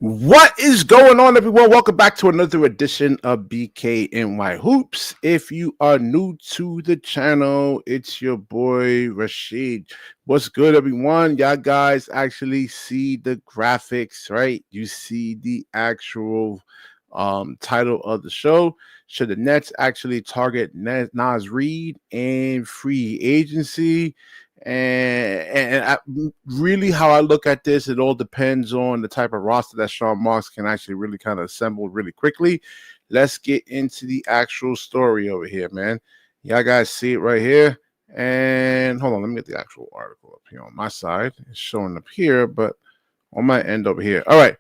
What is going on, everyone? Welcome back to another edition of BKNY Hoops. If you are new to the channel, it's your boy Rashid. What's good, everyone? Y'all guys actually see the graphics, right? You see the actual title of the show. Should the Nets actually target Naz Reid and free agency? Really, how I look at this, it all depends on the type of roster that Sean Marks can actually really kind of assemble really quickly. Let's get into the actual story over here, man. Y'all guys see it right here. And hold on, let me get the actual article up here on my side. It's showing up here, but on my end over here. All right.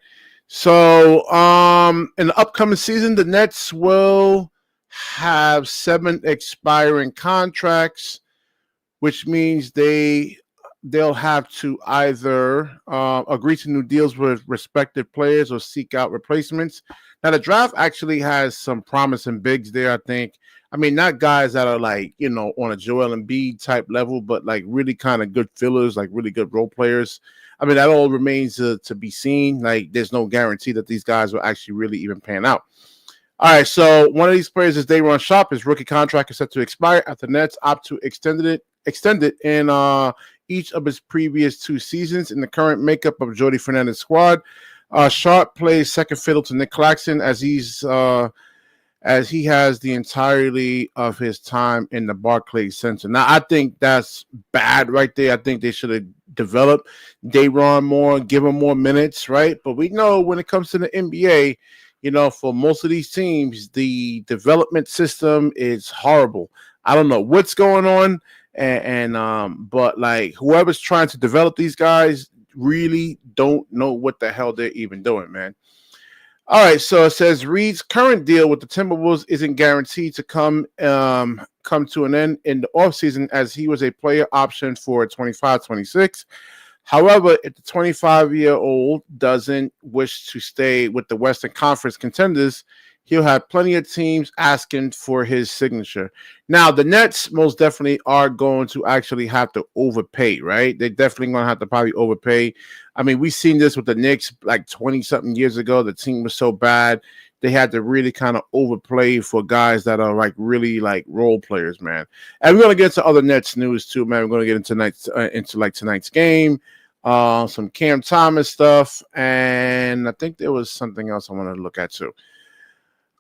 So in the upcoming season, the Nets will have 7 expiring contracts, which means they'll have to either agree to new deals with respective players or seek out replacements. Now, the draft actually has some promising bigs there, I think. I mean, not guys that are like, on a Joel Embiid type level, but like really kind of good fillers, like really good role players. I mean, that all remains to be seen. Like, there's no guarantee that these guys will actually really even pan out. All right, so one of these players is Day'Ron Sharpe. His rookie contract is set to expire after the Nets opt to extend it in each of his previous 2 seasons in the current makeup of Jordi Fernandez's squad. Sharpe plays second fiddle to Nick Claxton as he has the entirety of his time in the Barclays Center. Now, I think that's bad right there. I think they should have developed Day'Ron more, give him more minutes, right? But we know when it comes to the NBA, for most of these teams, the development system is horrible. I don't know what's going on, but like whoever's trying to develop these guys really don't know what the hell they're even doing, man. All right, so it says Reid's current deal with the Timberwolves isn't guaranteed to come to an end in the offseason as he was a player option for 25-26. However, if the 25-year-old doesn't wish to stay with the Western Conference contenders, he'll have plenty of teams asking for his signature. Now, the Nets most definitely are going to actually have to overpay, right? They're definitely going to have to probably overpay. I mean, we've seen this with the Knicks like 20-something years ago. The team was so bad. They had to really kind of overplay for guys that are like really like role players, man. And we're going to get to other Nets news too, man. We're going to get into tonight's game, some Cam Thomas stuff, and I think there was something else I wanted to look at too.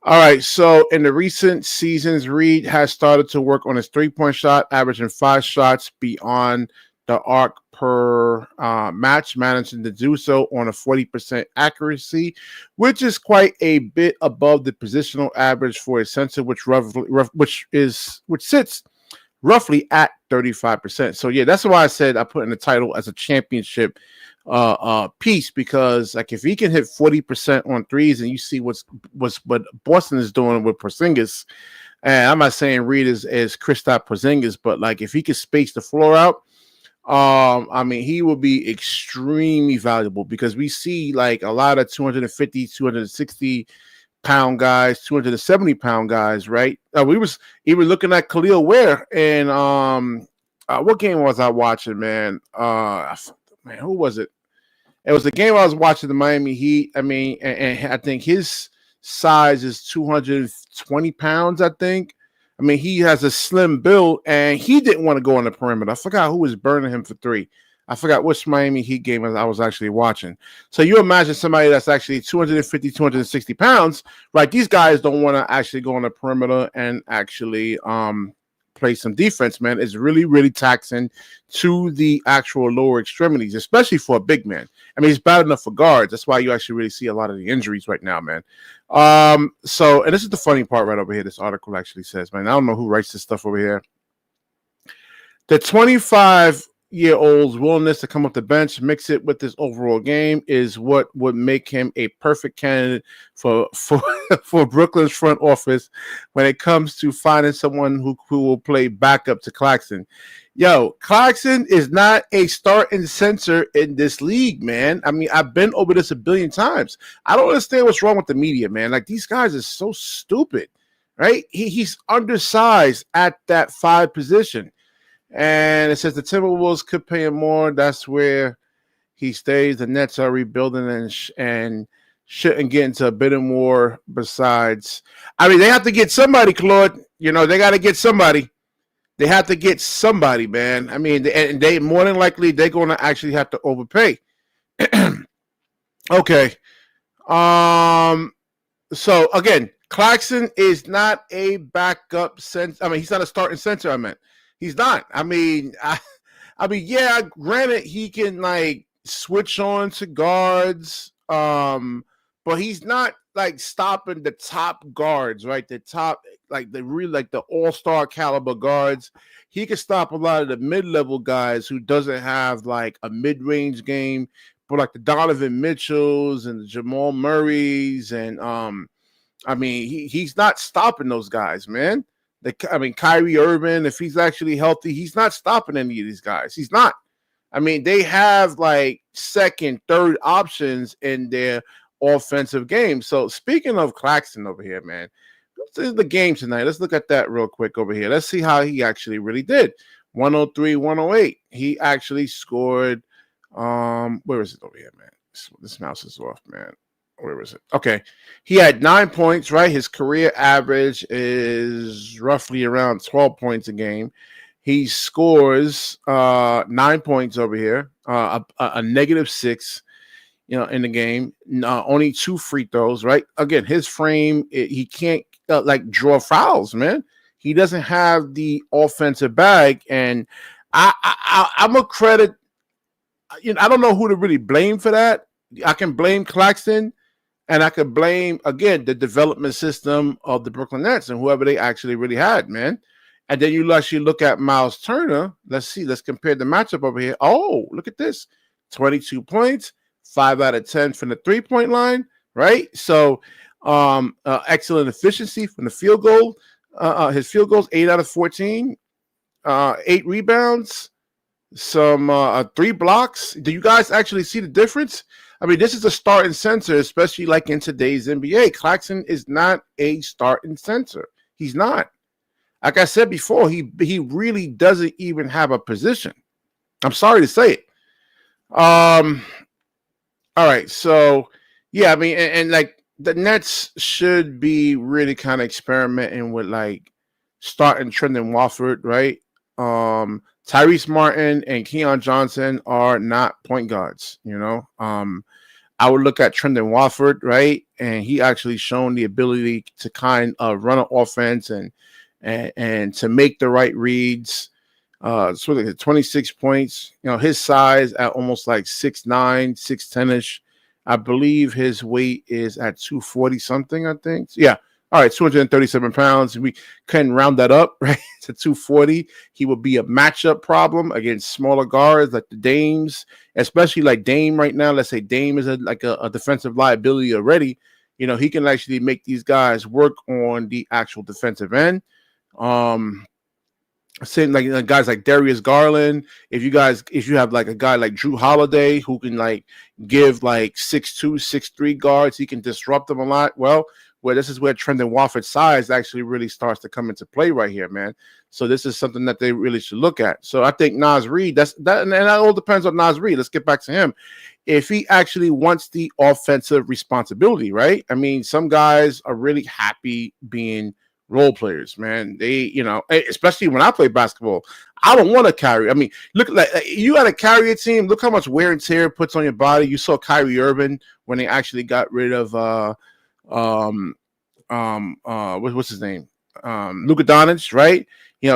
All right, so in the recent seasons, Reid has started to work on his three-point shot, averaging 5 shots beyond the arc per match, managing to do so on a 40% accuracy, which is quite a bit above the positional average for a center, which sits roughly at 35%. So yeah, that's why I said I put in the title as a championship piece, because like if he can hit 40% on threes, and you see what Boston is doing with Porzingis, and I'm not saying Reid is Kristaps Porzingis, but like if he can space the floor out, I mean, he will be extremely valuable, because we see like a lot of 250, 260 pound guys, 270-pound guys, right? We was even looking at Khalil Ware, and what game was I watching, man? Man, who was it? It was the game I was watching, the Miami Heat. I mean, and I think his size is 220 pounds, I think. I mean, he has a slim build, and he didn't want to go on the perimeter. I forgot who was burning him for 3. I forgot which Miami Heat game I was actually watching. So you imagine somebody that's actually 250, 260 pounds, right? These guys don't want to actually go on the perimeter and actually play some defense, man. It's really, really taxing to the actual lower extremities, especially for a big man. I mean, he's bad enough for guards. That's why you actually really see a lot of the injuries right now, man. So, and this is the funny part right over here. This article actually says, man, I don't know who writes this stuff over here. The 25-year-old's willingness to come off the bench, mix it with his overall game, is what would make him a perfect candidate for Brooklyn's front office when it comes to finding someone who will play backup to Claxton. Yo, Claxton is not a starting center in this league, man. I mean, I've been over this a billion times. I don't understand what's wrong with the media, man. Like, these guys are so stupid, right? He's undersized at that 5 position. And it says the Timberwolves could pay him more. That's where he stays. The Nets are rebuilding, and shouldn't get into a bit more besides. I mean, they have to get somebody, Claude. They got to get somebody. They have to get somebody, man. I mean, and they more than likely they're going to actually have to overpay. Okay. So again, Claxton is not a backup center. I mean, he's not a starting center. I meant he's not. I mean, yeah. Granted, he can like switch on to guards. But he's not like stopping the top guards, right? The top, like the really like the all-star caliber guards. He can stop a lot of the mid-level guys who doesn't have like a mid-range game, but like the Donovan Mitchells and the Jamal Murrays, and I mean, he's not stopping those guys, man. Kyrie Irving, if he's actually healthy, he's not stopping any of these guys. He's not. I mean, they have like second, third options in their offensive game. So speaking of Claxton over here, man, this is the game tonight. Let's look at that real quick over here. Let's see how he actually really did. 103, 108. He actually scored. Where is it over here, man? This mouse is off, man. Where was it? Okay. He had 9 points, right? His career average is roughly around 12 points a game. He scores 9 points over here, a -6, in the game. Only 2 free throws, right? Again, his frame, he can't like draw fouls, man. He doesn't have the offensive bag, and I'm a credit. I don't know who to really blame for that. I can blame Claxton, and I could blame again the development system of the Brooklyn Nets and whoever they actually really had, man. And then you actually look at Miles Turner. Let's see. Let's compare the matchup over here. Oh, look at this. 22 points, 5 out of 10 from the 3-point line, right? So excellent efficiency from the field goal. His field goals, 8 out of 14, 8 rebounds, some 3 blocks. Do you guys actually see the difference? I mean, this is a starting center, especially like in today's NBA. Claxton is not a starting center. He's not. Like I said before, he really doesn't even have a position. I'm sorry to say it. All right, so yeah, I mean, and like the Nets should be really kind of experimenting with like starting Trendon Watford, right? Tyrese Martin and Keon Johnson are not point guards, I would look at Trendon Watford, right? And he actually shown the ability to kind of run an offense and to make the right reads. So like 26 points. His size at almost like 6'9", 6'10-ish. I believe his weight is at 240 something, I think. Yeah. All right, 237 pounds. We can round that up, right, to 240. He would be a matchup problem against smaller guards like the Dames, especially like Dame right now. Let's say Dame is a defensive liability already. He can actually make these guys work on the actual defensive end. Same like guys like Darius Garland. If you have like a guy like Drew Holiday who can like give like 6'2", 6'3" guards, he can disrupt them a lot. Well, this is where Trendon Watford's size actually really starts to come into play right here, man. So this is something that they really should look at. So I think Naz Reid, and that all depends on Naz Reid. Let's get back to him. If he actually wants the offensive responsibility, right? I mean, some guys are really happy being role players, man. They, especially when I play basketball, I don't want to carry. I mean, look, like you got to carry a team. Look how much wear and tear it puts on your body. You saw Kyrie Irving when they actually got rid of what's his name? Luka Doncic, right?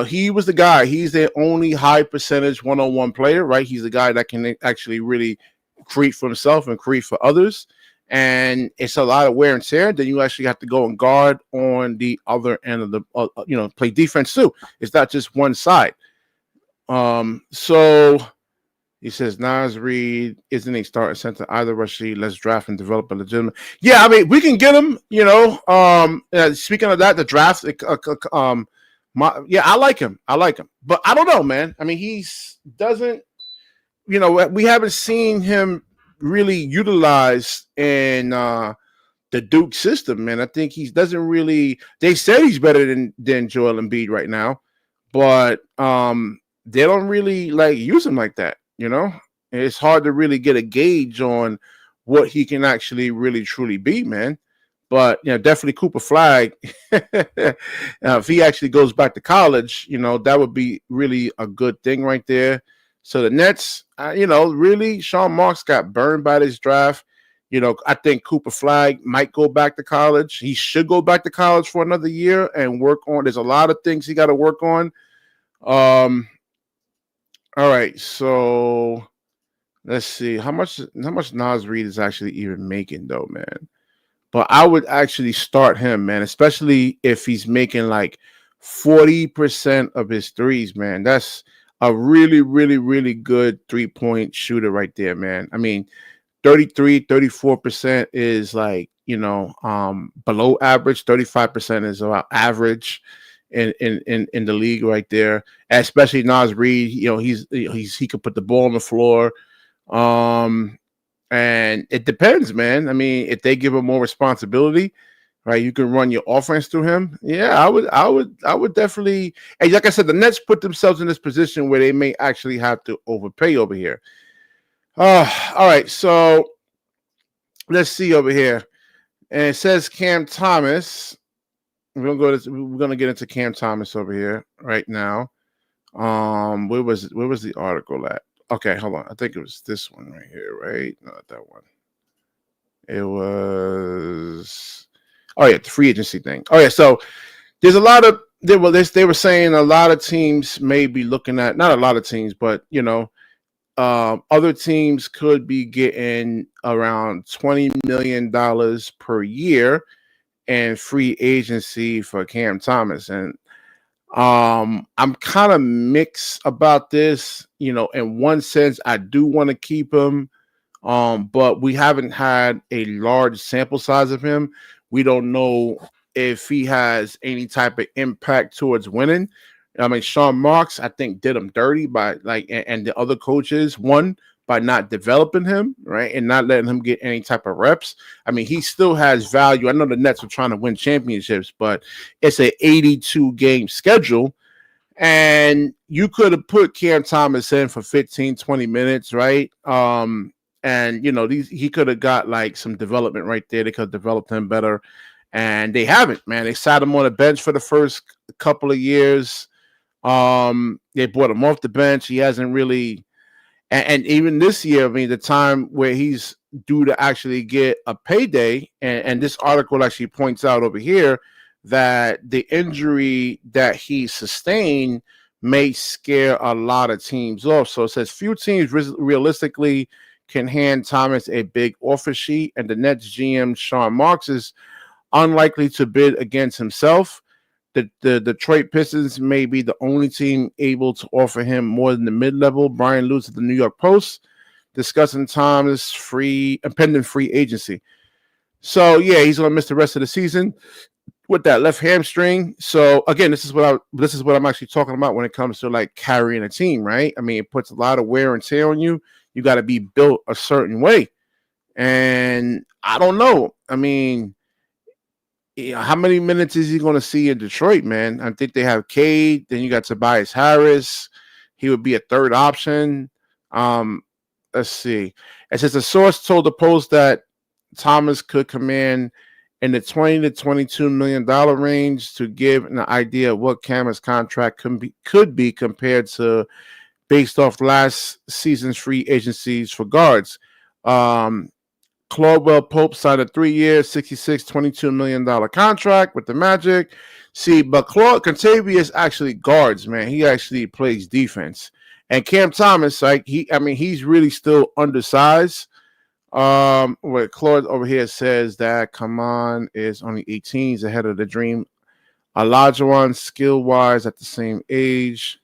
He was the guy. He's the only high percentage one-on-one player, right? He's the guy that can actually really create for himself and create for others. And it's a lot of wear and tear. Then you actually have to go and guard on the other end of the, play defense too. It's not just one side. So he says Naz Reid isn't a starting center either. Rashid, let's draft and develop a legitimate. Yeah, I mean we can get him. Speaking of that, the draft. I like him. But I don't know, man. I mean, he doesn't. We haven't seen him really utilized in the Duke system, man. I think he doesn't really. They say he's better than Joel Embiid right now, but they don't really like use him like that. It's hard to really get a gauge on what he can actually really truly be, man. But definitely Cooper Flag. If he actually goes back to college, that would be really a good thing right there. So the Nets, really, Sean Marks got burned by this draft. I think Cooper Flag might go back to college. He should go back to college for another year and work on. There's a lot of things he got to work on. All right, so let's see how much Naz Reid is actually even making though, man. But I would actually start him, man, especially if he's making like 40% of his threes, man. That's a really, really, really good 3-point shooter right there, man. I mean, 34% is like, below average. 35% is about average in the league right there. Especially Naz Reid, he could put the ball on the floor. And it depends, man. I mean, if they give him more responsibility, right, you can run your offense through him. Yeah, I would definitely. And like I said, the Nets put themselves in this position where they may actually have to overpay over here. All right, so let's see over here, and it says Cam Thomas. We're gonna get into Cam Thomas over here right now. Where was the article at? Okay, hold on. I think it was this one right here, right? No, not that one. It was the free agency thing. Oh yeah, so there's a lot of they were saying a lot of teams may be looking at, not a lot of teams, but other teams could be getting around $20 million per year in free agency for Cam Thomas. And I'm kind of mixed about this. In one sense, I do want to keep him, but we haven't had a large sample size of him. We don't know if he has any type of impact towards winning. I mean, Sean Marks, I think, did him dirty by and the other coaches won by not developing him, right, and not letting him get any type of reps. I mean, he still has value. I know the Nets are trying to win championships, but it's an 82 game schedule, and you could have put Cam Thomas in for 15, 20 minutes, right? And he could have got like some development right there. They could have developed him better, and they haven't, man. They sat him on the bench for the first couple of years. They brought him off the bench. He hasn't really, and even this year, I mean, the time where he's due to actually get a payday, and this article actually points out over here that the injury that he sustained may scare a lot of teams off. So it says few teams realistically can hand Thomas a big offer sheet, and the Nets GM Sean Marks is unlikely to bid against himself. The Detroit Pistons may be the only team able to offer him more than the mid-level. Brian Lutz of the New York Post discussing Thomas' pending free agency. So yeah, he's gonna miss the rest of the season with that left hamstring. So again, this is what I'm actually talking about when it comes to like carrying a team, right? I mean, it puts a lot of wear and tear on you. You got to be built a certain way, and I don't know. I mean, how many minutes is he going to see in Detroit, man? I think they have Cade. Then you got Tobias Harris. He would be a third option. Let's see. It says a source told the Post that Thomas could command in the $20 to $22 million range, to give an idea of what Cam's contract could be compared to based off last season's free agencies for guards. Caldwell Pope signed a 3-year, $22 million contract with the Magic. See, but Contavious actually guards, man. He actually plays defense. And Cam Thomas, he's really still undersized. What Claude over here says that Kaman is only 18, he's ahead of the dream. Olajuwon, skill-wise, at the same age.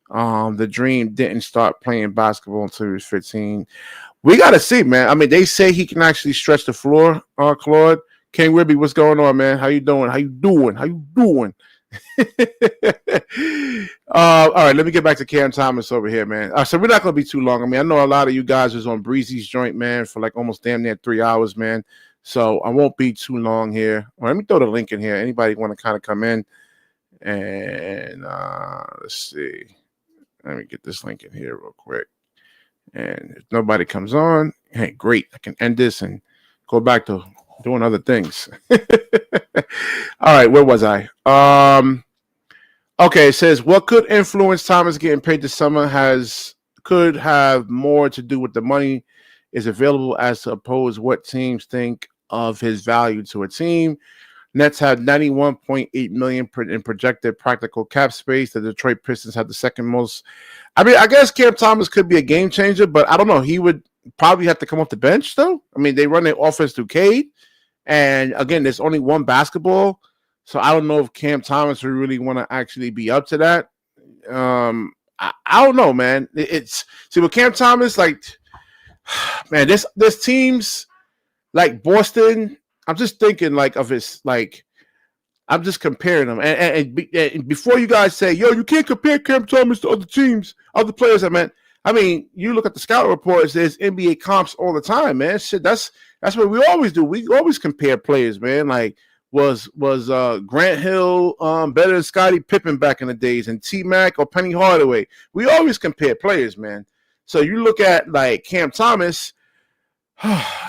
The dream didn't start playing basketball until he was 15. We got to see, man. I mean, they say he can actually stretch the floor, Claude. King Ribby, what's going on, man? How you doing? All right, let me get back to Cam Thomas over here, man. So we're not going to be too long. I mean, I know a lot of you guys was on Breezy's joint, man, for like almost damn near 3 hours, man. So I won't be too long here. Well, let me throw the link in here. Anybody want to kind of come in? And let's see. Let me get this link in here real quick. And if nobody comes on, hey, great. I can end this and go back to doing other things. All right, where was I? Okay, it says what could influence Thomas getting paid this summer could have more to do with the money is available as to oppose what teams think of his value to a team. Nets have 91.8 million in projected practical cap space. The Detroit Pistons have the second most. I mean, I guess Cam Thomas could be a game changer, but I don't know. He would probably have to come off the bench, though. I mean, they run their offense through Cade, and again, there's only one basketball, so I don't know if Cam Thomas would really want to actually be up to that. I don't know, man. It's see with Cam Thomas, like, man, this teams like Boston. I'm just thinking like of his like. I'm just comparing them, and before you guys say, "Yo, you can't compare Cam Thomas to other teams, other players." I mean, you look at the scout reports. There's NBA comps all the time, man. Shit, that's what we always do. We always compare players, man. Like was Grant Hill better than Scottie Pippen back in the days, and T Mac or Penny Hardaway? We always compare players, man. So you look at like Cam Thomas,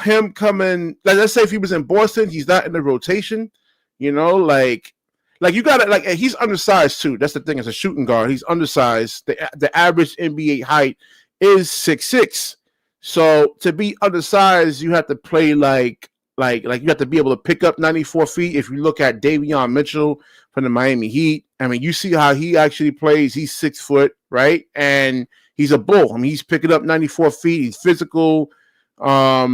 him coming. Like, let's say if he was in Boston, he's not in the rotation. You know, like you got to like he's undersized too. That's the thing. As a shooting guard, he's undersized. The average NBA height is 6'6". So to be undersized, you have to play like you have to be able to pick up 94 feet. If you look at Davion Mitchell from the Miami Heat, I mean, you see how he actually plays. He's 6 foot, right? And he's a bull. I mean, he's picking up 94 feet. He's physical. I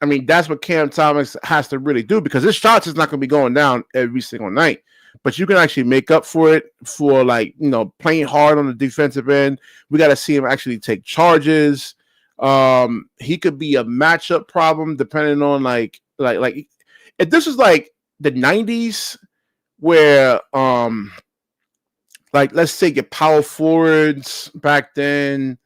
mean, that's what Cam Thomas has to really do because his shots is not going to be going down every single night. But you can actually make up for it for, like, you know, playing hard on the defensive end. We got to see him actually take charges. He could be a matchup problem depending on like if this was like the 90s where like let's say your power forwards back then,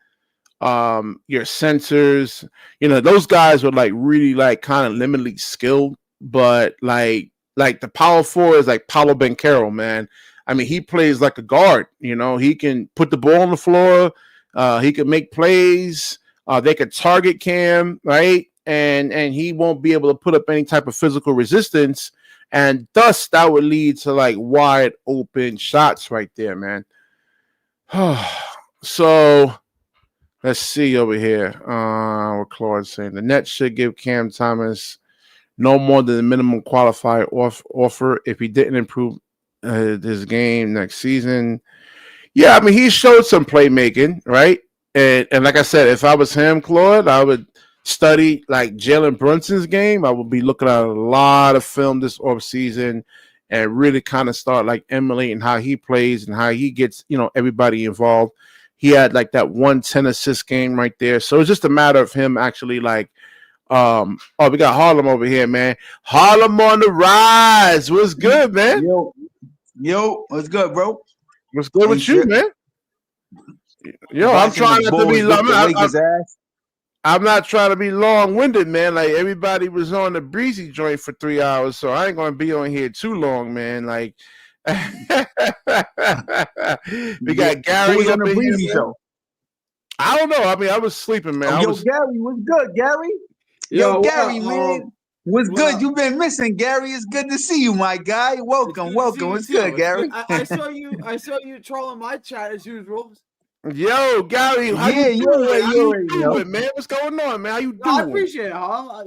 your sensors, you know, those guys were like really like kind of limitedly skilled, but like the power forward is like Paulo Banchero, man. I mean, he plays like a guard, you know, he can put the ball on the floor, he can make plays, they could target Cam, right? And he won't be able to put up any type of physical resistance, and thus that would lead to like wide open shots right there, man. So let's see over here. What Claude's saying. The Nets should give Cam Thomas no more than the minimum qualified offer if he didn't improve his game next season. Yeah, I mean, he showed some playmaking, right? And like I said, if I was him, Claude, I would study like Jalen Brunson's game. I would be looking at a lot of film this offseason and really kind of start like emulating how he plays and how he gets, you know, everybody involved. He had like that 110 assist game right there. So it's just a matter of him actually like, oh, we got Harlem over here, man. Harlem on the rise. What's good, man? Yo, what's good, bro? What's good with you, man? Yo, I'm trying not to be long. I'm not trying to be long-winded, man. Like everybody was on the breezy joint for 3 hours, so I ain't gonna be on here too long, man. Like we got Gary. Who was on the breezy show? I don't know. I mean, I was sleeping, man. Gary, what's good, Gary? Yo, Gary, man. What's good? You've been missing, Gary. It's good to see you, my guy. Welcome. What's good, Gary? I saw you trolling my chat as usual. Yo, Gary, how you doing, man? What's going on, man? How you doing? I appreciate it, Hall.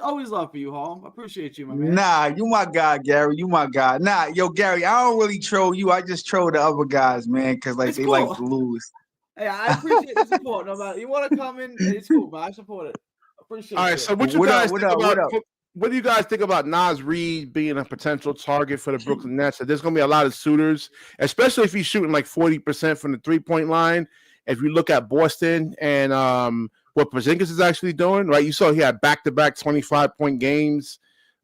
Always love for you, Hall. I appreciate you, my man. Nah, you my guy, Gary. You my guy. Nah, yo, Gary, I don't really troll you. I just troll the other guys, man, because like they like to lose. Hey, I appreciate the support. No matter you want to come in, it's cool, man. I support it. Appreciate it. All right, so what you guys think about? What do you guys think about Naz Reid being a potential target for the Brooklyn Nets? So there's going to be a lot of suitors, especially if he's shooting like 40% from the three-point line. If you look at Boston and what Porzingis is actually doing, right? You saw he had back-to-back 25-point games.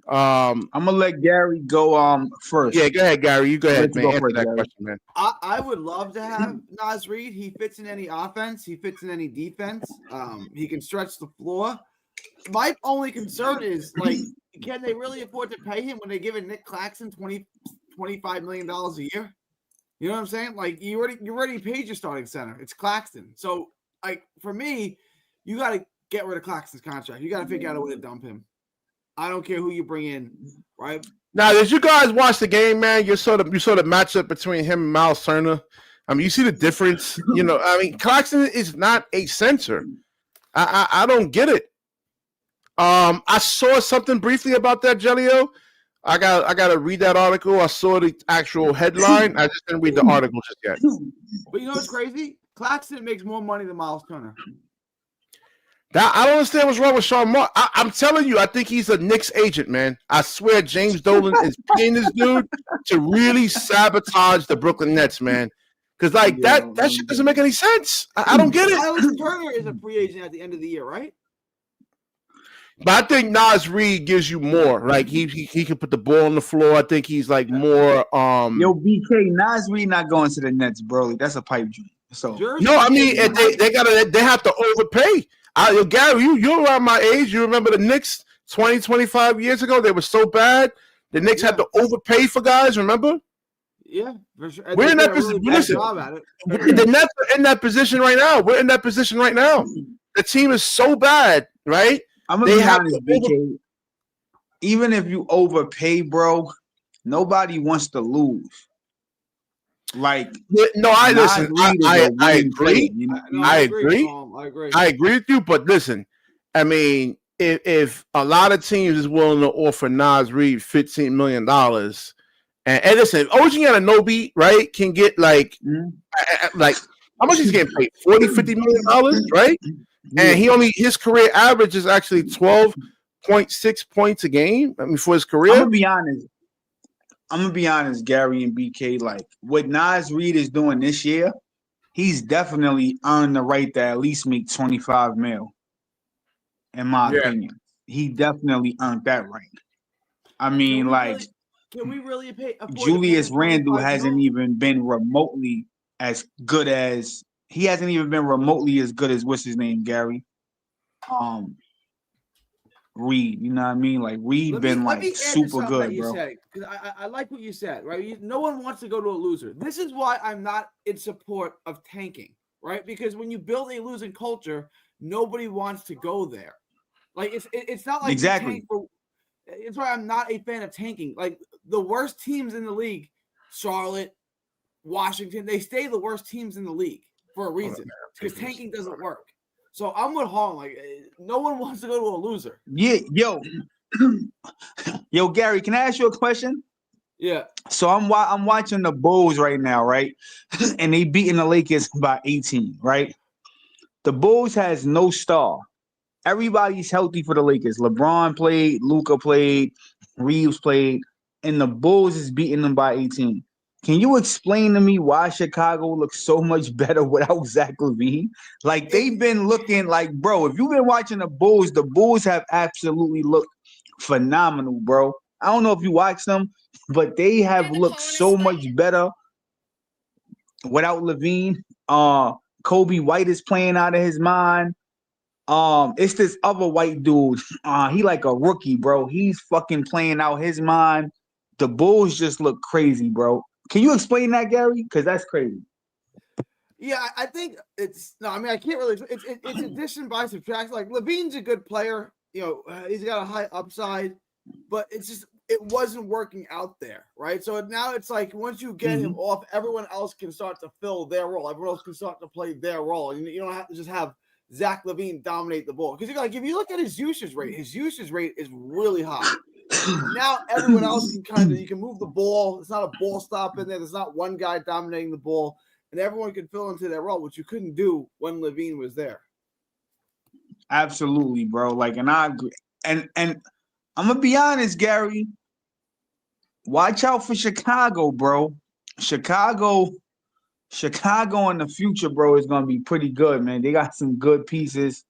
I'm going to let Gary go first. Yeah, go ahead, Gary. You go ahead, man. Answer that question, man. I would love to have Naz Reid. He fits in any offense. He fits in any defense. He can stretch the floor. My only concern is, like, can they really afford to pay him when they give Nick Claxton $25 million a year? You know what I'm saying? Like, you already paid your starting center. It's Claxton. So, like, for me, you got to get rid of Claxton's contract. You got to figure out a way to dump him. I don't care who you bring in, right? Now, did you guys watch the game, man? You saw the matchup between him and Miles Turner. I mean, you see the difference. You know, I mean, Claxton is not a center. I don't get it. I saw something briefly about that, Jelio. I got to read that article. I saw the actual headline. I just didn't read the article just yet. But you know what's crazy? Claxton makes more money than Miles Turner. I don't understand what's wrong with Sean Mark. I'm telling you, I think he's a Knicks agent, man. I swear James Dolan is paying this dude to really sabotage the Brooklyn Nets, man. Because, like, that shit doesn't make any sense. I don't get it. Miles Turner is a free agent at the end of the year, right? But I think Naz Reid gives you more. Like, he can put the ball on the floor. I think he's, like, more Yo, BK, Naz Reid not going to the Nets, bro. That's a pipe dream. So no, I mean, they have to overpay. Gary, you're around my age. You remember the Knicks 20, 25 years ago? They were so bad. The Knicks had to overpay for guys, remember? Yeah, for sure. We're in that position. The Nets are in that position right now. We're in that position right now. The team is so bad, right? I'm going to be honest, BK. Even if you overpay, bro, nobody wants to lose. Like, no, I listen. I agree. I agree with you. But listen, I mean, if a lot of teams is willing to offer Naz Reid $15 million, and listen, OG Anunoby, right, can get like how much he's getting paid? $40-50 million, right? And his career average is actually 12.6 points a game. I mean, for his career. I'm gonna be honest, Gary and BK. Like what Naz Reid is doing this year, he's definitely earned the right to at least make 25 mil. In my opinion, he definitely earned that right. I mean, can we really pay? Julius Randle hasn't even been remotely as good as what's his name, Gary. Reid, you know what I mean? Like Reid been super good, bro. Because I like what you said, right? No one wants to go to a loser. This is why I'm not in support of tanking, right? Because when you build a losing culture, nobody wants to go there. Like it's not like exactly. It's why I'm not a fan of tanking. Like the worst teams in the league, Charlotte, Washington, they stay the worst teams in the league for a reason. Because tanking doesn't work. So I'm with Harlan. Like, no one wants to go to a loser. Yeah, yo, Gary, can I ask you a question? Yeah. So I'm watching the Bulls right now, right? And they beating the Lakers by 18, right? The Bulls has no star. Everybody's healthy for the Lakers. LeBron played, Luka played, Reeves played, and the Bulls is beating them by 18. Can you explain to me why Chicago looks so much better without Zach LaVine? Like, they've been looking like, bro, if you've been watching the Bulls have absolutely looked phenomenal, bro. I don't know if you watched them, but they have looked so much better without LaVine. Kobe White is playing out of his mind. It's this other white dude. He like a rookie, bro. He's fucking playing out his mind. The Bulls just look crazy, bro. Can you explain that, Gary? Because that's crazy. Yeah, I think I can't really. It's addition by subtraction. Like LaVine's a good player. You know, he's got a high upside, but it's just it wasn't working out there, right? So now it's like once you get him off, everyone else can start to fill their role. Everyone else can start to play their role, and you don't have to just have Zach LaVine dominate the ball. Because like if you look at his usage rate is really high. Now everyone else you can move the ball. It's not a ball stop in there. There's not one guy dominating the ball, and everyone can fill into their role, which you couldn't do when LaVine was there. Absolutely, bro. Like, and I agree. And I'm gonna be honest, Gary. Watch out for Chicago, bro. Chicago in the future, bro, is gonna be pretty good, man. They got some good pieces.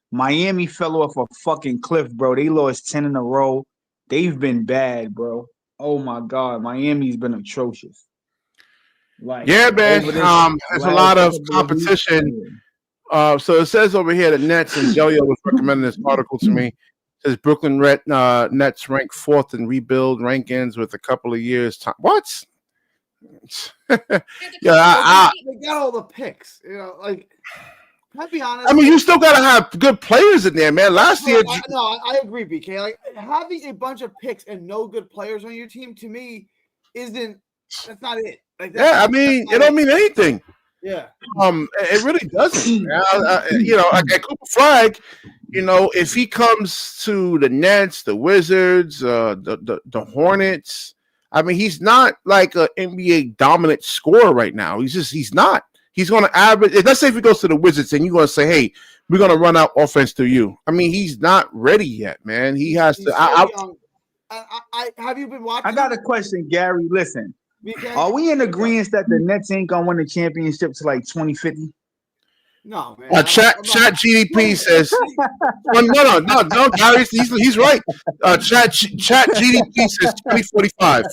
Miami fell off a fucking cliff, bro. They lost 10 in a row. They've been bad, bro. Oh my God, Miami's been atrocious. Like, yeah, man. There's a lot of competition. So it says over here the Nets, and Jelio was recommending this article to me. It says Brooklyn Nets rank 4th in rebuild rankings with a couple of years time. What? They got all the picks, you know, like I'll be honest. I mean, you still gotta have good players in there, man. Last year, I agree, BK. Like having a bunch of picks and no good players on your team to me that's not it. Like, I mean, it don't mean anything. Yeah. It really doesn't. Like Cooper Flag, if he comes to the Nets, the Wizards, the Hornets, I mean, he's not like an NBA dominant scorer right now. He's not. He's going to average. Let's say if he goes to the Wizards and you're going to say, hey, we're going to run out offense through you. I mean, he's not ready yet, man. He has to. Have you been watching? I got a question, Gary. Listen, are we in agreement that the Nets ain't going to win the championship to like 2050? No, man. Chat GDP says, no, Gary, he's right. Chat GDP says 2045.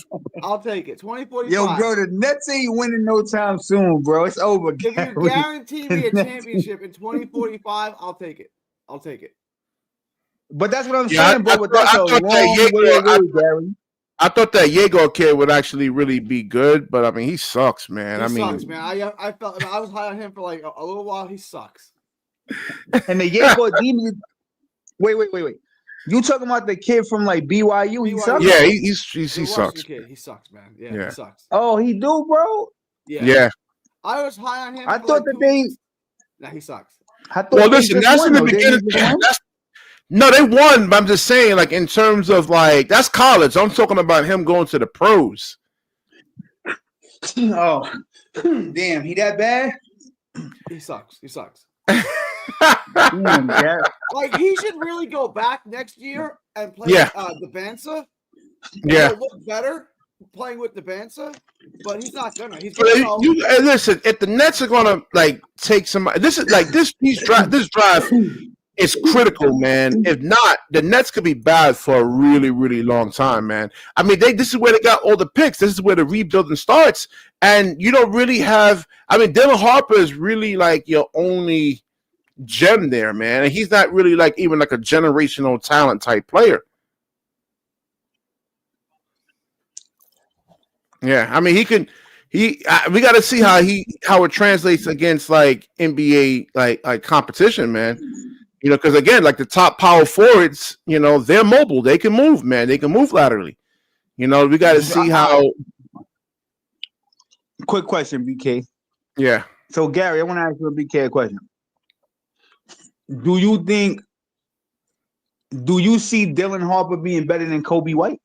I'll take it. 2045. Yo, bro, the Nets ain't winning no time soon, bro. It's over. If you guarantee me a championship in 2045, I'll take it. I'll take it. But that's what I'm saying, bro. But that's a long way, Gary. I thought that Jaeger kid would actually really be good, but I mean, he sucks, man. He sucks, man. I felt I was high on him for like a little while. He sucks. And the Jaeger demon. Wait. You talking about the kid from like BYU? He sucks. Yeah, he sucks. Kid. He sucks, man. Yeah, he sucks. Oh, he do, bro. Yeah. I was high on him. I thought that they. Nah, he sucks. Well, listen, that's in the beginning. No, they won, but I'm just saying, like, in terms of, like, that's college. I'm talking about him going to the pros. Oh, damn. He that bad? He sucks. Yeah. Like, he should really go back next year and play the Bansa. Yeah. Look better playing with the Bansa, but he's not gonna. Listen, if the Nets are gonna, like, take somebody, this drive is critical, man. If not, the Nets could be bad for a really, really long time, man. I mean, this is where they got all the picks. This is where the rebuilding starts. And you don't really have – I mean, Dylan Harper is really like your only gem there, man. And he's not really like even like a generational talent type player. Yeah, I mean, we got to see how it translates against like NBA like competition, man. Because again, like the top power forwards, they're mobile. They can move, man. They can move laterally. We got to see how. Quick question, BK. Yeah. So, Gary, I want to ask you a BK question. Do you see Dylan Harper being better than Kobe White?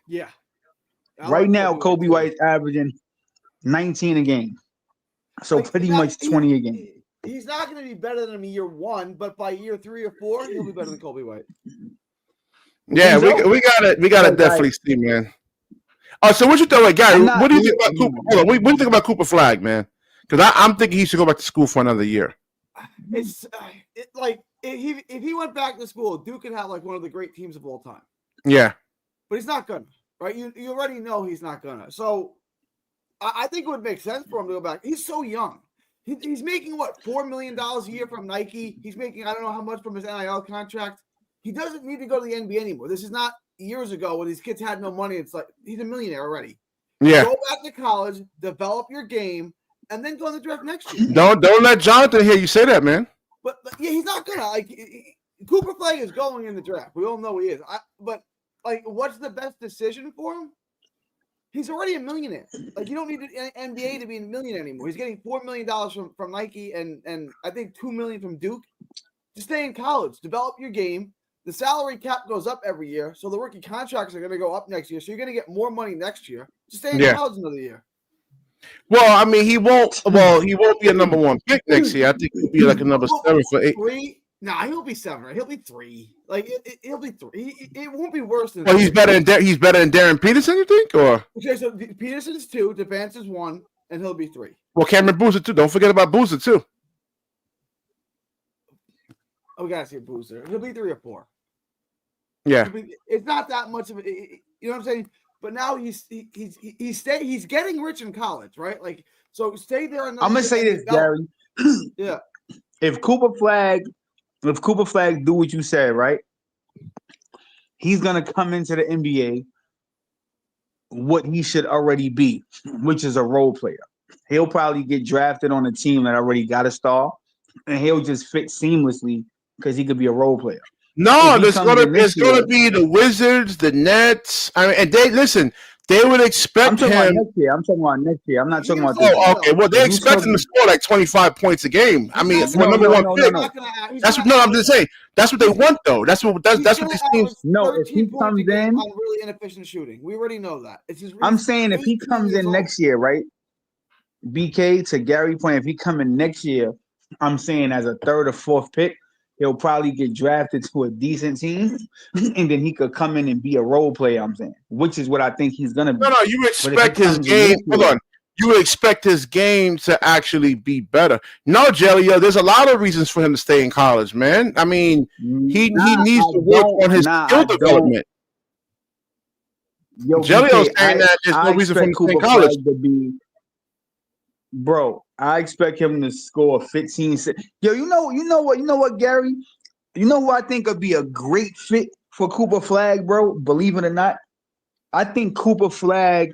Yeah. Right now, Kobe White's averaging 19 a game. So pretty much 20 a game. He's not going to be better than him in year one, but by year 3 or 4, he'll be better than Kobe White. Yeah, we gotta definitely see, man. Oh, so what you think, Gary? What do you think about Cooper? Hold on, what do you think about Cooper Flag, man? Because I'm thinking he should go back to school for another year. It's like if he went back to school, Duke could have like one of the great teams of all time. Yeah, but he's not gonna. Right? You already know he's not gonna. So I think it would make sense for him to go back. He's so young. He's making what, $4 million a year from Nike. He's making I don't know how much from his NIL contract. He doesn't need to go to the NBA anymore. This is not years ago when these kids had no money. It's like he's a millionaire already. Yeah. Go back to college, develop your game, and then go in the draft next year. Don't let Jonathan hear you say that, man. But yeah, he's not gonna Cooper Flag is going in the draft. We all know he is. But what's the best decision for him? He's already a millionaire. Like, you don't need an NBA to be a millionaire anymore. He's getting $4 million from Nike and I think $2 million from Duke. Just stay in college, develop your game. The salary cap goes up every year, so the rookie contracts are going to go up next year. So you're going to get more money next year. Just stay in college another year. Well, I mean, he won't be a number 1 pick next year. I think he'll be like a number 7 for 8. 3. Nah, he'll be 7. He'll be 3. Like he'll be 3. It won't be worse than. Well, he's better than Darren Peterson, you think, or? Okay, so Peterson's 2, Defense is 1, and he'll be 3. Well, Cameron Boozer too. Don't forget about Boozer too. Oh, we gotta see a Boozer. He'll be 3 or 4. Yeah, it's not that much of a. You know what I'm saying? But now he's getting rich in college, right? Like, so stay there. I'm gonna say this, Gary. Yeah. If Cooper Flag do what you said, right? He's gonna come into the NBA what he should already be, which is a role player. He'll probably get drafted on a team that already got a star, and he'll just fit seamlessly because he could be a role player. No, If he comes in it's this year, gonna be the Wizards, the Nets. I mean, and they listen. They would I'm expect talking about him. next year. I'm talking about next year. I'm not talking about this year. Oh, okay. Well, they You expect him talking- to score like 25 points a game. I mean, He's for not a number gonna- one no, pick. no. He's not I'm just saying. That's what they want, though. That's what He's these gonna teams. average No, if 13 he points a comes game in- on really inefficient shooting. We already know that. I'm saying if he 18 comes years in old. next year, right? BK to Gary point, if he come in next year, I'm saying as a third or fourth pick, he'll probably get drafted to a decent team, and then he could come in and be a role player. I'm saying, which is what I think he's gonna be. No, you But if he expect his comes in game. this Hold year- on. You would expect his game to actually be better. No, Jelly, there's a lot of reasons for him to stay in college, man. I mean, he needs to work on his skill development. Yo, Jelly BK, saying that there's no reason for him to stay in college. Flag to be, bro. I expect him to score 15. Yo, you know what, Gary? You know who I think would be a great fit for Cooper Flag, bro? Believe it or not, I think Cooper Flag.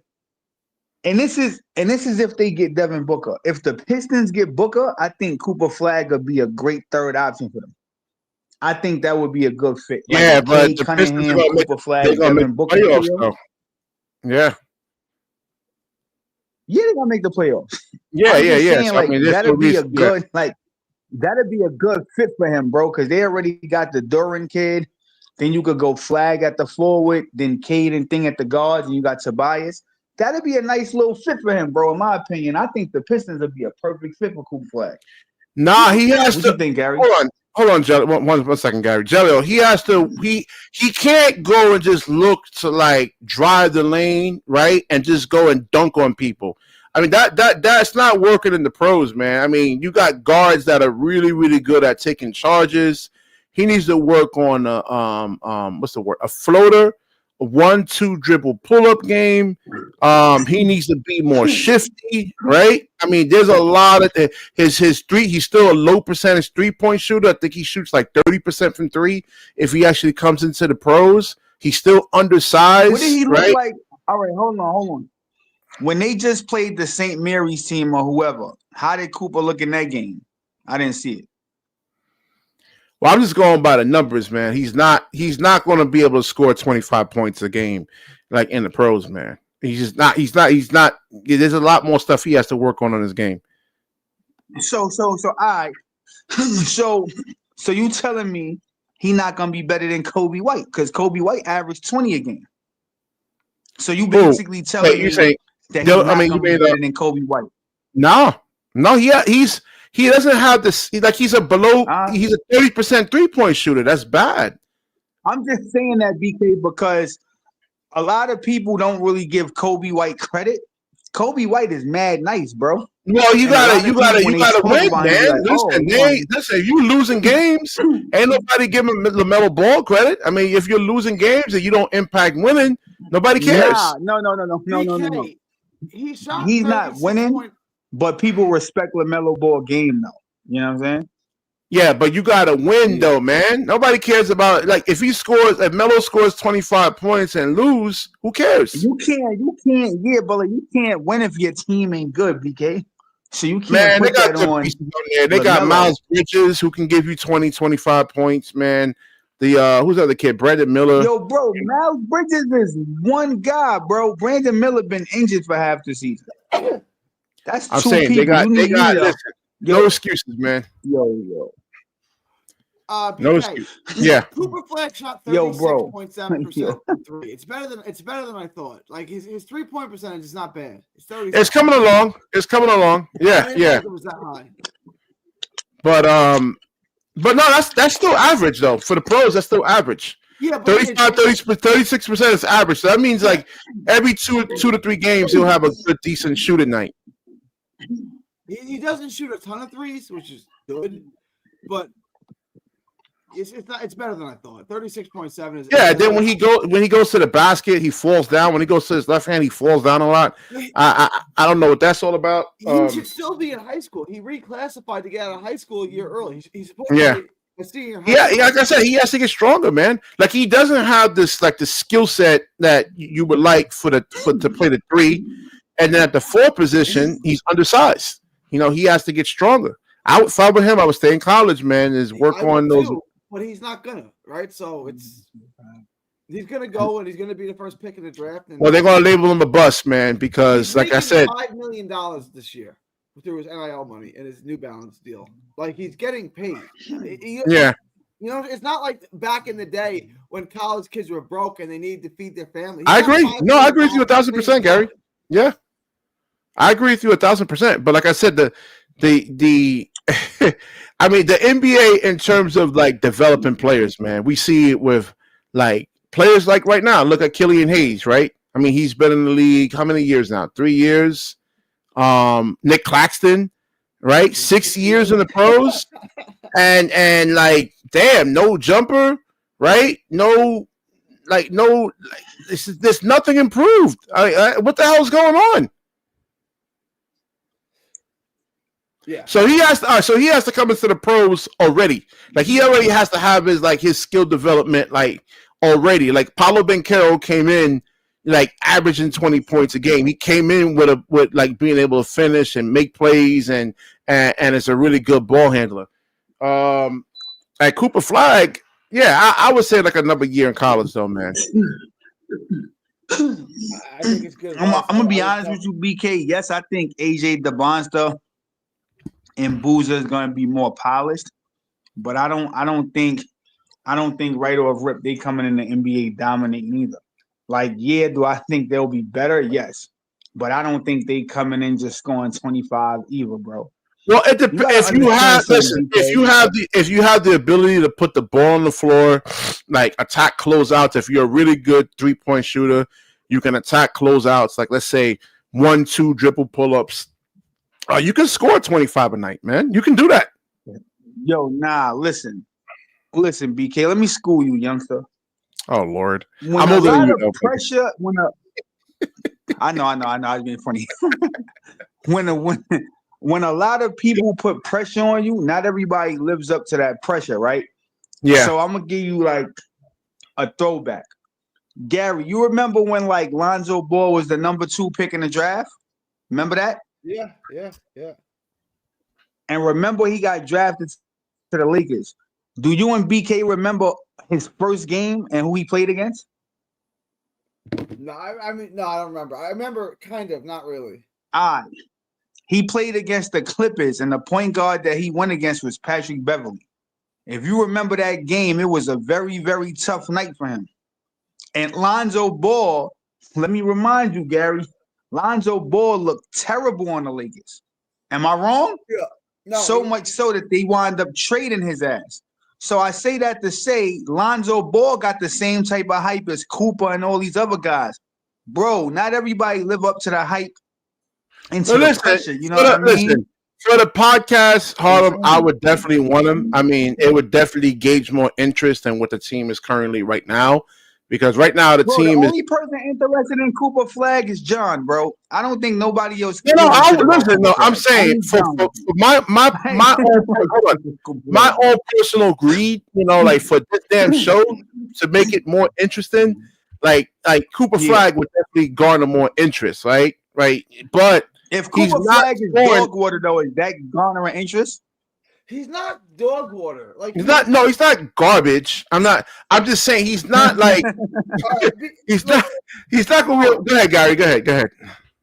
And this is if they get Devin Booker. If the Pistons get Booker, I think Cooper Flag would be a great third option for them. I think that would be a good fit. Yeah, but Kay the Cunningham, Pistons are Cooper Flag, they're gonna make Devin Booker. playoffs, though. Yeah. Yeah, they're gonna make the playoffs. Yeah. Saying, So, like, I mean, that'd be a good that'd be a good fit for him, bro. Because they already got the Duran kid. Then you could go Flag at the forward, then Cade and Thing at the guards, and you got Tobias. That'd be a nice little fit for him, bro. In my opinion, I think the Pistons would be a perfect fit for Cooper Flag. Nah, he has What to. you think, Gary? Hold on, Jelly. One second, Gary. Jelly, he has to. He can't go and just look to like drive the lane, right, and just go and dunk on people. I mean that's not working in the pros, man. I mean, you got guards that are really, really good at taking charges. He needs to work on what's the word? A floater, a 1-2 dribble pull-up game. He needs to be more shifty, right? I mean, there's a lot of his three. He's still a low percentage 3-point shooter. I think he shoots like 30% from three. If he actually comes into the pros, he's still undersized. What did he look right? like? All right, hold on. When they just played the St. Mary's team or whoever, how did Cooper look in that game? I didn't see it. Well, I'm just going by the numbers, man. He's not going to be able to score 25 points a game like in the pros, man. He's not. There's a lot more stuff he has to work on his game. So you telling me he not gonna be better than Kobe White because Kobe White averaged 20 a game. So you basically telling me that he's not gonna be better than Kobe White. No, he doesn't have this. He's a 30% 3-point shooter. That's bad. I'm just saying that, BK, because a lot of people don't really give Kobe White credit. Kobe White is mad nice, bro. Well, you gotta win, man. Listen, if you losing games, ain't nobody giving LaMelo Ball credit. I mean, if you're losing games and you don't impact winning, nobody cares. No. He's not winning, but people respect LaMelo Ball game, though. You know what I'm saying? Yeah, but you gotta win though, man. Nobody cares about if Melo scores 25 points and lose, who cares? You can't, but you can't win if your team ain't good, BK. So you can't they got that on there. They got Miles Bridges who can give you 20, 25 points, man. The who's the other kid? Brandon Miller. Yo, bro, Miles Bridges is one guy, bro. Brandon Miller been injured for half the season. That's I'm two saying people. they got listen, no excuses, man. Yo. No excuse. Yeah. Cooper Flag shot 36.7% from three. It's better than I thought. Like his 3-point percentage is not bad. It's coming along. Yeah. It was that high. But no, that's still average though. For the pros, that's still average. Yeah, but 36% is average. So that means like every two to three games he'll have a good decent shooting night. He doesn't shoot a ton of threes, which is good, but it's better than I thought. 36.7 is Then when he goes to the basket, he falls down. When he goes to his left hand, he falls down a lot. I don't know what that's all about. He should still be in high school. He reclassified to get out of high school a year early. He's supposed to be a senior. Yeah, like I said, he has to get stronger, man. Like he doesn't have this the skill set that you would like to play the three. And then at the 4 position, he's undersized. You know, he has to get stronger. If I were him, I would stay in college, man. Is work on those. Too, but he's not gonna, right? So he's gonna go and he's gonna be the first pick in the draft. And well, they're gonna label him a bust, man, because like I said, $5 million this year through his NIL money and his New Balance deal. Like he's getting paid. Yeah. You know, it's not like back in the day when college kids were broke and they needed to feed their family. I agree. No, I agree with you 1,000%, Gary. Yeah, I agree with you 1,000%. But like I said, the I mean, the NBA in terms of like developing players, man, we see it with like players like right now. Look at Killian Hayes, right? I mean, he's been in the league how many years now? 3 years. Nick Claxton, right? 6 years in the pros, and like, damn, no jumper, right? No, there's nothing improved. What the hell is going on? Yeah. So he has to come into the pros already. Like he already has to have his skill development like already. Like Paulo Banchero came in like averaging 20 points a game. He came in with like being able to finish and make plays and it's a really good ball handler. At Cooper Flag, yeah, I would say like another year in college though, man. I think it's good. I'm gonna be honest with you, BK. Yes, I think AJ DeBonster and Boozer is gonna be more polished, but I don't think right off rip they coming in the NBA dominating either. Like, yeah, do I think they'll be better? Yes, but I don't think they coming in just scoring 25 either, bro. Well, it depends. If you have the ability to put the ball on the floor, like attack closeouts. If you're a really good 3-point shooter, you can attack closeouts. Like let's say 1-2 dribble pull-ups. You can score 25 a night, man. You can do that. Yo, nah, listen, BK. Let me school you, youngster. Oh Lord, when I'm older than you. Though. Pressure. I know. I was being funny. when a lot of people put pressure on you, not everybody lives up to that pressure, right? Yeah. So I'm gonna give you like a throwback. Gary, you remember when like Lonzo Ball was the number 2 pick in the draft? Remember that? Yeah. And remember he got drafted to the Lakers. Do you and BK remember his first game and who he played against? No, I mean, no, I don't remember. I remember kind of, not really. He played against the Clippers, and the point guard that he went against was Patrick Beverly. If you remember that game, it was a very, very tough night for him. And Lonzo Ball, let me remind you, Gary, Lonzo Ball looked terrible on the Lakers. Am I wrong? Yeah. No, so much so that they wound up trading his ass. So I say that to say Lonzo Ball got the same type of hype as Cooper and all these other guys. Bro, not everybody live up to the hype and to the pressure. You know what I mean? For the podcast, Harlem, I would definitely want him. I mean, it would definitely gauge more interest than what the team is currently right now. Because right now the only person interested in Cooper Flag is John, bro. I don't think nobody else. I'm saying for my own personal greed, you know, like for this damn show to make it more interesting, like Cooper Flag would definitely garner more interest, right? But if Cooper Flag is dog water, though, is that garnering interest? He's not dog water. Like he's not. No, he's not garbage. I'm just saying he's not like. He's not going to. Go ahead, Gary. Go ahead.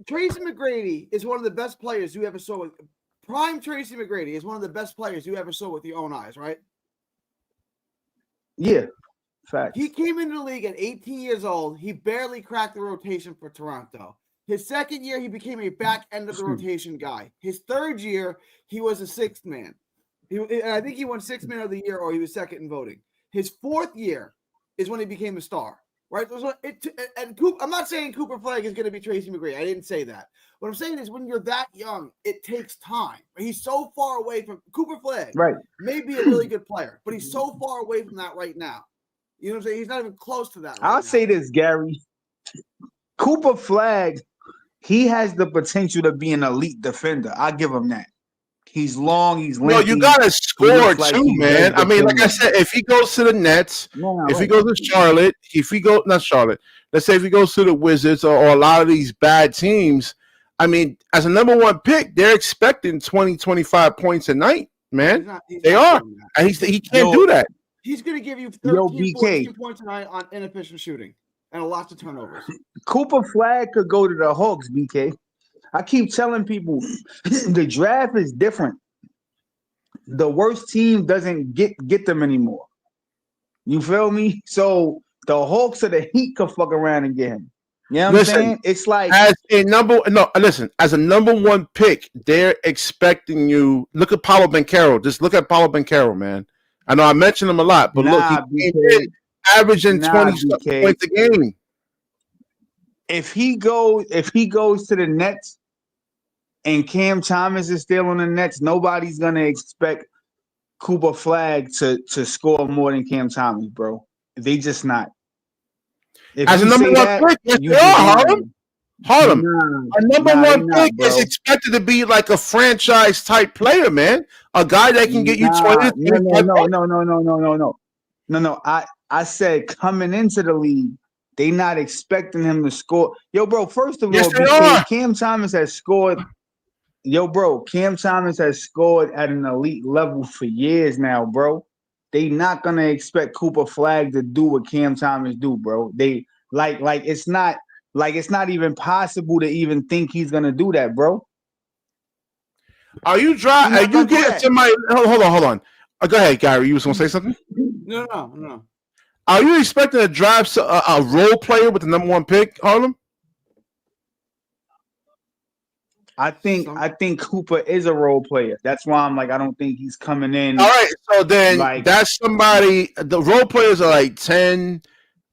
Tracy McGrady is one of the best players you ever saw. With prime Tracy McGrady is one of the best players you ever saw with your own eyes, right? Yeah, fact. He came into the league at 18 years old. He barely cracked the rotation for Toronto. His second year, he became a back end of the rotation guy. His third year, he was a sixth man. And I think he won 6th man of the year, or he was second in voting. His fourth year is when he became a star, right? I'm not saying Cooper Flag is going to be Tracy McGrady. I didn't say that. What I'm saying is when you're that young, it takes time. He's so far away from Cooper Flag. Right. May be a really good player, but he's so far away from that right now. You know what I'm saying? He's not even close to that. I'll say this, Gary. Cooper Flag, he has the potential to be an elite defender. I'll give him that. He's long. He's lanky. No, you gotta score too, man. I mean, like I said, if he goes to the Nets, he goes to Charlotte, let's say if he goes to the Wizards or a lot of these bad teams, I mean, as a number one pick, they're expecting 20, 25 points a night, man. They are. And he can't do that. He's going to give you 13, BK. 14 points a night on inefficient shooting and lots of turnovers. Cooper Flag could go to the Hawks, BK. I keep telling people the draft is different. The worst team doesn't get them anymore. You feel me? So the Hawks or the Heat could fuck around and get him. You know what I'm saying? It's like as a number one pick, they're expecting you. Look at Paulo Banchero. Just look at Paulo Banchero, man. I know I mentioned him a lot, but look, he came averaging 20 points a game. If he goes to the Nets and Cam Thomas is still on the Nets, nobody's gonna expect Cooper Flag to score more than Cam Thomas, bro. They just not. If as a number one pick, yes, they are, Harlem. A number one pick is expected to be like a franchise type player, man. A guy that can get you 20. No. I said coming into the league, they not expecting him to score. Yo, bro, first of all, because Cam Thomas has scored. Yo, bro, Cam Thomas has scored at an elite level for years now, bro. They not gonna expect Cooper Flag to do what Cam Thomas do, bro. They like it's not even possible to even think he's gonna do that, bro. Are you getting somebody? Hold on. Go ahead, Gary. You was gonna say something? No. Are you expecting to draft a role player with the number one pick, Harlem? I think Cooper is a role player. That's why I'm like, I don't think he's coming in. All right, so then that's somebody. The role players are like 10,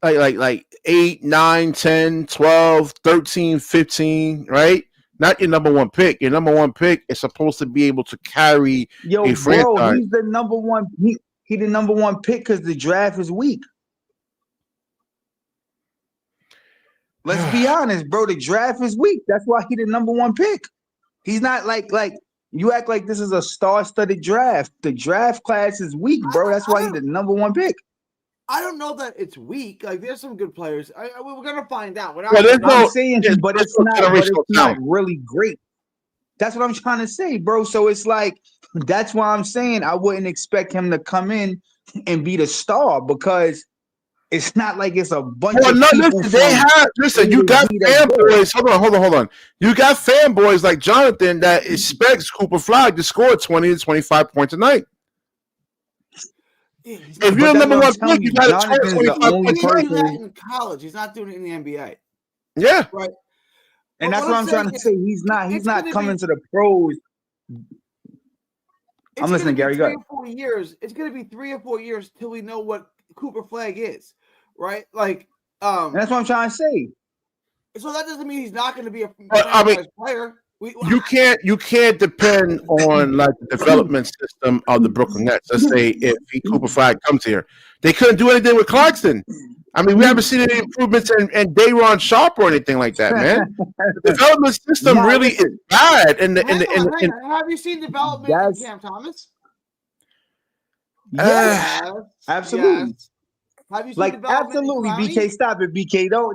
like 8, 9, 10, 12, 13, 15, right? Not your number one pick. Your number one pick is supposed to be able to carry a franchise. Bro, he's the number one. He the number one pick because the draft is weak. Let's be honest, bro. The draft is weak. That's why he the number one pick. He's not like you act like this is a star-studded draft. The draft class is weak, bro. That's why he's the number one pick. I don't know that it's weak. Like there's some good players. We're gonna find out. But it's not really great. That's what I'm trying to say, bro. So it's like that's why I'm saying I wouldn't expect him to come in and be the star because it's not like it's a bunch of people. You got fanboys. Hold on. You got fanboys like Jonathan that expects Cooper Flag to score 20 to 25 points a night. If you're number one pick, you got to score 25 points a night. In college, he's not doing it in the NBA. Yeah, right. And that's what I'm trying to say. He's not coming to the pros. I'm listening, Gary. Go ahead. 4 years. It's going to be 3 or 4 years till we know what Cooper Flag is. Right, like that's what I'm trying to say. So that doesn't mean he's not going to be a franchise player. You can't depend on like the development system of the Brooklyn Nets. Let's say if Cooper Flag comes here, they couldn't do anything with Clarkson. I mean, we haven't seen any improvements in Day'Ron Sharp or anything like that, man. The development system really is bad. Have you seen development in Cam Thomas? Yes, absolutely. Yes. Have you seen absolutely, BK, stop it, BK. Don't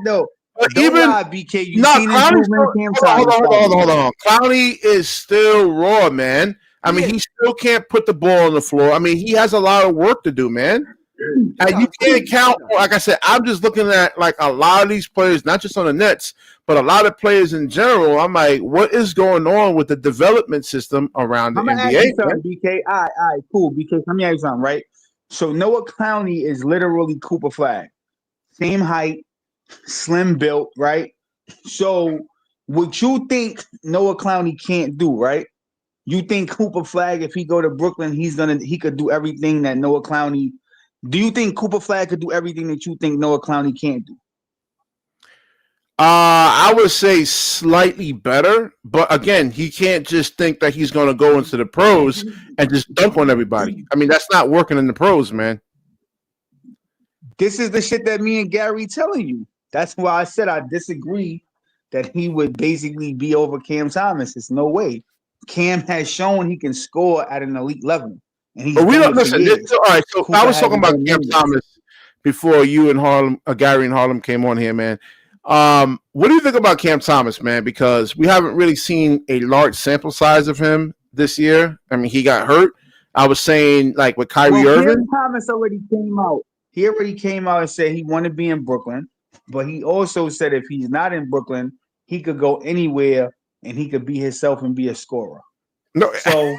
even lie, BK. You seen improvement in Cam Thomas. Hold on. Clowney is still raw, man. I mean, he still can't put the ball on the floor. I mean, he has a lot of work to do, man. And you can't count. Like I said, I'm just looking at like a lot of these players, not just on the Nets, but a lot of players in general. I'm like, what is going on with the development system around the NBA? BK, all right, cool. BK, let me ask you something, right? So Noah Clowney is literally Cooper Flag. Same height, slim built, right? So what you think Noah Clowney can't do, right? You think Cooper Flag, if he go to Brooklyn, he could do everything that Noah Clowney. Do you think Cooper Flag could do everything that you think Noah Clowney can't do? I would say slightly better, but again, he can't just think that he's going to go into the pros and just dunk on everybody. I mean, that's not working in the pros, man. This is the shit that me and Gary telling you. That's why I said I disagree that he would basically be over Cam Thomas. It's no way. Cam has shown he can score at an elite level. And but we don't listen. All right, so Cooper I was talking about Cam Thomas before you and Gary and Harlem came on here, man. What do you think about Cam Thomas, man? Because we haven't really seen a large sample size of him this year. I mean, he got hurt. I was saying, like with Kyrie Irving. Cam Thomas already came out. He already came out and said he wanted to be in Brooklyn, but he also said if he's not in Brooklyn, he could go anywhere and he could be himself and be a scorer. No, so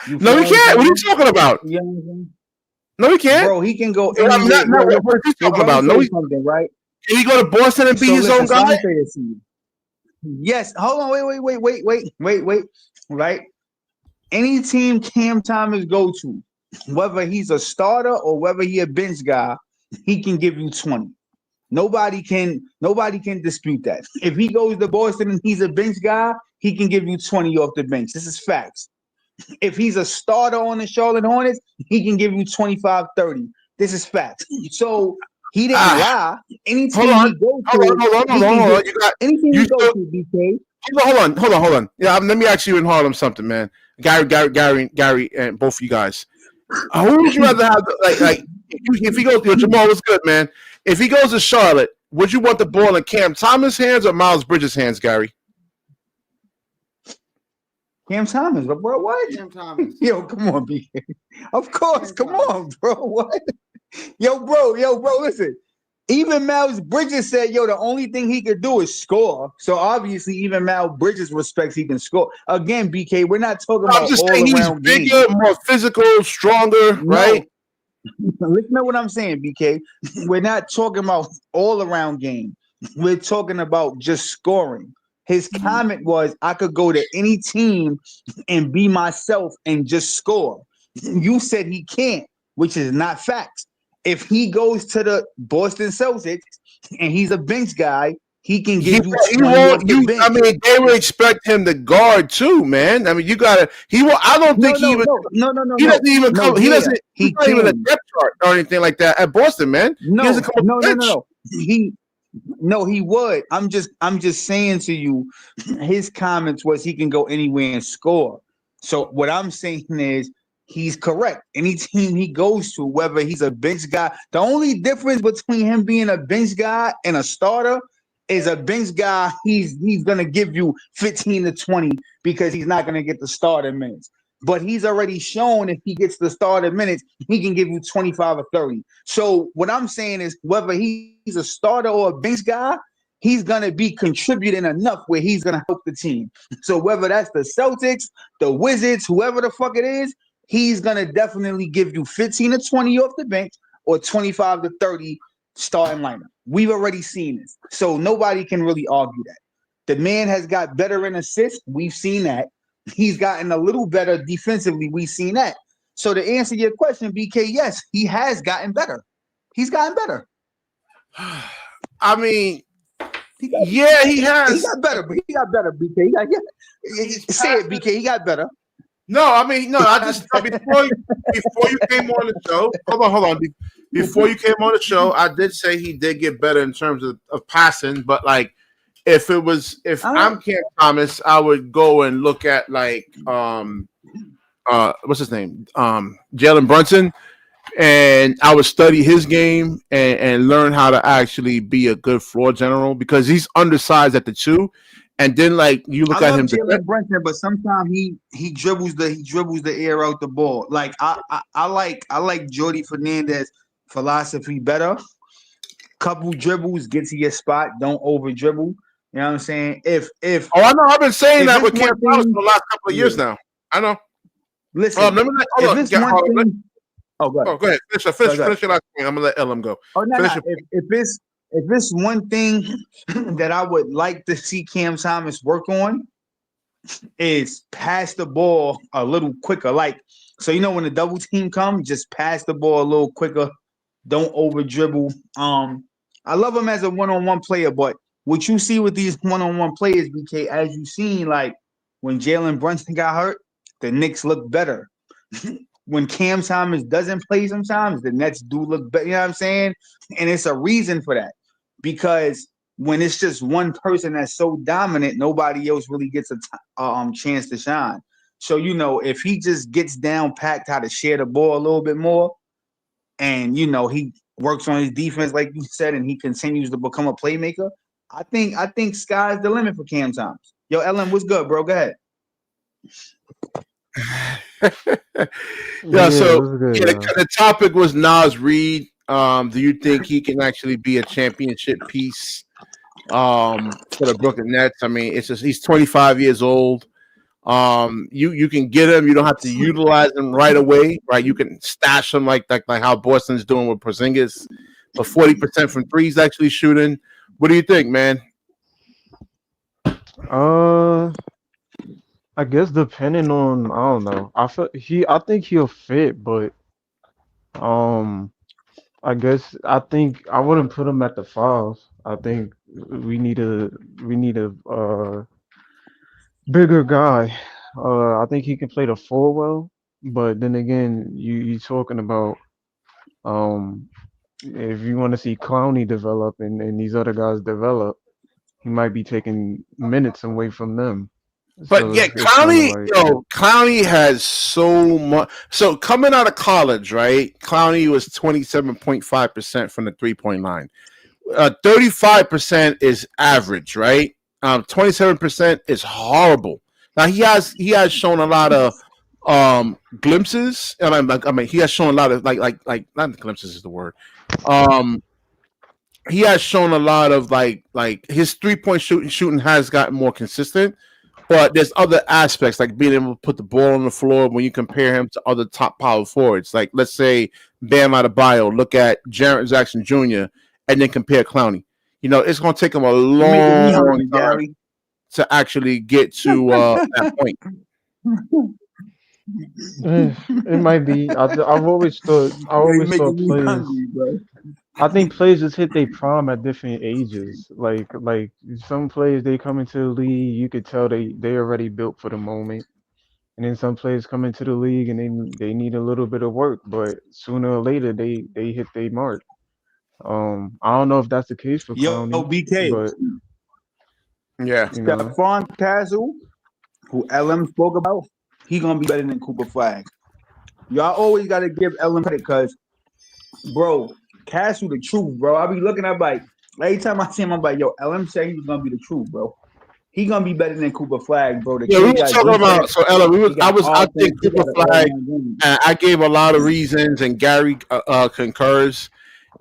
no, he can't. What are you talking about? You know what I'm saying? No, he can't. Bro, he can go anywhere. What are you talking about? No, something, right? Can he go to Boston and be his own guy? Yes. Hold on. Wait. Right? Any team Cam Thomas go to, whether he's a starter or whether he a bench guy, he can give you 20. Nobody can dispute that. If he goes to Boston and he's a bench guy, he can give you 20 off the bench. This is facts. If he's a starter on the Charlotte Hornets, he can give you 25, 30. This is facts. So he didn't lie. Anything he goes to, hold on. Anything he goes to, BK. Hold on. Yeah, let me ask you in Harlem something, man. Gary, and both of you guys. Who would you rather have? Like, if he goes, Jamal was good, man. If he goes to Charlotte, would you want the ball in Cam Thomas' hands or Miles Bridges' hands, Gary? Cam Thomas, bro. What? Cam Thomas. Yo, come on, BK. Of course, come on, bro. What? Yo, bro. Listen. Even Miles Bridges said, yo, the only thing he could do is score. So obviously, even Miles Bridges respects he can score. Again, BK, we're not talking about just all saying he's bigger, more physical, stronger, right? Listen to what I'm saying, BK. We're not talking about all around game. We're talking about just scoring. His comment was, I could go to any team and be myself and just score. You said he can't, which is not facts. If he goes to the Boston Celtics and he's a bench guy, he can give you 20 off the bench. I mean, they would expect him to guard too, man. I mean, you gotta. He will. I don't think he even. No. He doesn't even come. He doesn't. He's not even a depth chart or anything like that at Boston, man. No, he doesn't come no. He would. I'm just saying to you, his comments was he can go anywhere and score. So what I'm saying is, he's correct. Any team he goes to, whether he's a bench guy, the only difference between him being a bench guy and a starter is a bench guy, he's gonna give you 15 to 20 because he's not gonna get the starter minutes. But he's already shown if he gets the starter minutes, he can give you 25 or 30. So what I'm saying is whether he's a starter or a bench guy, he's gonna be contributing enough where he's gonna help the team. So whether that's the Celtics, the Wizards, whoever the fuck it is, he's going to definitely give you 15 to 20 off the bench or 25 to 30 starting lineup. We've already seen this. So nobody can really argue that. The man has got better in assists. We've seen that. He's gotten a little better defensively. We've seen that. So to answer your question, BK, yes, he has gotten better. He's gotten better. I mean, he has. He got better, but he got better, BK. Say it, BK. He got better. No, I mean, no. I just before you came on the show. Hold on. Before you came on the show, I did say he did get better in terms of passing. But like, if I'm Cam Thomas, I would go and look at like what's his name, Jalen Brunson, and I would study his game and learn how to actually be a good floor general because he's undersized at the 2. And then, like you look at him, Jalen Brunson, but sometimes he dribbles the air out the ball. Like I like Jordy Fernandez philosophy better. Couple dribbles, get to your spot, don't over dribble. You know what I'm saying? If I know I've been saying that with Cam Thomas for the last couple of years now. I know. Listen, let me go ahead. Go ahead. Finish your last thing. I'm gonna let Elam go. If it's one thing that I would like to see Cam Thomas work on is pass the ball a little quicker. Like, so when the double team comes, just pass the ball a little quicker. Don't over dribble. I love him as a one-on-one player, but what you see with these one-on-one players, BK, as you seen, like when Jalen Brunson got hurt, the Knicks look better. When Cam Thomas doesn't play sometimes, the Nets do look better. You know what I'm saying? And it's a reason for that. Because when it's just one person that's so dominant, nobody else really gets a chance to shine. So, if he just gets down packed how to share the ball a little bit more and, he works on his defense, like you said, and he continues to become a playmaker, I think sky's the limit for Cam Thomas. Yo, LM, what's good, bro? Go ahead. Yeah, so good, the topic was Naz Reid. Do you think he can actually be a championship piece for the Brooklyn Nets? I mean, it's just he's 25 years old. You can get him. You don't have to utilize him right away, right? You can stash him like how Boston's doing with Porzingis, but 40% from threes actually shooting. What do you think, man? I guess depending on, I don't know. I think he'll fit, but I think I wouldn't put him at the 5. I think we need a bigger guy. I think he can play the 4 well, but then again, you talking about um if you want to see Clowney develop and these other guys develop, he might be taking minutes away from them. But So yeah, it's kind of Clowney, like, Clowney has so much. So coming out of college, right? Clowney was 27.5% from the 3-point line. 35% is average, right? 27% is horrible. Now he has shown a lot of glimpses. I mean, he has shown a lot of like not glimpses is the word. He has shown a lot of like his 3-point shooting has gotten more consistent. But there's other aspects like being able to put the ball on the floor when you compare him to other top power forwards. Like let's say Bam Adebayo, look at Jaren Jackson Jr. and then compare Clowney. You know, it's going to take him a long time to actually get to that point. it might be. I've always thought. I always thought players. Hungry, bro. I think players just hit their prime at different ages. Like some players, they come into the league, you could tell they already built for the moment. And then some players come into the league and they need a little bit of work, but sooner or later they hit their mark. I don't know if that's the case for Yo, Clowney, BK. but yeah, you know, Stephon Castle, who LM spoke about, he gonna be better than Cooper Flag. Y'all always gotta give LM credit because, bro, Castle the truth, bro. I be looking at like every time I see him, I'm like, yo, LM said he was gonna be the truth, bro. He gonna be better than Cooper Flag, bro. Yeah, we were talking about I think Cooper Flag, and I gave a lot of reasons, and Gary concurs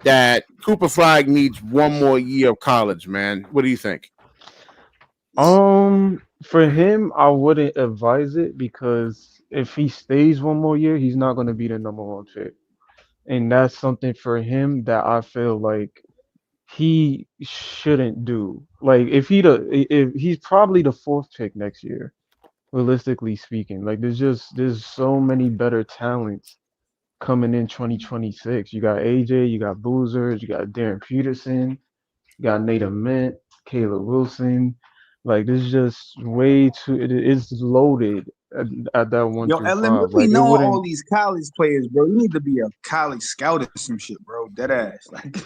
that Cooper Flag needs one more year of college, man. What do you think? for him, I wouldn't advise it because if he stays one more year, he's not gonna be the #1 pick. And that's something for him that I feel like he shouldn't do. Like if he's probably the 4th pick next year, realistically speaking. Like there's so many better talents coming in 2026. You got AJ, you got Boozers, you got Darren Peterson, you got Nate Mint, Caleb Wilson. Like this is just way too. It's loaded at that 1 Yo, through LM, 5. you be Like it knowing wouldn't. all these college players, bro. You need to be a college scout or some shit, bro. Dead ass. Like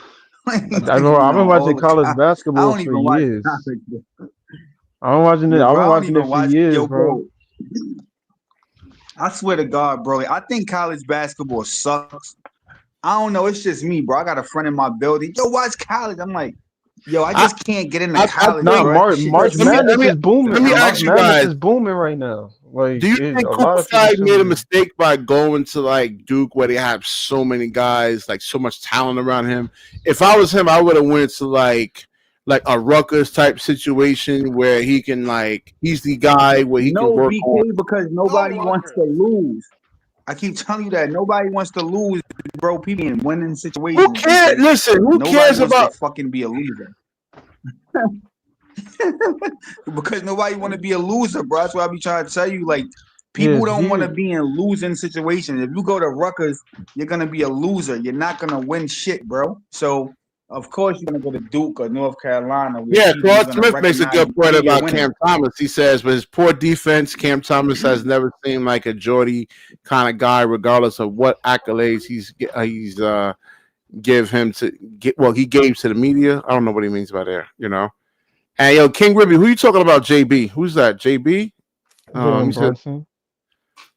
I know. I've been watching college I basketball don't for even watch years. college, bro. I've been Yo, bro, I don't watching it even for watch. years, Yo, bro. bro. I swear to God, bro. I think college basketball sucks. I don't know. It's just me, bro. I got a friend in my building. Yo, watch college. I'm like, yo, I just can't get into college. Nah, bro. March Madness is booming. Let me ask you guys, is booming right now. Like, do you think a lot Cooper of people Flag made a showing it. mistake by going to like Duke, where they have so many guys, like so much talent around him? If I was him, I would have went to like a Rutgers type situation where he can he's the guy where he can work BK, on. because nobody wants to lose. I keep telling you that nobody wants to lose, bro. People in winning situations. Who cares? Listen, who nobody cares wants about to fucking be a loser? Because nobody want to be a loser, bro. That's what I be trying to tell you. Like, people don't want to be in losing situations. If you go to Rutgers, you're gonna be a loser. You're not gonna win shit, bro. So of course you're gonna go to Duke or North Carolina. Yeah, Claude Smith makes a good point about Cam Thomas. He says, with his poor defense, Cam Thomas has never seemed like a Jordy kind of guy, regardless of what accolades he's give him to get. Well, he gave to the media. I don't know what he means by there, you know. And yo, King Ribby, who you talking about? JB, who's that? JB? He said,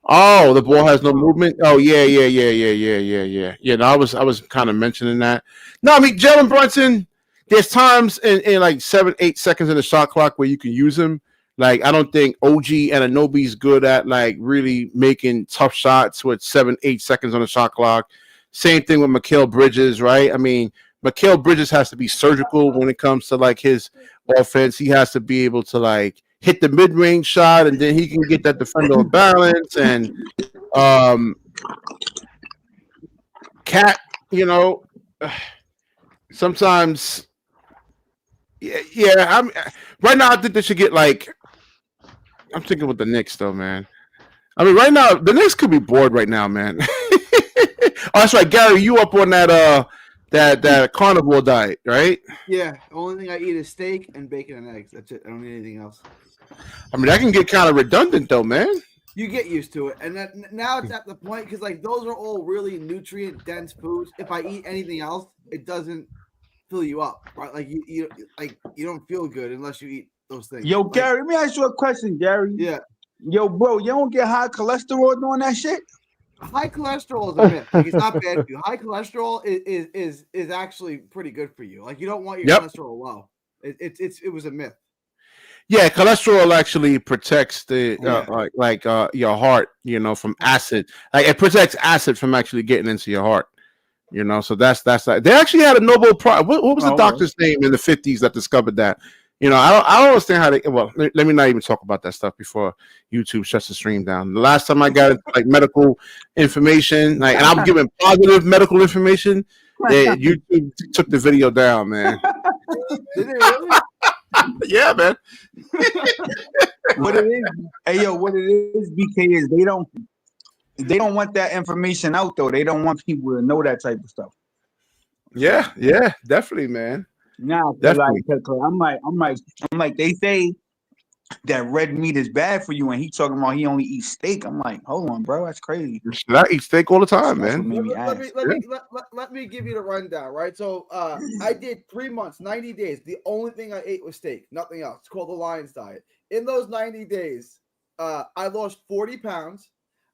"Oh, the ball has no movement." Oh yeah. Yeah. No, I was kind of mentioning that. No, I mean Jalen Brunson. there's times in like 7-8 seconds in the shot clock where you can use him. Like, I don't think OG Anunoby's good at like really making tough shots with 7-8 seconds on the shot clock. Same thing with Mikal Bridges, right? I mean, Mikal Bridges has to be surgical when it comes to like his offense. He has to be able to like hit the mid-range shot, and then he can get that defender on balance. And Cat, you know, sometimes, yeah. I'm right now. I think they should get like. I'm thinking with the Knicks though, man. I mean, right now the Knicks could be bored right now, man. Oh, that's right, Gary. You up on that carnivore diet, right? Yeah. The only thing I eat is steak and bacon and eggs. That's it. I don't eat anything else. I mean, that can get kind of redundant though, man. You get used to it, and then now it's at the point because like those are all really nutrient dense foods. If I eat anything else, it doesn't fill you up, right? Like you don't feel good unless you eat those things. Yo, like, Gary, let me ask you a question, Gary. Yeah. Yo, bro, you don't get high cholesterol doing that shit? High cholesterol is a myth. Like, it's not bad for you. High cholesterol is actually pretty good for you. Like you don't want your cholesterol low. It was a myth. Yeah, cholesterol actually protects the your heart, you know, from acid. Like it protects acid from actually getting into your heart. You know, so that's like they actually had a Nobel Prize. What was the doctor's name in the 50s that discovered that? You know, I don't understand how they. Well, let me not even talk about that stuff before YouTube shuts the stream down. The last time I got like medical information, like, and I'm giving positive medical information, YouTube took the video down, man. Did they really? Yeah, man. What it is, hey yo, what it is, BK is they don't want that information out though. They don't want people to know that type of stuff. Yeah, definitely, man. Now, Definitely. I'm like, they say that red meat is bad for you, and he talking about he only eats steak. I'm like, hold on, bro, that's crazy. I eat steak all the time, That's man. Let me give you the rundown, right? So I did 3 months, 90 days. The only thing I ate was steak, nothing else. It's called the Lions diet. In those 90 days, I lost 40 pounds.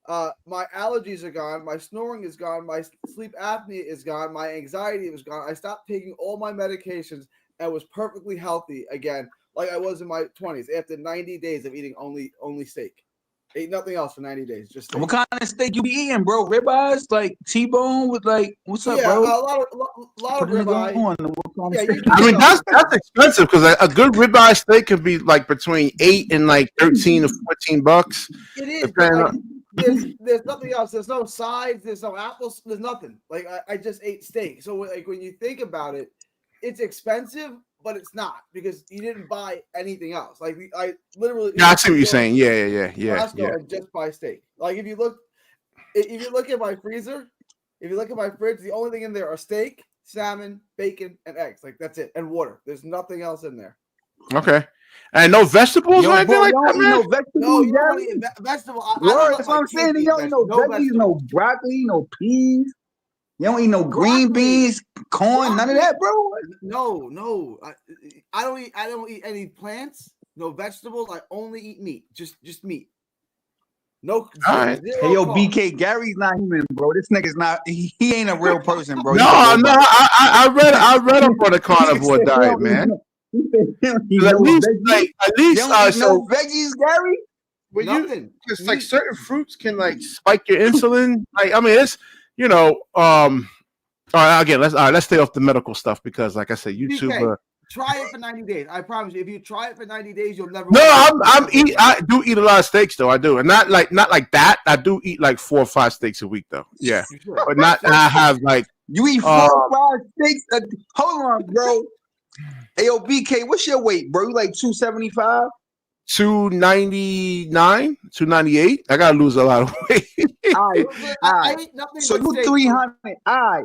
My allergies are gone. My snoring is gone. My sleep apnea is gone. My anxiety was gone. I stopped taking all my medications and was perfectly healthy again, like I was in my 20s after 90 days of eating only steak. Ate nothing else for 90 days. Just steak. What kind of steak you be eating, bro? Ribeyes, like T-bone with like what's up, bro? A lot of ribeye. I mean, that's expensive because a good ribeye steak can be like between $8 and like $13 to $14. It is. But there's nothing else. There's no sides. There's no apples. There's nothing. Like I just ate steak. So like when you think about it, it's expensive, but it's not because you didn't buy anything else. Like I literally. Yeah, I see what you're saying. Yeah. And just buy steak. Like if you look at my freezer, if you look at my fridge, the only thing in there are steak, salmon, bacon, and eggs. Like that's it, and water. There's nothing else in there. Okay. And no vegetables or anything like that, man? No vegetables, no, you don't eat vegetable. That's what I'm saying. You don't eat no veggies, no broccoli, no peas. You don't eat no green beans, corn, none of that, bro. No. I don't eat any plants, no vegetables. I only eat meat. Just meat. No. Right. Hey, yo, BK, Gary's not human, bro. This nigga's not. He ain't a real person, bro. No. I read up on the carnivore diet, man. At least, no veggies, Gary. When you just like certain fruits can like spike your insulin. Like I mean, it's all right. Again, let's stay off the medical stuff because, like I said, YouTube. Try it for 90 days. I promise you, if you try it for 90 days, you'll never. No, I do eat a lot of steaks though. I do, and not like that. I do eat like 4 or 5 steaks a week though. Yeah, but not. I have like you eat 4 or 5 steaks. Hold on, bro. Hey, yo, BK, what's your weight, bro? You like 275? 299, 298. I gotta lose a lot of weight. All right. So you 300. All right.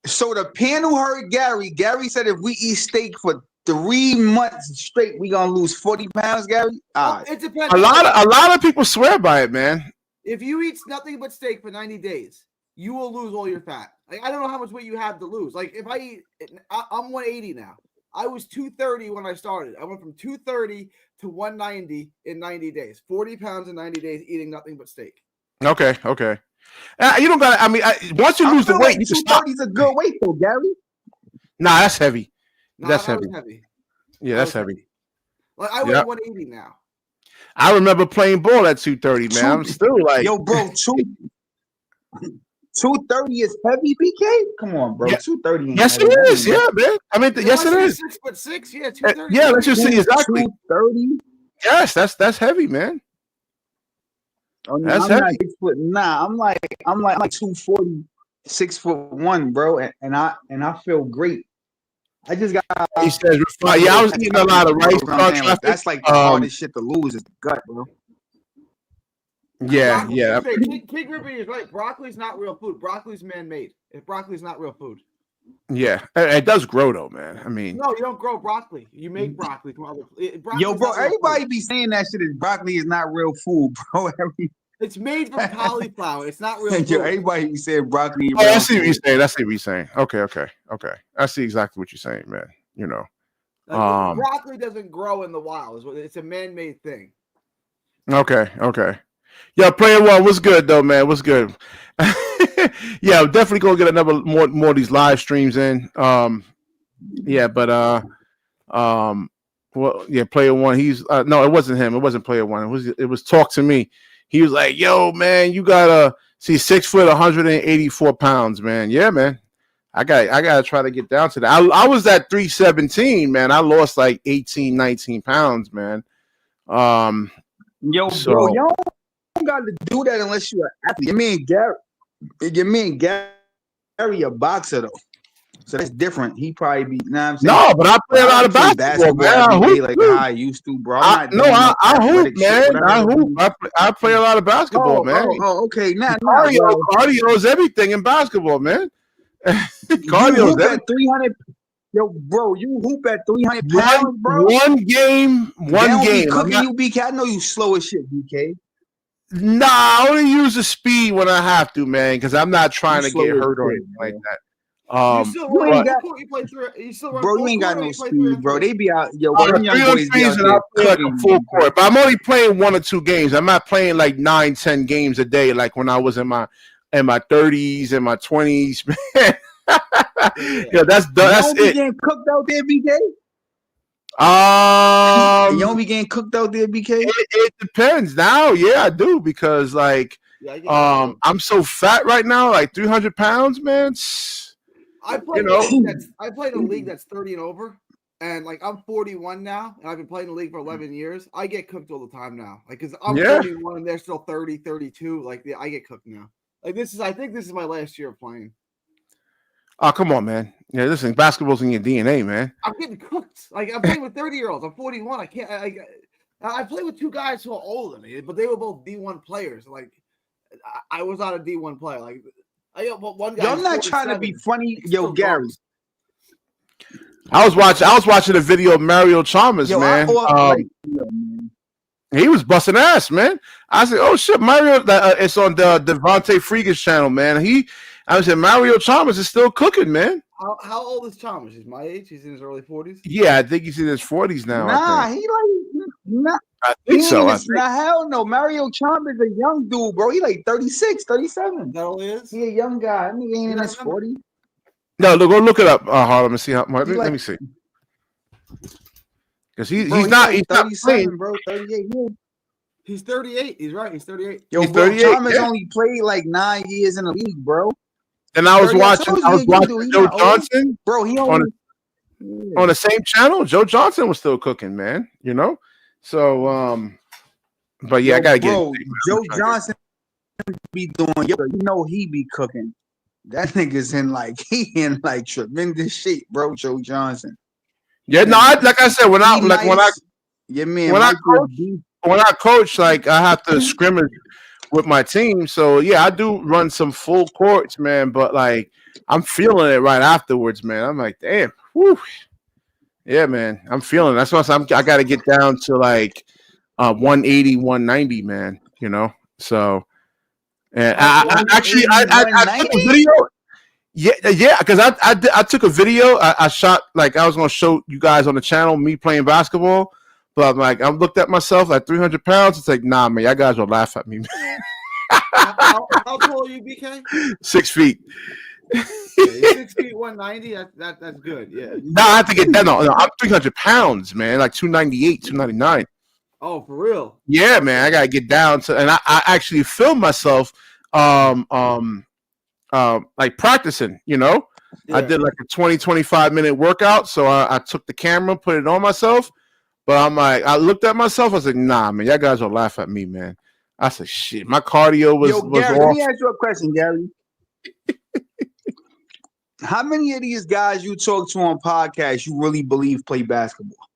So the panel heard Gary. Gary said if we eat steak for 3 months straight, we gonna lose 40 pounds, Gary. All right. It depends. A lot of people swear by it, man. If you eat nothing but steak for 90 days, you will lose all your fat. Like I don't know how much weight you have to lose. Like if I eat, I'm 180 now. I was 230 when I started. I went from 230 to 190 in 90 days. 40 pounds in 90 days eating nothing but steak. Okay. You don't got. I mean, once you lose the weight, you can stop. 230 is a good weight, though, Gary. Nah, that's heavy. No, That's that was heavy. heavy. Yeah, That that's was heavy. Like I weigh Yep. 180 now. I remember playing ball at 230, man. I'm still like, Yo, bro, 230 is heavy, BK? Come on, bro. Yeah. 230 ain't yes, heavy. it That is. ain't Yeah, man. I mean, yes, it is. 6'6", yeah, 230. Yeah, let's just see exactly. 230? Yes, that's heavy, man. Oh, no, That's I'm not heavy. 6 foot. Nah, I'm like 240, 6'1", bro, and I feel great. I just got. He says, yeah, I was eating a lot of rice. Car traffic. That's like the hardest shit to lose is the gut, bro. Yeah, yeah. King Ruby is right. Broccoli's not real food. Broccoli's man-made. Broccoli's not real food. Yeah, it does grow though, man. I mean, no, you don't grow broccoli. You make broccoli from other. Yo, bro, everybody be saying that shit is broccoli is not real food, bro. It's made from cauliflower. It's not real food. Yo, everybody be saying broccoli. I see what you're saying. I see what you're saying. Okay. I see exactly what you're saying, man. You know, broccoli doesn't grow in the wild. It's a man-made thing. Okay. Yeah, player one was good though, man. Was good. Yeah, I'm definitely gonna get another more of these live streams in. Yeah, but well, yeah, player one. He's no, it wasn't him. It wasn't player one. It was talk to me. He was like, "Yo, man, you gotta see 6 foot, 184 pounds, man. Yeah, man. I gotta try to get down to that. I was at 317, man. I lost like 18, 19 pounds, man. Yo, bro, you don't got to do that unless you're an athlete. Your man Gary a boxer though, so that's different. He probably be. Nah, I'm saying, no, but I play a lot of basketball, man. Every day, like how I used to, bro. I hoop, man. I hoop. I play a lot of basketball, man. Oh, okay. Cardio is everything in basketball, man. Cardio is at 300. Yo, bro, you hoop at 300 pounds, bro. One game. Cooking you, BK. I know you slow as shit, BK. Nah, I only use the speed when I have to, man, because I'm not trying to get hurt or anything like that. You ain't got no speed, bro. They be out, yo. Them young boys be out there play like a full court, but I'm only playing 1 or 2 games. I'm not playing like 9, 10 games a day, like when I was in my 30s and my 20s, man. Yeah, that's it. Getting cooked out there, BK. You don't be getting cooked out there, BK. It depends. Now, yeah, I do because like I'm so fat right now, like 300 pounds, man. I played a league that's 30 and over, and like I'm 41 now, and I've been playing the league for 11 years. I get cooked all the time now, like because I'm 31 and they're still 30, 32. Like I get cooked now. Like I think this is my last year of playing. Oh, come on, man. Yeah, listen, basketball's in your DNA, man. I'm getting cooked. Like I'm playing with 30-years. I'm 41. I can't. I play with 2 guys who are older than me, but they were both D1 players. Like I was not a D1 player. Like one guy. Yo, I'm not trying to be funny, yo, Gary. I was watching a video of Mario Chalmers, man. He was busting ass, man. I said, "Oh shit, Mario!" It's on the Devontae Freegas channel, man. I said, Mario Chalmers is still cooking, man. How old is Chalmers? He's my age. He's in his early 40s. Yeah, I think he's in his 40s now. Nah, I think so. Hell no. Mario Chalmers is a young dude, bro. He like 36, 37. That all he is? He a young guy. I mean, he ain't in his 40s. No, go look it up, Harlem, and see how. Let me see. Because he's not 37, bro. 38 years. He's 38. He's right. He's 38. Yo, bro, 38, Chalmers only played like 9 years in the league, bro. And I was watching Joe Johnson, bro. He on the same channel. Joe Johnson was still cooking, man. You know, so but yeah, I gotta get Joe Johnson be doing. You know, he be cooking. That nigga's in like tremendous shape, bro. Joe Johnson. Yeah, no, like I said, when I coach, like I have to scrimmage with my team. So yeah, I do run some full courts, man, but like I'm feeling it right afterwards, man. I'm like, damn, whew. Yeah, man, I'm feeling it. That's why I got to get down to like 180, 190, man, you know. So and I took a video. Yeah, because I took a video. I shot, like I was gonna show you guys on the channel me playing basketball. But I'm like, I looked at myself like 300 pounds. It's like, nah, man, y'all guys will laugh at me. How tall are you, BK? 6 feet. Yeah, 6 feet 190. That's good. Yeah. No, I have to get that. No, I'm 300 pounds, man. Like 298, 299. Oh, for real? Yeah, man. I gotta get down to, and I actually filmed myself, like practicing. Yeah. I did like a 25 minute workout. So I took the camera, put it on myself. But I'm like, I looked at myself. I was like, nah, man, y'all guys will laugh at me, man. I said, shit, my cardio was Gary, off. let me ask you a question, Gary. How many of these guys you talk to on podcasts you really believe play basketball?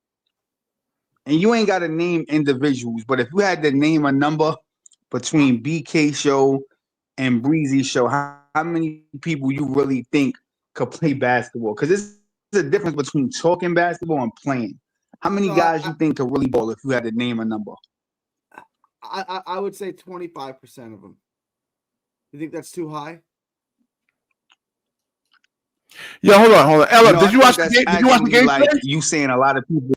And you ain't got to name individuals, but if you had to name a number between BK show and Breezy show, how many people you really think could play basketball? Because there's a difference between talking basketball and playing. How many guys you think could really ball if you had to name a number? I would say 25% of them. You think that's too high? Yeah, hold on. Ella, did you watch the game? Did you watch the game? Like you saying a lot of people.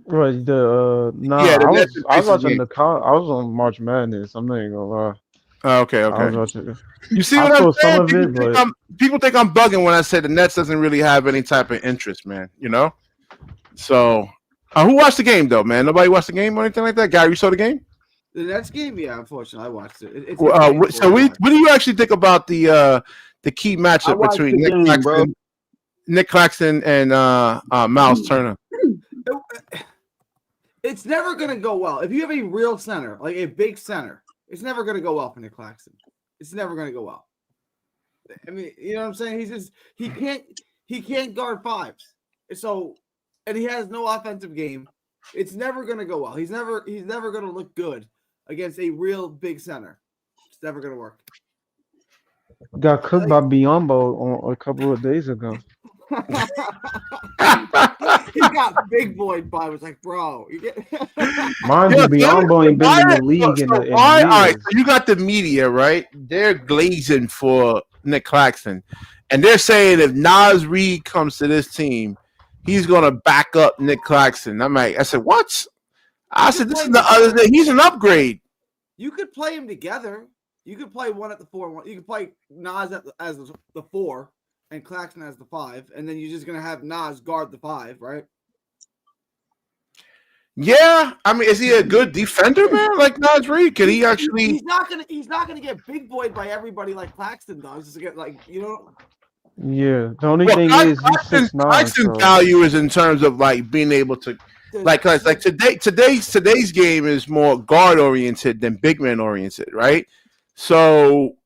Right. Yeah, I was watching I was on March Madness. I'm not even gonna lie. Okay. I was watching. You see I what I'm saw some saying? of it, but People think I'm bugging when I say the Nets doesn't really have any type of interest, man. So who watched the game though, man? Nobody watched the game or anything like that. Gary, you saw the game? The Nets game, yeah. Unfortunately, I watched it. So what do you actually think about the key matchup between Nick Claxton and Miles Turner? It's never going to go well. If you have a real center, like a big center, it's never going to go well for Nick Claxton. It's never going to go well. I mean, you know what I'm saying? He can't guard fives. So, and he has no offensive game. It's never going to go well. He's never going to look good against a real big center. It's never going to work. Got cooked by Biyombo a couple of days ago. He got big boyed by. Was like, bro, you get. Mind you, Biyombo ain't been in the league in years. All right, so you got the media, right? They're glazing for Nick Claxton, and they're saying if Naz Reid comes to this team, he's gonna back up Nick Claxton. I said, what? I said, this is the other thing. He's an upgrade. You could play him together. You could play one at the 4. You could play Naz as the 4 and Claxton as the 5, and then you're just gonna have Naz guard the 5, right? Yeah, I mean, is he a good defender, man? Like Naz Reid? Can he actually? He's not gonna get big boyed by everybody like Claxton does. Just get Yeah, the only thing is he's 6'9". Claxton's value is in terms of like being able to, like today's game is more guard oriented than big man oriented, right? So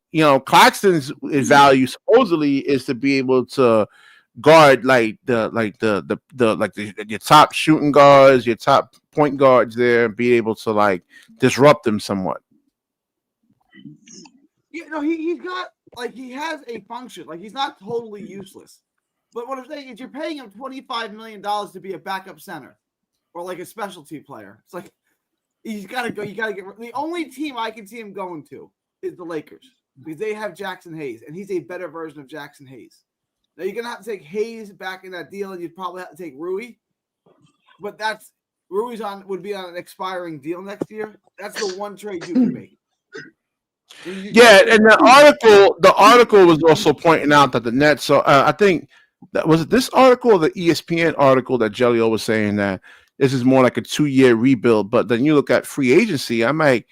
Claxton's value supposedly is to be able to guard your top shooting guards, your top point guards there, and be able to like disrupt them somewhat. He's got he has a function. Like he's not totally useless. But what I'm saying is you're paying him $25 million to be a backup center or like a specialty player. It's like he's got to go. You got to get the only team I can see him going to is the Lakers because they have Jackson Hayes and he's a better version of Jackson Hayes. Now you're gonna have to take Hayes back in that deal, and you'd probably have to take Rui, but Rui's would be on an expiring deal next year. That's the one trade you can make. Yeah, and the article was also pointing out that the Nets. So I think that was it. This article, or the ESPN article, that Jelio was saying that this is more like a 2-year rebuild. But then you look at free agency. I'm like.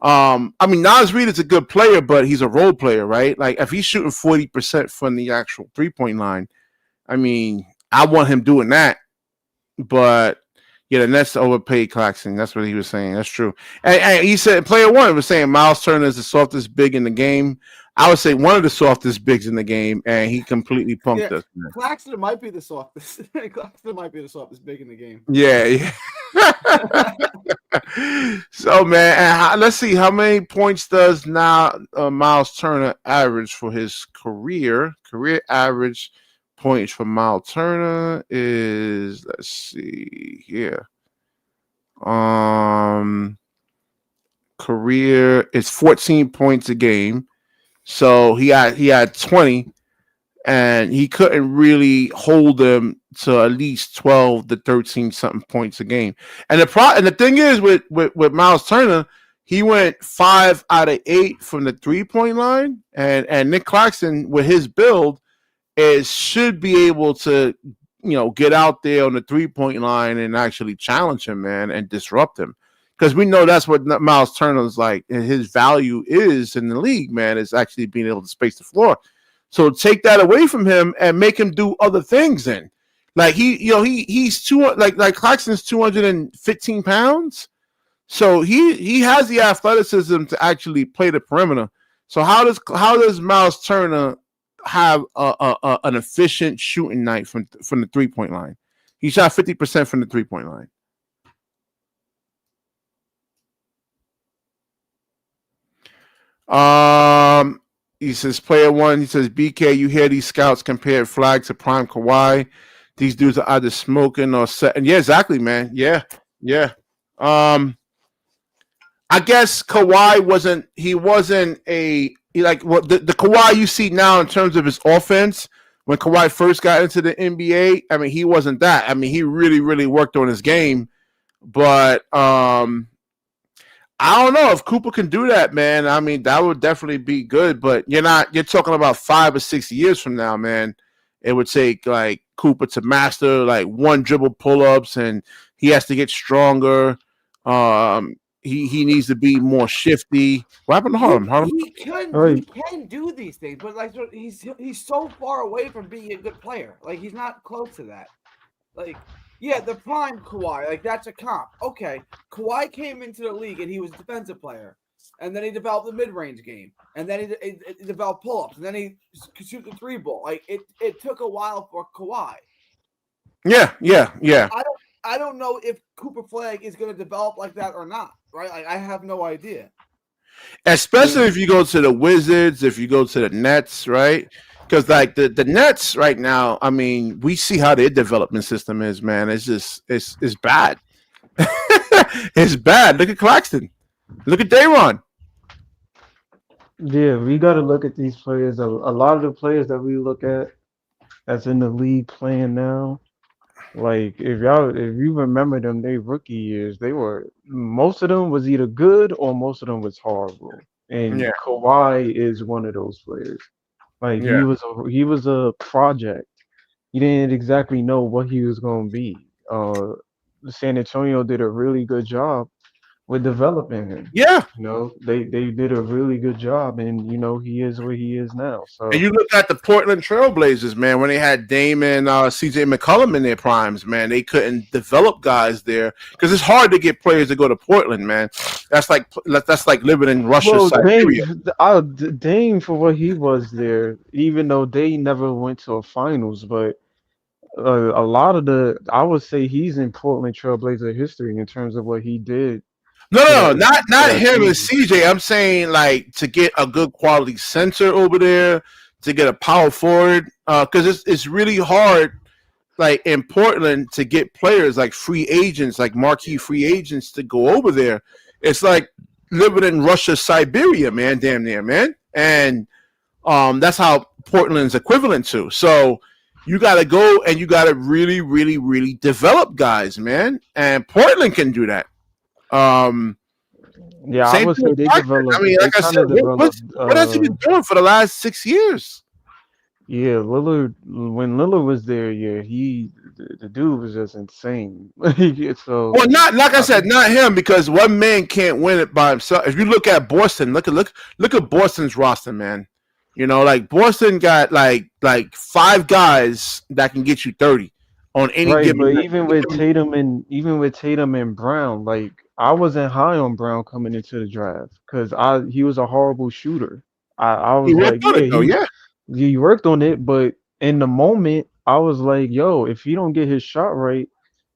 I mean, Naz Reid is a good player, but he's a role player, right? Like, if he's shooting 40% from the actual 3-point line, I mean, I want him doing that. But, yeah, the Nets overpaid Claxton. That's what he was saying. That's true. And he said, player one was saying Miles Turner is the softest big in the game. I would say one of the softest bigs in the game, and he completely punked us. Man. Claxton might be the softest. Claxton might be the softest big in the game. Yeah. So, man, let's see. How many points does now Miles Turner average for his career? Career average points for Miles Turner is, let's see here. Career is 14 points a game. So he had 20, and he couldn't really hold them to at least 12 to 13 something points a game. And the thing is with Miles Turner, he went 5 out of 8 from the 3-point line, and Nick Claxton with his build should be able to get out there on the 3-point line and actually challenge him, man, and disrupt him. Because we know that's what Miles Turner's like, and his value is in the league, man, is actually being able to space the floor. So take that away from him and make him do other things. Then, like he's like Claxton's 215 pounds, so he has the athleticism to actually play the perimeter. So how does Miles Turner have an efficient shooting night from the 3-point line? He shot 50% from the 3-point line. He says, player one, he says, BK, you hear these scouts compare Flag to prime Kawhi. These dudes are either smoking or setting. Yeah, exactly, man. Yeah. I guess Kawhi wasn't the Kawhi you see now in terms of his offense. When Kawhi first got into the NBA, I mean, he wasn't that. I mean, he really, really worked on his game. But I don't know if Cooper can do that, man. I mean, that would definitely be good, but you're talking about 5 or 6 years from now, man. It would take like Cooper to master like one dribble pull-ups, and he has to get stronger. He needs to be more shifty. What happened to Harlem? He can do these things, but like he's so far away from being a good player. Like he's not close to that. Like, yeah, the prime Kawhi, like that's a comp. Okay, Kawhi came into the league and he was a defensive player, and then he developed the mid-range game, and then he developed pull-ups, and then he could shoot the 3-ball. Like it took a while for Kawhi. Yeah. I don't know if Cooper Flag is going to develop like that or not. Right? Like, I have no idea. Especially if you go to the Wizards, if you go to the Nets, right? Because like the Nets right now, I mean, we see how their development system is, man. It's just it's bad. It's bad. Look at Claxton. Look at Dayron. Yeah, we got to look at these players. A lot of the players that we look at that's in the league playing now, like if you remember them, they rookie years, most of them was either good or most of them was horrible. And Yeah. Kawhi is one of those players. Like he was a project. He didn't exactly know what he was going to be. San Antonio did a really good job with developing him. Yeah. They did a really good job, and he is where he is now. So And you look at the Portland Trailblazers, man, when they had Dame and CJ McCollum in their primes, man, they couldn't develop guys there because it's hard to get players to go to Portland, man. That's like living in Russia, Siberia. Dame for what he was there, even though they never went to a finals, but a lot of I would say he's in Portland Trailblazer history in terms of what he did. No, not him and CJ. I'm saying like to get a good quality center over there, to get a power forward, because it's really hard, like in Portland, to get players like free agents, like marquee free agents, to go over there. It's like living in Russia, Siberia, man, damn near, man, and that's how Portland's equivalent to. So you got to go and you got to really, really, really develop guys, man, and Portland can do that. Yeah, I would say they developed. I mean, like I said, what has he been doing for the last 6 years? Yeah, Lillard. When Lillard was there, yeah, the dude was just insane. So, well, not like I said, not him, because one man can't win it by himself. If you look at Boston, look at Boston's roster, man. Like Boston got like 5 guys that can get you 30 on any given. But even with Tatum and Brown, like I wasn't high on Brown coming into the draft because he was a horrible shooter. I was he worked on it, but in the moment I was like, yo, if he don't get his shot right,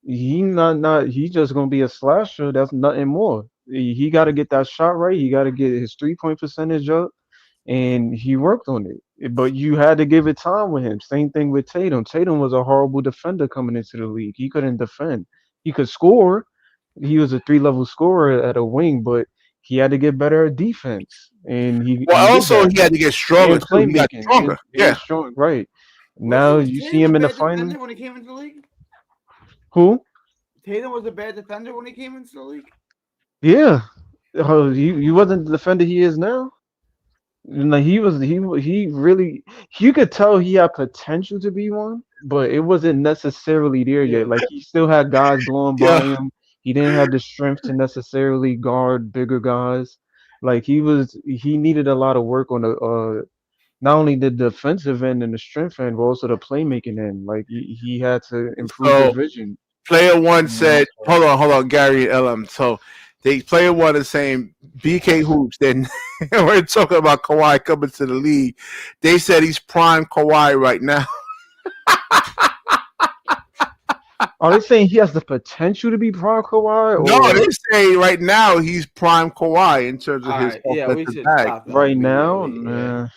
he's just gonna be a slasher. That's nothing more. He got to get that shot right. He got to get his 3-point percentage up, and he worked on it. But you had to give it time with him. Same thing with Tatum. Tatum was a horrible defender coming into the league. He couldn't defend. He could score. He was a 3-level scorer at a wing, but he had to get better at defense. And he had to get stronger. He got stronger. Strong, right. Now you see him in the finals. When he came into the league? Who? Tatum was a bad defender when he came into the league? Yeah. he wasn't the defender he is now. Like he really, you could tell he had potential to be one, but it wasn't necessarily there yet. Yeah. Like he still had guys blowing by Yeah. him. He didn't have the strength to necessarily guard bigger guys. Like he needed a lot of work on the not only the defensive end and the strength end, but also the playmaking end. Like he had to improve his So vision player for one the most said, part. hold on, Gary LM. So they player one is saying BK hoops. Then we're talking about Kawhi coming to the league. They said he's prime Kawhi right now. Are they saying he has the potential to be prime Kawhi, No, they or say right now he's prime Kawhi in terms of All his right. Yeah, we offensive should bag. stop that right now? immediately. Yeah. Nah.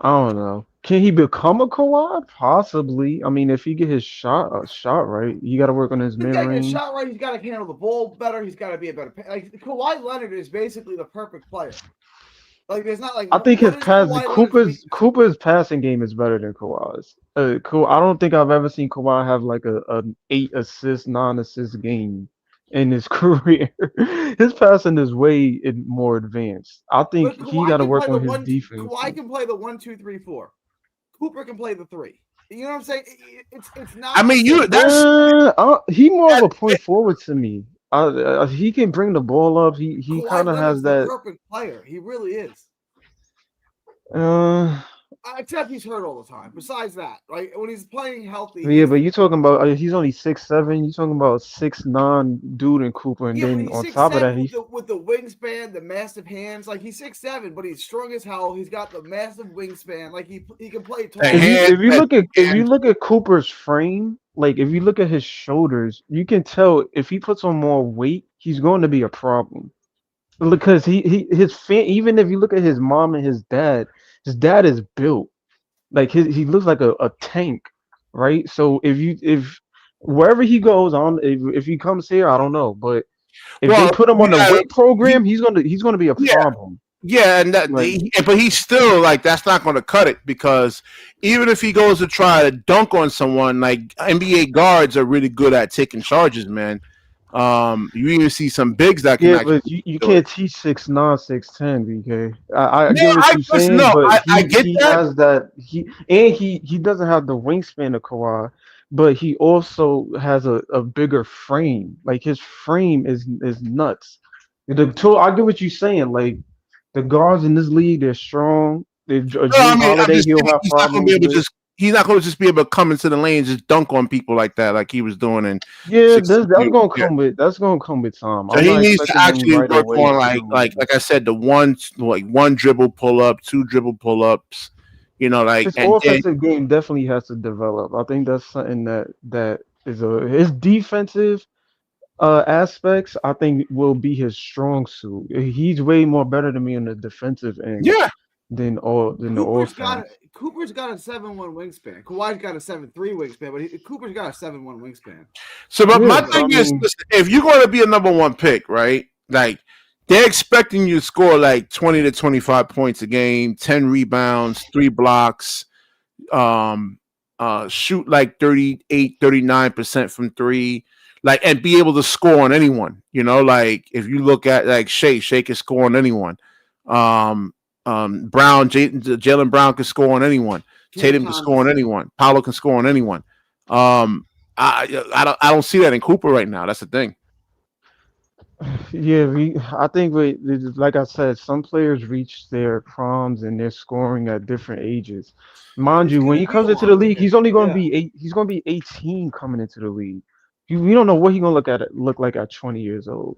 I don't know. Can he become a Kawhi? Possibly. I mean, if he get his shot right, you got to work on his He's mid got to get range. shot right. He's got to handle the ball better. He's got to be a better. Like Kawhi Leonard is basically the perfect player. Like there's not like I think his what is Kawhi Leonard's Cooper's passing game is better than Kawhi's. Cool. I don't think I've ever seen Kawhi have like an 8 assist, 9 assist game in his career. His passing is way more advanced. I think But he Kawhi got to can play work the on his one. defense. Kawhi can play the 1, 2, 3, 4. Cooper can play the 3. You know what I'm saying? It's not. I mean, the He more of that a point forward to me. He can bring the ball up. He Kawhi kind of has Leonard's the that. perfect player. He really is. Uh, Except he's hurt all the time. Besides that, right? When he's playing healthy, yeah, but you talking about he's only 6'7". You talking about 6'9" dude in Cooper, and yeah, but then he's on six top of that, seven he's with the wingspan, the massive hands. Like he's 6'7", but he's strong as hell. He's got the massive wingspan. Like he can play tall. if you look at Cooper's frame, like if you look at his shoulders, you can tell if he puts on more weight, he's going to be a problem. Because even if you look at his mom and his dad is built like he looks like a tank, right? So if wherever he goes on, if he comes here, I don't know, but if they well, put him on the weight he, program, he's gonna be a yeah, problem. yeah, and Like but he's still like that's not going to cut it because even if he goes to try to dunk on someone, like NBA guards are really good at taking charges, man. You even see some bigs that can yeah, actually but you do it. can't teach 6'9", 6'10", BK. I No, get what you're listen, saying, no, but I get he that. has that he doesn't have the wingspan of Kawhi, but he also has a bigger frame. Like his frame is nuts. I get what you're saying. Like the guards in this league, they're strong. No, I Drew mean, I'm Holiday, just he'll saying have problems with. he's not going to just be able to come into the lane and just dunk on people like that, like he was doing in Yeah, six. Yeah. that's gonna come with time. So I'm he not needs to expecting him actually right work away on to do. like I said, the one dribble pull up, two dribble pull ups, like His and then offensive game definitely has to develop. I think that's something that is his defensive aspects. I think will be his strong suit. He's way more better than me on the defensive end yeah. than the offense. Cooper's got a 7'1" wingspan. Kawhi's got a 7'3" wingspan, but Cooper's got a 7'1" wingspan. So, but Yeah, my but I thing is, mean, listen, if you're going to be a number one pick, right? Like they're expecting you to score like 20 to 25 points a game, 10 rebounds, 3 blocks, shoot like 39% from three, like, and be able to score on anyone. Like if you look at like Shea can score on anyone. Jalen Brown can score on anyone. Tatum can score on anyone. Paolo can score on anyone. I don't see that in Cooper right now. That's the thing. yeah, I think like I said, some players reach their proms and they're scoring at different ages. Mind It's you, when gonna he be a comes into the long league, way. he's only going to Yeah. be He's going to be 18 coming into the league. We don't know what he's going to look like at 20 years old.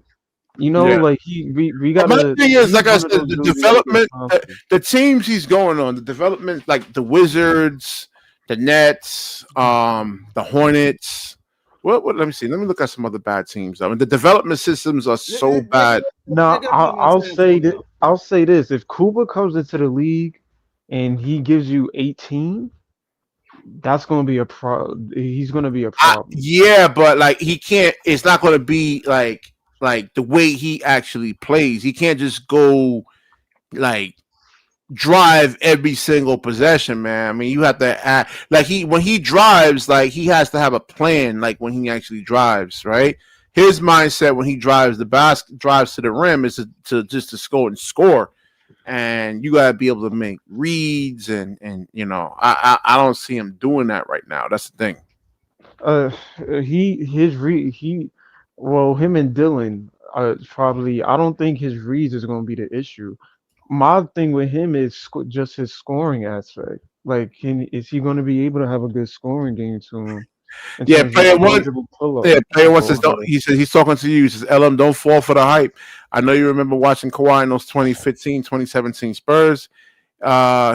Yeah. Like we But my gotta. thing is, He's like I one of said, those the dudes we gotta get development, time to. the teams he's going on, the development, like the Wizards, the Nets, the Hornets. What? Let me see. Let me look at some other bad teams. I mean, the development systems are so bad. Now They're gonna put him on San Antonio. I'll say this: if Kuba comes into the league and he gives you 18, that's gonna be a pro. He's gonna be a problem. Yeah, but like he can't. It's not going to be like the way he actually plays. He can't just go like drive every single possession, man. I mean, you have to act like when he drives, like he has to have a plan. Like when he actually drives, right? his mindset when he drives drives to the rim is to just to score and score. And you gotta be able to make reads and I don't see him doing that right now. That's the thing. Uh, him and Dylan probably. I don't think his reads is going to be the issue. My thing with him is just his scoring aspect. Like, is he going to be able to have a good scoring game to him in Yeah, terms of player one. tangible pull-up? Yeah, player one says Pull-up? he says he's talking to you. He says, LM, don't fall for the hype. I know you remember watching Kawhi in those 2015, 2017 Spurs.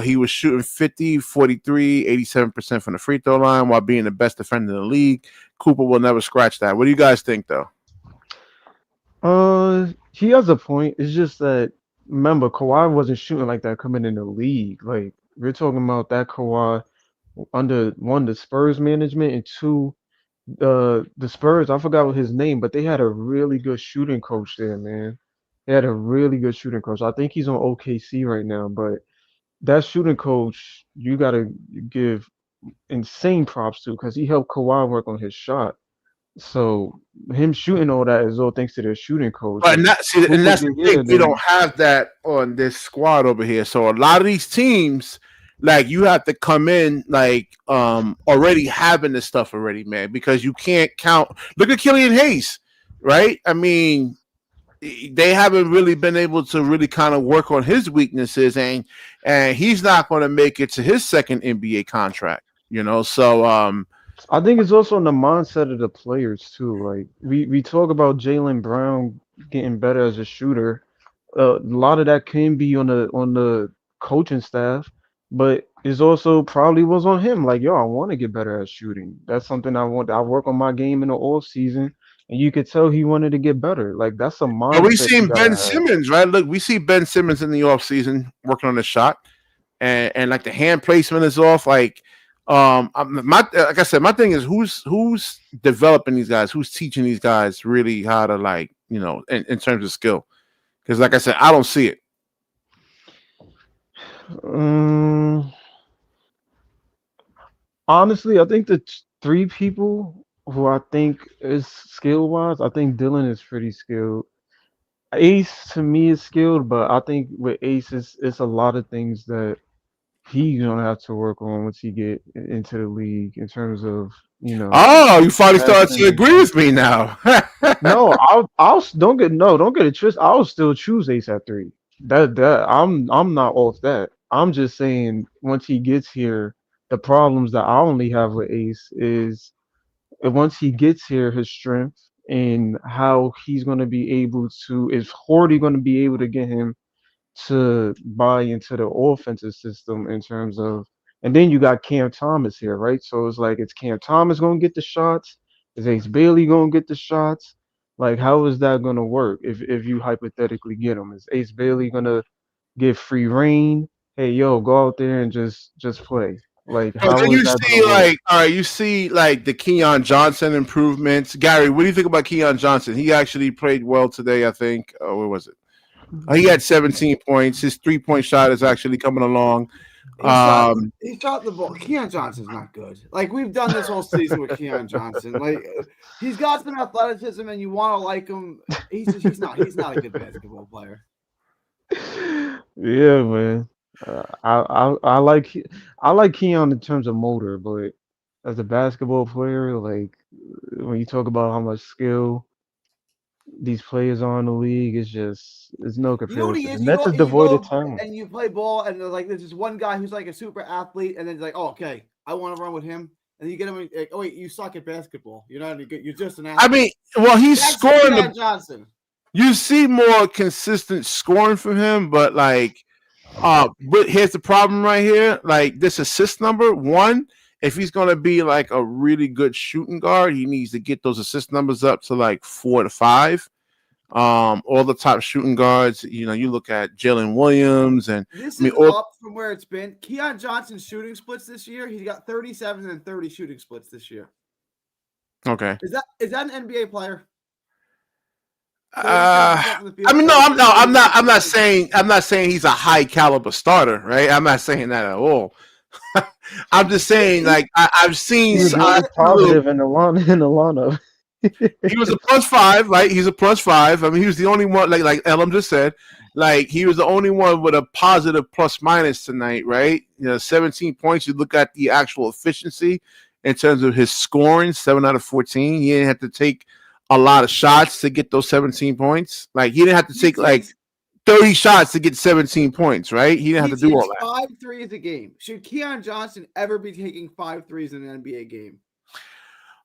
He was shooting 50, 43, 87% from the free throw line while being the best defender in the league. Cooper will never scratch that. What do you guys think, though? He has a point. It's just that remember Kawhi wasn't shooting like that coming in the league. Like we're talking about that Kawhi under one the Spurs management and two the Spurs. I forgot what his name, but they had a really good shooting coach there, man. They had a really good shooting coach. I think he's on OKC right now, but that shooting coach you gotta give insane props to because he helped Kawhi work on his shot. So him shooting all that is all thanks to their shooting coach. But If that's Cooper the get thing. here, We don't then have that on this squad over here. So a lot of these teams, like you have to come in like already having this stuff already, man, because you can't count. Look at Killian Hayes, right? I mean, they haven't really been able to really kind of work on his weaknesses, and he's not going to make it to his second NBA contract, So I think it's also in the mindset of the players too. Like we talk about Jaylen Brown getting better as a shooter. A lot of that can be on the coaching staff, but it's also probably was on him. Like, yo, I want to get better at shooting. That's something I want. I work on my game in the off season, and you could tell he wanted to get better. Like that's a but we mindset you seen gotta Ben have. Simmons, right? Look, we see Ben Simmons in the offseason working on the shot, and like the hand placement is off. Like, like I said, my thing is who's developing these guys, who's teaching these guys really how to in terms of skill. Because like I said, I don't see it. Um, Honestly, I think the three people who I think is skill wise, I think Dylan is pretty skilled. Ace to me is skilled, but I think with Ace it's a lot of things that he's gonna have to work on once he get into the league in terms of, Oh, you finally started to passing. agree with me now. No, don't get it twisted. I'll still choose Ace at three. I'm not off that. I'm just saying once he gets here, the problems that I only have with Ace is once he gets here, his strength and how he's going to be able to, is Horty going to be able to get him to buy into the offensive system in terms of, and then you got Cam Thomas here, right? So it's like, it's Cam Thomas going to get the shots? Is Ace Bailey going to get the shots? Like, how is that going to work if you hypothetically get him? Is Ace Bailey going to get free reign? Hey, yo, go out there and just play. Like, So then how is you that going see to work? all right, you see like the Keon Johnson improvements. Gary, what do you think about Keon Johnson? He actually played well today, I think. Where was it? He had 17 points. His 3-point shot is actually coming along. He shot the ball. Keon Johnson's not good. Like we've done this whole season with Keon Johnson. Like he's got some athleticism, and you want to like him. He's not a good basketball player. Yeah, man. I like Keon in terms of motor, but as a basketball player, like when you talk about how much skill these players are in the league, it's no You know what he comparison. is? And that's just devoid of talent. And you play ball, and like there's this one guy who's like a super athlete, and then it's like, oh, okay, I want to run with him. And you get him, like, oh wait, you suck at basketball. You're not any good. You're just an athlete. I mean, well, he's That's scoring Keon Johnson. You see more consistent scoring from him, but but here's the problem right here. Like this assist number, one, if he's gonna be like a really good shooting guard, he needs to get those assist numbers up to like 4 to 5. All the top shooting guards, you look at Jalen Williams and This is up from where it's been. Keon Johnson's shooting splits this year, he's got 37 and 30 shooting splits this year. Okay. Is that an NBA player? I mean, no, I'm not saying he's a high caliber starter, right? I'm not saying that at all. I'm just saying, like I've seen He's positive in the lineup. He was a +5, right? He's a +5. I mean, he was the only one, like Elam just said, like he was the only one with a positive plus minus tonight, right? 17 points. You look at the actual efficiency in terms of his scoring, 7 out of 14. He didn't have to take a lot of shots to get those 17 points. Like he didn't have to take like 30 shots to get 17 points, right? He didn't have to do all that. 5 threes a game. Should Keon Johnson ever be taking 5 threes in an NBA game?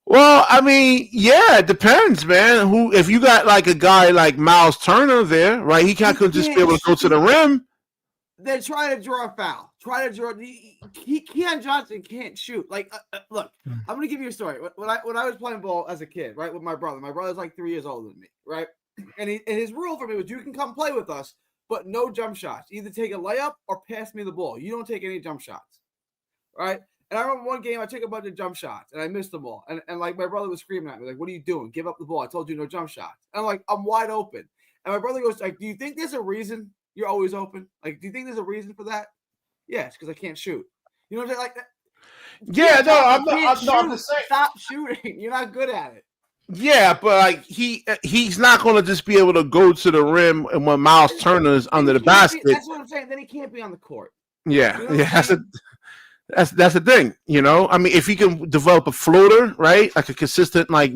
Well, I mean, yeah, it depends, man. If you got like a guy like Miles Turner there, right? He can't just be able to go to the rim. Then try to draw a foul. Keon Johnson can't shoot. Like, look, I'm gonna give you a story. When I was playing ball as a kid, right, with my brother. My brother's like 3 years older than me, right? And his rule for me was, you can come play with us, but no jump shots. Either take a layup or pass me the ball. You don't take any jump shots, right? And I remember one game I took a bunch of jump shots and I missed the ball. And like my brother was screaming at me, like, "What are you doing? Give up the ball. I told you no jump shots." And I'm like, "I'm wide open." And my brother goes like, "Do you think there's a reason you're always open? Like, do you think there's a reason for that?" Yes, because I can't shoot. You know what I'm saying? Like, yeah, no, I'm not saying. Stop shooting. You're not good at it. Yeah, but like he's not going to just be able to go to the rim and when Miles Turner is under the basket. That's what I'm saying. Then he can't be on the court. Yeah, you know yeah, that's the thing. I mean, if he can develop a floater, right, like a consistent like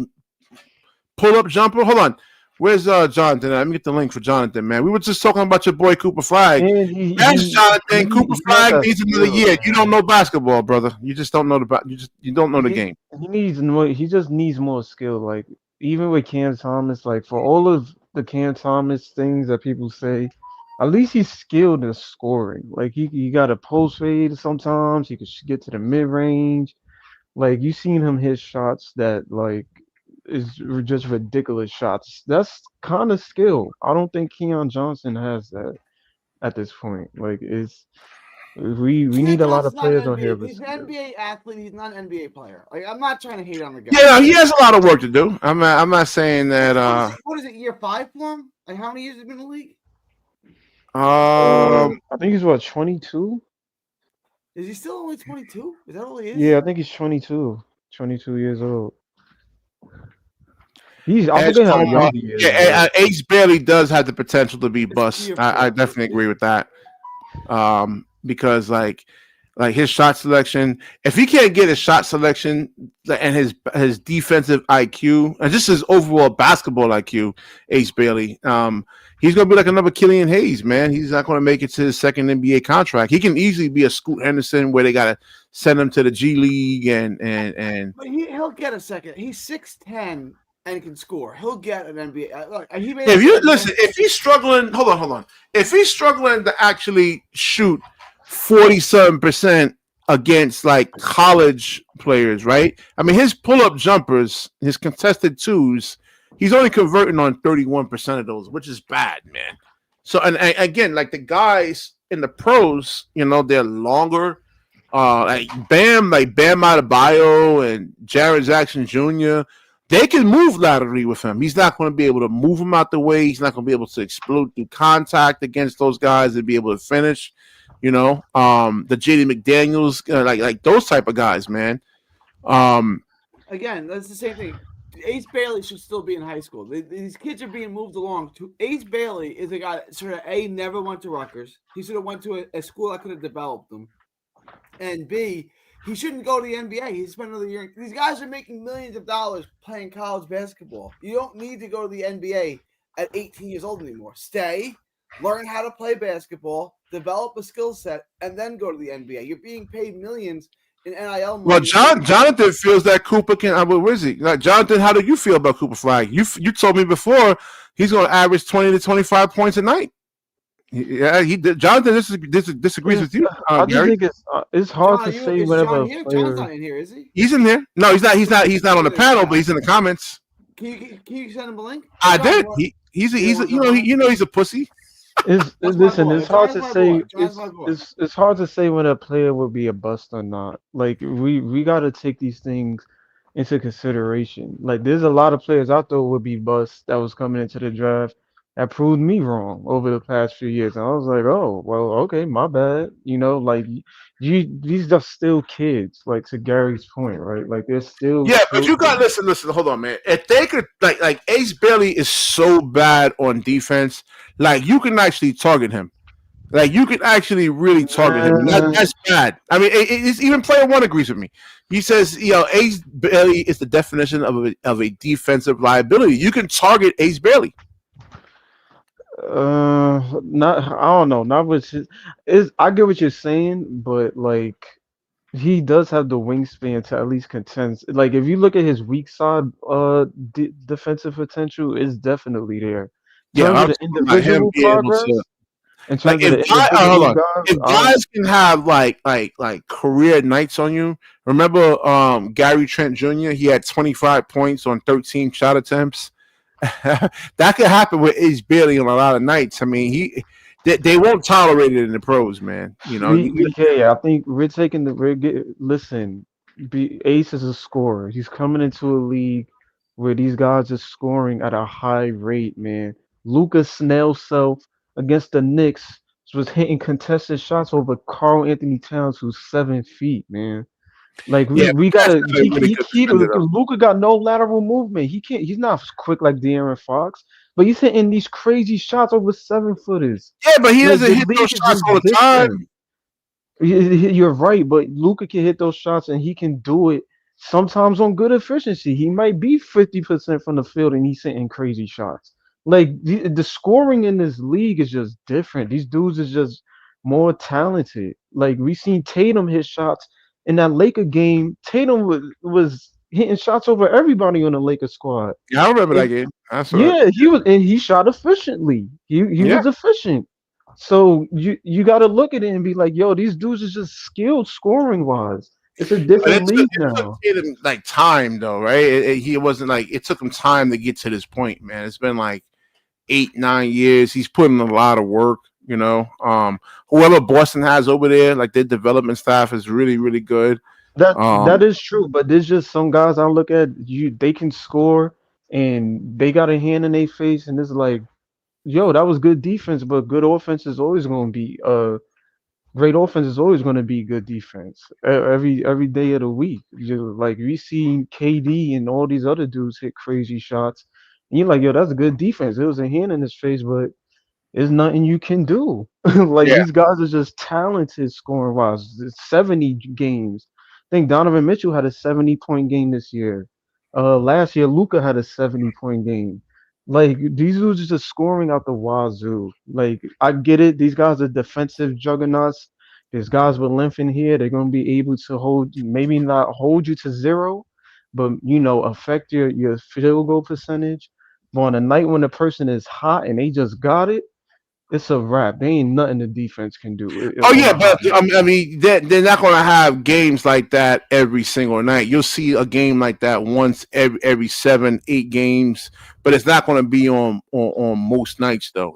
pull up jumper. Hold on, where's Jonathan? Let me get the link for Jonathan, man. We were just talking about your boy Cooper Flag. That's Jonathan. Cooper Flag needs another year. You don't know basketball, brother. You just don't know you don't know the game. He needs more. He just needs more skill. Like even with Cam Thomas, like for all of the Cam Thomas things that people say, at least he's skilled in scoring. Like he got a post fade sometimes. He could get to the mid range. Like you seen him hit shots that like is just ridiculous shots. That's kind of skill. I don't think Keon Johnson has that at this point. Like we need a lot of players on here. He's an NBA athlete. He's not an NBA player. Like I'm not trying to hate on the guy. Yeah, he has a lot of work to do. I'm not saying that. What is it? Year 5 for him? Like how many years has he been in the league? I think he's 22. Is he still only 22? Is that all he is? Yeah, I think he's 22. 22 years old. I forget how young he is. Yeah, Ace Bailey does have the potential to be bust. I definitely agree with that. Because like his shot selection, if he can't get his shot selection and his defensive IQ and just his overall basketball IQ, Ace Bailey, he's gonna be like another Killian Hayes, man. He's not gonna make it to his second NBA contract. He can easily be a Scoot Henderson where they gotta send him to the G League and. But he'll get a second. He's 6'10" and can score. He'll get an NBA. Look, if he's struggling, hold on. If he's struggling to actually shoot 47% against like college players, right? I mean, his pull-up jumpers, his contested twos, he's only converting on 31% of those, which is bad, man. So, and again, like the guys in the pros, they're longer. Like Bam Adebayo and Jaren Jackson Jr., they can move laterally with him. He's not going to be able to move him out the way. He's not going to be able to explode through contact against those guys and be able to finish. The JD McDaniels, like those type of guys, man. Again, that's the same thing. Ace Bailey should still be in high school. These kids are being moved along. Ace Bailey is a guy that sort of never went to Rutgers. He should have went to a school that could have developed him. And B, he shouldn't go to the NBA. He spent another year. These guys are making millions of dollars playing college basketball. You don't need to go to the NBA at 18 years old anymore. Stay, learn how to play basketball, develop a skill set, and then go to the NBA. You're being paid millions in NIL money. Well, Jonathan feels that Cooper can. Where is he? Like, Jonathan, how do you feel about Cooper Flag? You told me before he's going to average 20 to 25 points a night. Yeah, he did. Jonathan disagrees with you. I just think it's hard to say whenever. John's not in here, is he? He's in there. No, he's not. He's not on the panel, but he's in the comments. Can you send him a link? I did. He's a pussy. It's hard to say. It's hard to say when a player would be a bust or not. Like we got to take these things into consideration. Like there's a lot of players I thought would be bust that was coming into the draft. that proved me wrong over the past few years. And I was like, oh, well, okay, my bad. Like these are still kids, like to Gary's point, right? Like they're still Yeah, but you got children. listen. Hold on, man. If they could like Ace Bailey is so bad on defense, like you can actually target him. Like you can actually really target him, and Uh, that's bad. I mean, it's, even player one agrees with me. He says, Ace Bailey is the definition of a defensive liability. You can target Ace Bailey. not I don't know, not what is I get what you're saying, but like he does have the wingspan to at least contend. Like if you look at his weak side, defensive potential is definitely there. In Yeah, terms of I'm the talking about him individual being able to. progress, in Like terms of the hold individual on, guys, if guys can have like career nights on you. Remember, Gary Trent Jr. He had 25 points on 13 shot attempts. That could happen with Ace Bailey on a lot of nights. I mean, they won't tolerate it in the pros, man. BK, I think we're taking listen, Ace is a scorer. He's coming into a league where these guys are scoring at a high rate, man. Lucas Snell self against the Knicks was hitting contested shots over Carl Anthony Towns, who's 7 feet, man. Like Yeah, we but that's gotta not a really good defender though. Luca got no lateral movement. He's not quick like De'Aaron Fox, but he's hitting these crazy shots over 7 footers. Yeah, but he Like doesn't the hit those league is shots just all the time. different. You're right, but Luca can hit those shots and he can do it sometimes on good efficiency. He might be 50% from the field and he's hitting crazy shots. Like the scoring in this league is just different. These dudes is just more talented. Like we seen Tatum hit shots in that Laker game. Tatum was hitting shots over everybody on the Laker squad. Yeah, I remember that And game. I saw it. yeah, he shot efficiently. He Yeah, was efficient. So you got to look at it and be like, yo, these dudes are just skilled scoring wise. It's a but different league it took now. Tatum like time though, right? He wasn't like it took him time to get to this point, man. It's been like 8, 9 years. He's putting a lot of work. Whoever Boston has over there, like their development staff is really, really good. That is true, but there's just some guys I look at they can score and they got a hand in their face and it's like, yo, that was good defense, but good offense is always going to be great offense is always going to be good defense every day of the week. Like we see KD and all these other dudes hit crazy shots, and you're like, yo, that's a good defense. It was a hand in his face, but there's nothing you can do. Like Yeah, these guys are just talented scoring wise. It's 70 games. I think Donovan Mitchell had a 70-point game this year. Last year Luca had a 70-point game. Like these dudes are just scoring out the wazoo. Like I get it. These guys are defensive juggernauts. There's guys with length in here. They're gonna be able to maybe not hold you to zero, but affect your field goal percentage. But on a night when the person is hot and they just got it, it's a wrap. There ain't nothing the defense can do oh on yeah, a hot but night. I mean, they're not going to have games like that every single night. You'll see a game like that once every 7, 8 games, but it's not going to be on most nights though.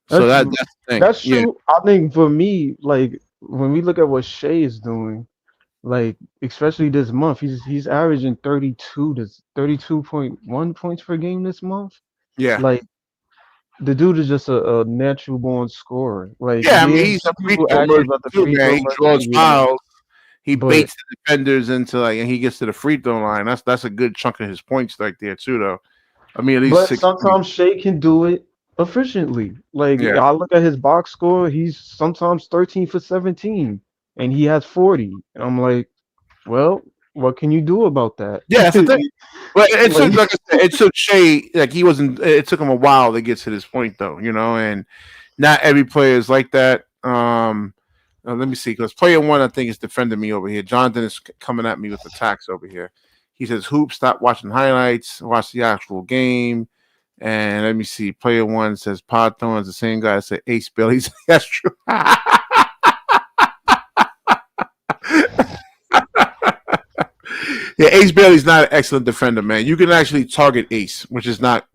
So That's that's the thing. that's Yeah, true. I think for me, like when we look at what Shea is doing, like especially this month, he's averaging 32 to 32.1 points per game this month. yeah, Like the dude is just a natural born scorer. Like yeah. I mean, yeah, he's a some free people throw ask you merchant about the too, free man. throw He draws merchant, yeah, fouls. He but baits the defenders into and he gets to the free throw line. That's a good chunk of his points right there too, though. I mean, at least But 16. sometimes Shea can do it efficiently. Like Yeah. I look at his box score, he's sometimes 13 for 17 and he has 40. And I'm like, well, what can you do about that? Yeah, that's the thing. But it Like took, like I said, it took Shea, like he wasn't. It took him a while to get to this point, though. And not every player is like that. Let me see, because player one, I think, is defending me over here. Jonathan is coming at me with attacks over here. He says, "Hoop, stop watching highlights, watch the actual game." And let me see, player one says, "Pod throwing is the same guy that said Ace Bailey's." That's true. Yeah, Ace Bailey's not an excellent defender, man. You can actually target Ace, which is not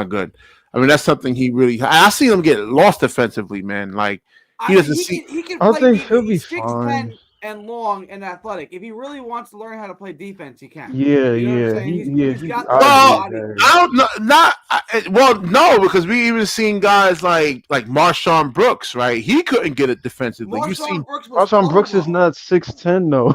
good. I mean, that's something he really. I seen him get lost defensively, man. Like he I mean, doesn't see. he can I play think defense. he'll be He's 6'10", fine. and long and athletic. If he really wants to learn how to play defense, he can. Yeah, You know what I'm yeah, saying? He's got the I agree Well, with body. that. I don't know. Well, no, because we even seen guys like Marshawn Brooks, right? He couldn't get it defensively. You Marshawn seen? Brooks was Marshawn Brooks is horrible. not 6'10" though.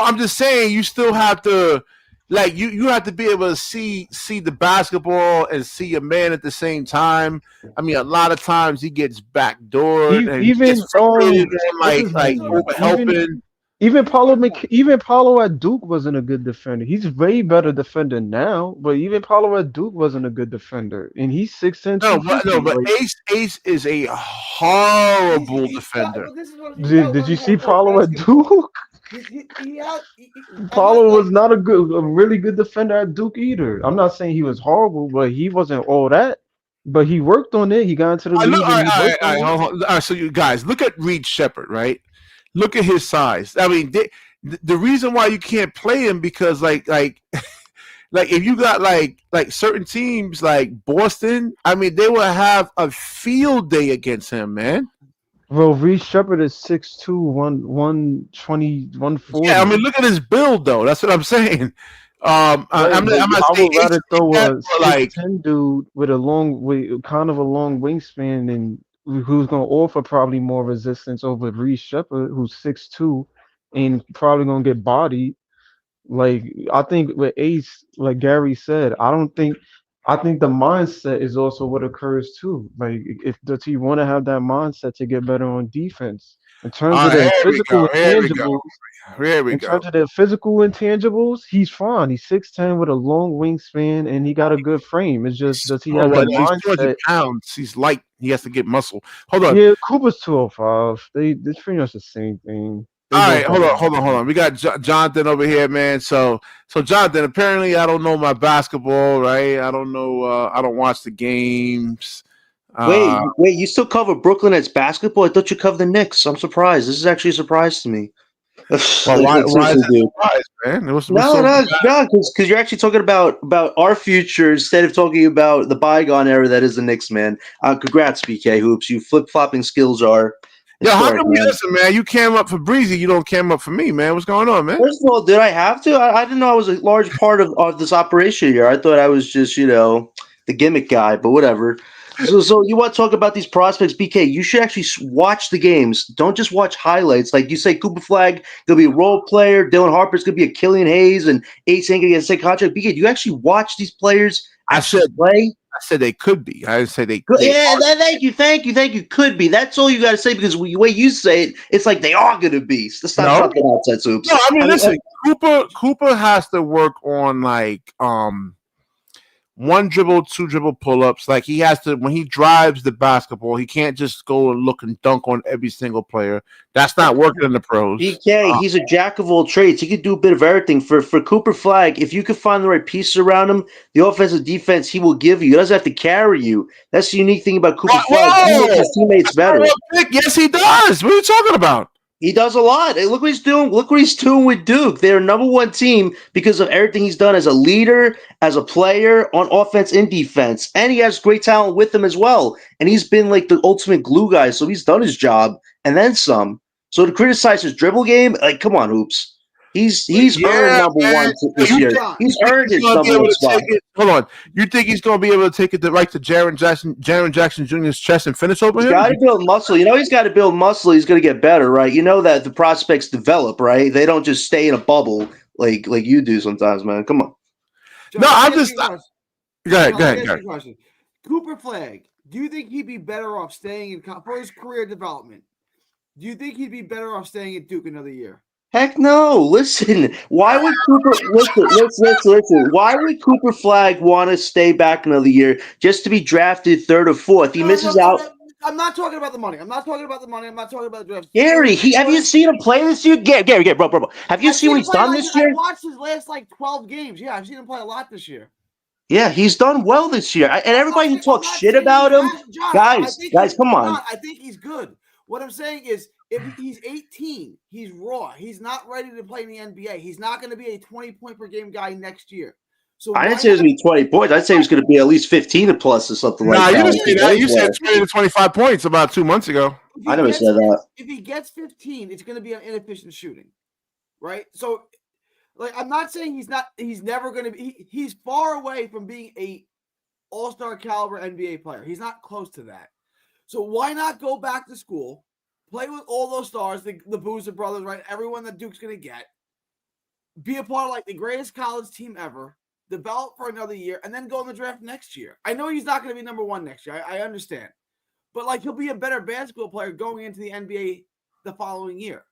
I'm just saying you still have to like you have to be able to see the basketball and see your man at the same time. I mean, a lot of times he gets backdoored and he gets Even frustrated on what's his over name? helping. Even Paulo at Duke wasn't a good defender. He's way better defender now, but even Paulo at Duke wasn't a good defender, and he's 6'10", No, 250. but Like, Ace is a horrible He's got, defender. but this is what he did you outlearned how to see play Paulo at basketball. Duke? I'm not Paulo like was not a really good defender at Duke either. I'm not saying he was horrible, but he wasn't all that. But he worked on it. He got into the I look, league and he worked all on right, it. hold on. All right, so you guys look at Reed Shepard, right? Look at his size. I mean, the reason why you can't play him because like if you got like certain teams like Boston, I mean, they will have a field day against him, man. Bro, Reed Shepard is 6'2", 120, Yeah, I 140. mean, look at his build though. That's what I'm saying. Right, I'm but not I saying would Ace rather like throw that, a but like 6'10" dude with kind of a long wingspan and who's gonna offer probably more resistance over Reed Shepard, who's 6'2", and probably gonna get bodied. Like, I think with Ace, like Gary said, I think the mindset is also what occurs too. Like, if does he want to have that mindset to get better on defense in terms all of right, their here we go, physical here we go, intangibles? here we In go. terms of their physical intangibles, he's fine. He's 6'10" with a long wingspan and he got a good frame. It's just, does he Oh, have well, the no, he's 200 mindset? pounds. He's light. He has to get muscle. Hold on. Yeah, Cooper's 205. It's pretty much the same thing. They All both right, have hold the on, same hold thing. on. We got Jonathan over here, man. So Jonathan, apparently I don't know my basketball, right? I don't know. I don't watch the games. Wait, Uh, wait, you still cover Brooklyn Nets basketball? I thought you covered the Knicks. I'm surprised. This is actually a surprise to me. like, well, like why is seriously, that dude. surprise, man? What's No, so no, bad? no, because you're actually talking about our future instead of talking about the bygone era that is the Knicks, man. Congrats, BK Hoops. You flip flopping skills are Yeah, how historic, come you man. listen, man? You came up for Breezy, you don't came up for me, man. What's going on, man? First of all, did I have to? I didn't know I was a large part of this operation here. I thought I was just, the gimmick guy, but whatever. So you want to talk about these prospects, BK? You should actually watch the games. Don't just watch highlights. Like you say, Cooper Flag gonna be a role player. Dylan Harper's gonna be a Killian Hayes, and Ace ain't gonna get a second contract. BK, do you actually watch these players I actually said play? I said they could be. I didn't say they Yeah, are. thank you. Could be. That's all you got to say because the way you say it, it's like they are gonna be. So stop No, the nonsense, no. Oops. I mean, I mean, listen, Cooper has to work on like one dribble, two dribble pull ups. Like he has to when he drives the basketball, he can't just go and look and dunk on every single player. That's not working in the pros. BK, he's a jack of all trades. He could do a bit of everything. For Cooper Flag, if you could find the right pieces around him, the offensive defense he will give you. He doesn't have to carry you. That's the unique thing about Cooper Flag. He makes Whoa! his teammates That's not a better. real pick. Yes, he does. What are you talking about? He does a lot. Hey, look what he's doing. Look what he's doing with Duke. They're number one team because of everything he's done as a leader, as a player, on offense and defense. And he has great talent with him as well. And he's been like the ultimate glue guy. So he's done his job and then some. So to criticize his dribble game, like, come on, Hoops. He's earned Yeah, number man. one this You year. John, He's think earned he's his gonna be number able one to spot. take it? Hold on. You think he's gonna be able to take it right to Jaren Jackson Jr.'s chest and finish over He's him? got to build muscle. You know, he's got to build muscle. He's going to get better, right? You know that the prospects develop, right? They don't just stay in a bubble like you do sometimes, man. Come on. No, John, let me I'm ask just. you a question. Go ahead, John, go let me ahead, ask go you ahead. a question. Cooper Flag, do you think he'd be better off staying in for his career development? Do you think he'd be better off staying at Duke another year? Heck no. Listen, why would Cooper listen. Why would Cooper Flag want to stay back another year just to be drafted third or fourth? He No, misses out. I'm not talking about the money. I'm not talking about the money. I'm not talking about the draft. Gary, have you seen him play this year? Gary, bro. Have you I've seen seen what him he's play done like this I year? watched his last like 12 games. Yeah, I've seen him play a lot this year. Yeah, he's done well this year. And everybody who I'm talks not shit saying he about him, has John. I guys, think he's come on. John, I think he's good. What I'm saying is, if he's 18, he's raw. He's not ready to play in the NBA. He's not going to be a 20 point per game guy next year. So I why didn't say it was not? going to be 20 points. I'd say it was going to be at least 15 to plus or something Nah, like you that. didn't say that. You said Well, 20 to 25 points about 2 months ago. I never said that. If he gets 15, it's going to be an inefficient shooting, right? So, like, I'm not saying he's never going to be. He's far away from being a all-star caliber NBA player. He's not close to that. So why not go back to school, play with all those stars, the Boozer brothers, right? Everyone that Duke's going to get, be a part of like the greatest college team ever, develop for another year, and then go in the draft next year. I know he's not going to be number one next year. I understand. But like he'll be a better basketball player going into the NBA the following year.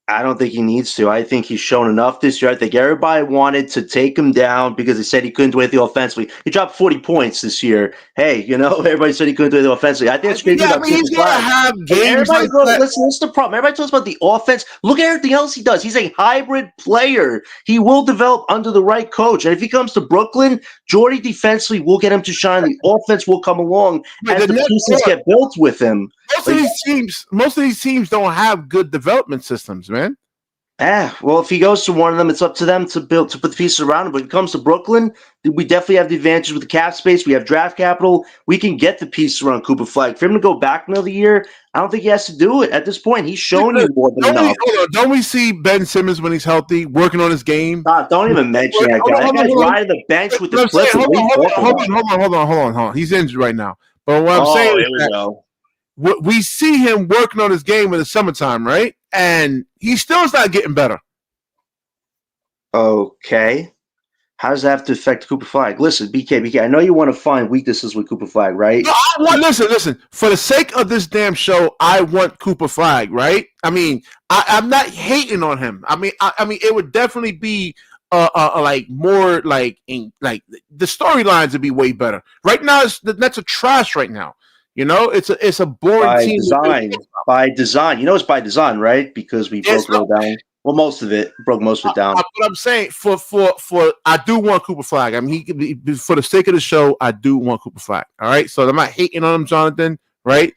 I don't think he needs to. I think he's shown enough this year. I think everybody wanted to take him down because they said he couldn't do anything offensively. He dropped 40 points this year. Hey, everybody said he couldn't do anything offensively. I think it's crazy about He's Cooper gonna Flag. have games Everybody, like bro, that. listen, this is the problem. Everybody talks about the offense. Look at everything else he does. He's a hybrid player. He will develop under the right coach. And if he comes to Brooklyn, Jordy defensively will get him to shine. The offense will come along Wait, as the pieces get built with him. Most of these teams don't have good development systems, man. Well, if he goes to one of them, it's up to them to put the pieces around him. But if it comes to Brooklyn, we definitely have the advantage with the cap space. We have draft capital. We can get the pieces around Cooper Flag. For him to go back another year, I don't think he has to do it. At this point, he's shown you more than enough. Don't we see Ben Simmons when he's healthy, working on his game? Don't even mention that guy. That guy's riding the bench with the Clippers. Hold on. He's injured right now. But what I'm saying is that we see him working on his game in the summertime, right? And he still is not getting better. Okay. How does that have to affect Cooper Flag? Listen, BK, I know you want to find weaknesses with Cooper Flag, right? No, listen. For the sake of this damn show, I want Cooper Flag, right? I mean, I'm not hating on him. I mean, it would definitely be like more like the storylines would be way better. Right now, that's a trash right now. It's a boring team. By design. It's by design, right? Because we broke it all down. Well, most of it down. But I'm saying for I do want Cooper Flag. I mean, for the sake of the show, I do want Cooper Flag. All right, so I'm not hating on him, Jonathan, right?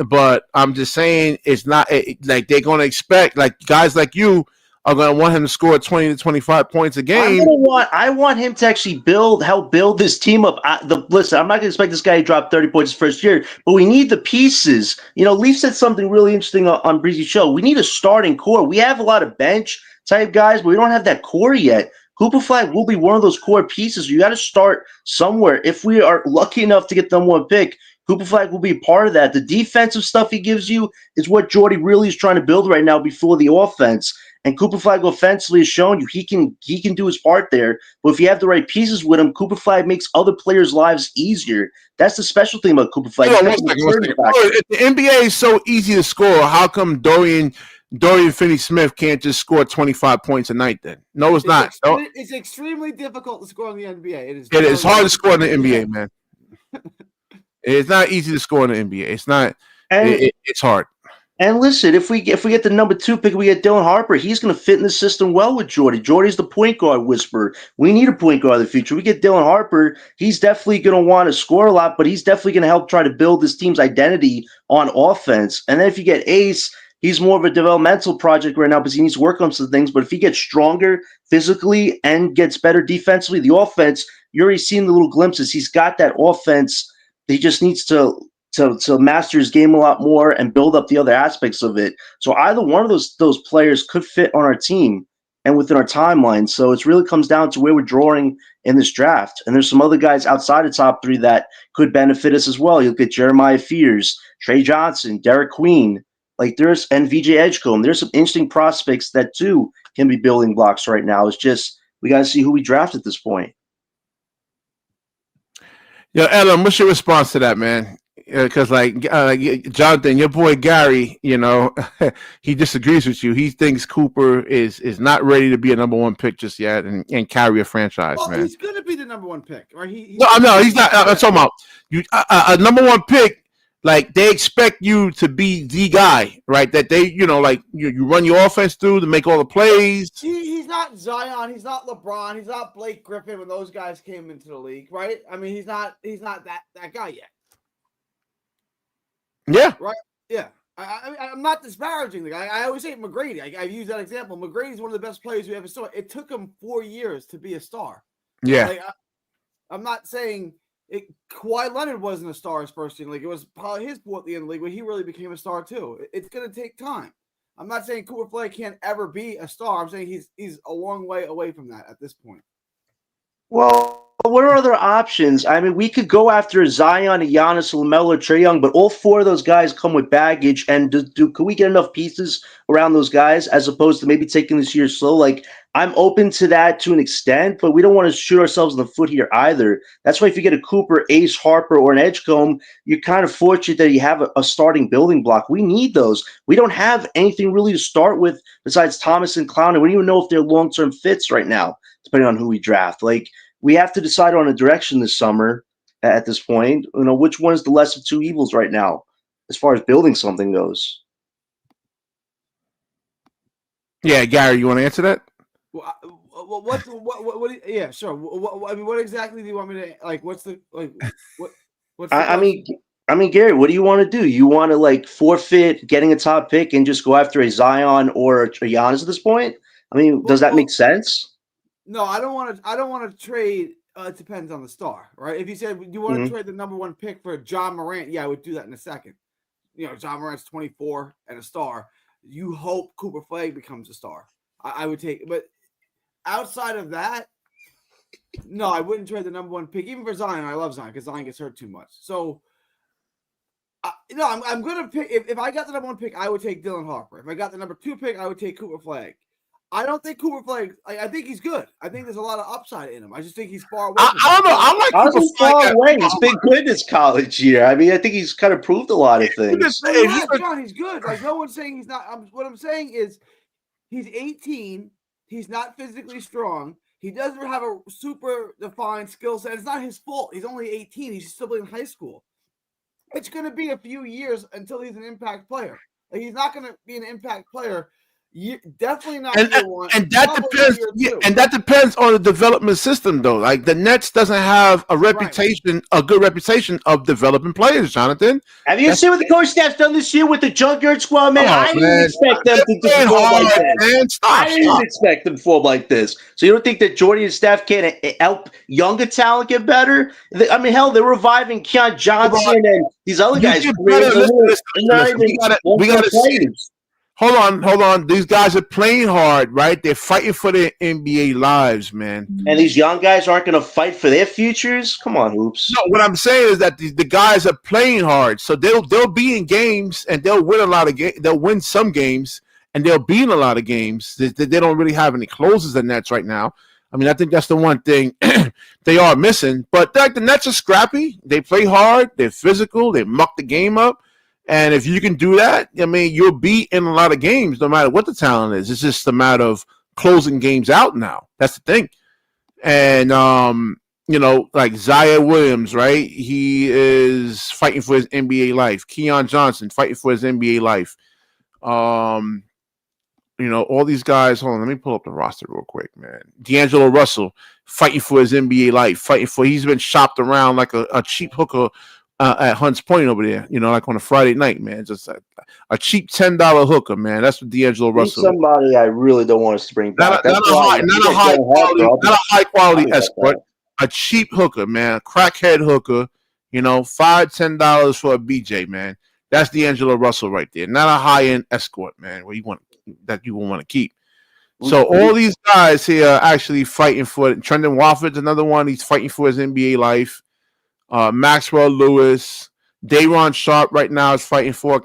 But I'm just saying it's not like they're going to expect like guys like you are going to want him to score 20 to 25 points a game. I want him to actually help build this team up. Listen, I'm not going to expect this guy to drop 30 points his first year, but we need the pieces. Leaf said something really interesting on Breezy's show. We need a starting core. We have a lot of bench type guys, but we don't have that core yet. Cooper Flag will be one of those core pieces. You got to start somewhere. If we are lucky enough to get them one pick, Cooper Flag will be a part of that. The defensive stuff he gives you is what Jordy really is trying to build right now before the offense. And Cooper Flag offensively has shown you he can do his part there. But if you have the right pieces with him, Cooper Flag makes other players' lives easier. That's the special thing about Cooper Flag. One second. If the NBA is so easy to score, how come Dorian Finney-Smith can't just score 25 points a night then? No, it's not. It's extremely difficult to score in the NBA. It is hard to score in the NBA, man. It's not easy to score in the NBA. It's not. It's hard. And listen, if we get the number 2 pick, we get Dylan Harper. He's going to fit in the system well with Jordy. Jordy's the point guard whisperer. We need a point guard in the future. We get Dylan Harper. He's definitely going to want to score a lot, but he's definitely going to help try to build this team's identity on offense. And then if you get Ace, he's more of a developmental project right now because he needs to work on some things. But if he gets stronger physically and gets better defensively, the offense, you're already seeing the little glimpses. He's got that offense. He just needs to master his game a lot more and build up the other aspects of it. So either one of those players could fit on our team and within our timeline. So it really comes down to where we're drawing in this draft. And there's some other guys outside the top 3 that could benefit us as well. You'll get Jeremiah Fears, Trey Johnson, Derek Queen, and VJ Edgecombe. There's some interesting prospects that too can be building blocks right now. It's just we got to see who we draft at this point. Yo, Ellen, what's your response to that, man? Because Jonathan, your boy Gary, he disagrees with you. He thinks Cooper is not ready to be a number 1 pick just yet and carry a franchise, man. He's going to be the number 1 pick, right? No, he's not. I'm talking about a number 1 pick. Like they expect you to be the guy, right? That they, you run your offense through to make all the plays. He's not Zion. He's not LeBron. He's not Blake Griffin when those guys came into the league, right? I mean, he's not that guy yet. Yeah. Right. Yeah. I'm not disparaging the guy. I always say McGrady. I use that example. McGrady's one of the best players we ever saw. It took him 4 years to be a star. Yeah. Like, I'm not saying Kawhi Leonard wasn't a star his first team. Like, it was probably his fault at the end of the league when he really became a star too. It's going to take time. I'm not saying Cooper Flag can't ever be a star. I'm saying he's a long way away from that at this point. Well, what are other options? I mean, we could go after Zion, Giannis, LaMelo, Trae Young, but all four of those guys come with baggage. And could we get enough pieces around those guys as opposed to maybe taking this year slow? Like, I'm open to that to an extent, but we don't want to shoot ourselves in the foot here either. That's why if you get a Cooper, Ace, Harper, or an Edgecombe, you're kind of fortunate that you have a starting building block. We need those. We don't have anything really to start with besides Thomas and Clown, and we don't even know if they're long-term fits right now, depending on who we draft. Like, we have to decide on a direction this summer at this point. You know, which one is the less of two evils right now as far as building something goes? Yeah, Gary, you want to answer that? Well, yeah, sure. I mean, what exactly do you want me to like? What's the like? What's the I mean, Gary, what do you want to do? You want to like forfeit getting a top pick and just go after a Zion or a Giannis at this point? I mean, does that make sense? No, I don't want to trade. It depends on the star, right? If you said you want to trade the number one pick for John Morant, yeah, I would do that in a second. You know, John Morant's 24 and a star. You hope Cooper Flag becomes a star. I would take, but outside of that, no, I wouldn't trade the number one pick, even for Zion. I love Zion because Zion gets hurt too much. So, no, I'm going to pick. If I got the number one pick, I would take Dylan Harper. If I got the number two pick, I would take Cooper Flag. I don't think Cooper Flag. I think he's good. I think there's a lot of upside in him. I just think he's far away. I don't know. I like Cooper Flag. Away. He's been good this college year. I mean, I think he's kind of proved a lot of things. John, he's good. Like, no one's saying he's not. What I'm saying is, he's 18. He's not physically strong. He doesn't have a super defined skill set. It's not his fault. He's only 18. He's still in high school. It's going to be a few years until he's an impact player. Like, he's not going to be an impact player. Definitely not year one. And that depends. Yeah, and that depends on the development system, though. Like, the Nets doesn't have a reputation, a good reputation of developing players. Jonathan, have you seen what the coach staff's done this year with the junkyard squad, man? I didn't expect them to perform like this. I didn't expect them to perform like this. So you don't think that Jordy and staff can help younger talent get better? I mean, hell, they're reviving Keon Johnson and these other guys. We got to see. Hold on. These guys are playing hard, right? They're fighting for their NBA lives, man. And these young guys aren't going to fight for their futures? Come on, Hoops. No, what I'm saying is that the guys are playing hard, so they'll be in games and they'll win a lot of games. They'll win some games and they'll be in a lot of games. They don't really have any closers in Nets right now. I mean, I think that's the one thing they are missing. But like, the Nets are scrappy. They play hard. They're physical. They muck the game up. And if you can do that, I mean, you'll be in a lot of games no matter what the talent is. It's just a matter of closing games out now. That's the thing. And, you know, like Zion Williams, right? He is fighting for his NBA life. Keon Johnson fighting for his NBA life. You know, all these guys. Hold on, let me pull up the roster real quick, man. D'Angelo Russell fighting for his NBA life. He's been shopped around like a cheap hooker at Hunts Point over there, you know, like on a Friday night, man. Just a cheap $10 hooker, man. That's what D'Angelo Russell. Somebody I really don't want us to bring back. Not a high quality escort. A cheap hooker, man. A crackhead hooker. You know, $5-10 for a BJ, man. That's D'Angelo Russell right there. Not a high end escort, man. Where you want to keep. So all these guys here are actually fighting for it. Trendon Watford's another one. He's fighting for his NBA life. Maxwell Lewis, Day'Ron Sharp right now is fighting for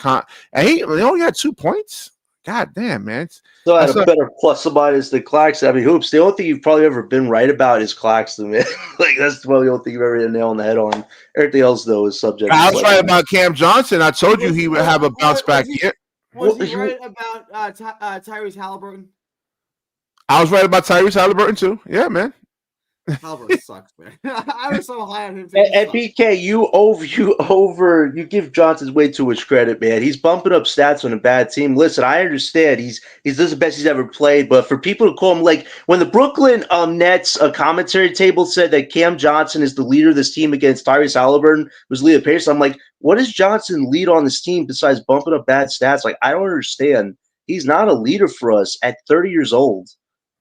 and he only had 2 points. God damn, man. So I had a better plus or minus than Claxton. I mean, Hoops, the only thing you've probably ever been right about is Claxton, man. Like, that's probably the only thing you've ever hit a nail on the head on. Everything else, though, is subject. I was right about Cam Johnson. I told you he would have a bounce back year. Was he right about Tyrese Halliburton? I was right about Tyrese Halliburton, too. Yeah, man. Halliburton sucks, man. I was so high on him. And BK, you give Johnson way too much credit, man. He's bumping up stats on a bad team. Listen, I understand he's this the best he's ever played, but for people to call him, like when the Brooklyn Nets commentary table said that Cam Johnson is the leader of this team against Tyrese Halliburton was Leah Pierce, I'm like, what does Johnson lead on this team besides bumping up bad stats? Like, I don't understand. He's not a leader for us at 30 years old.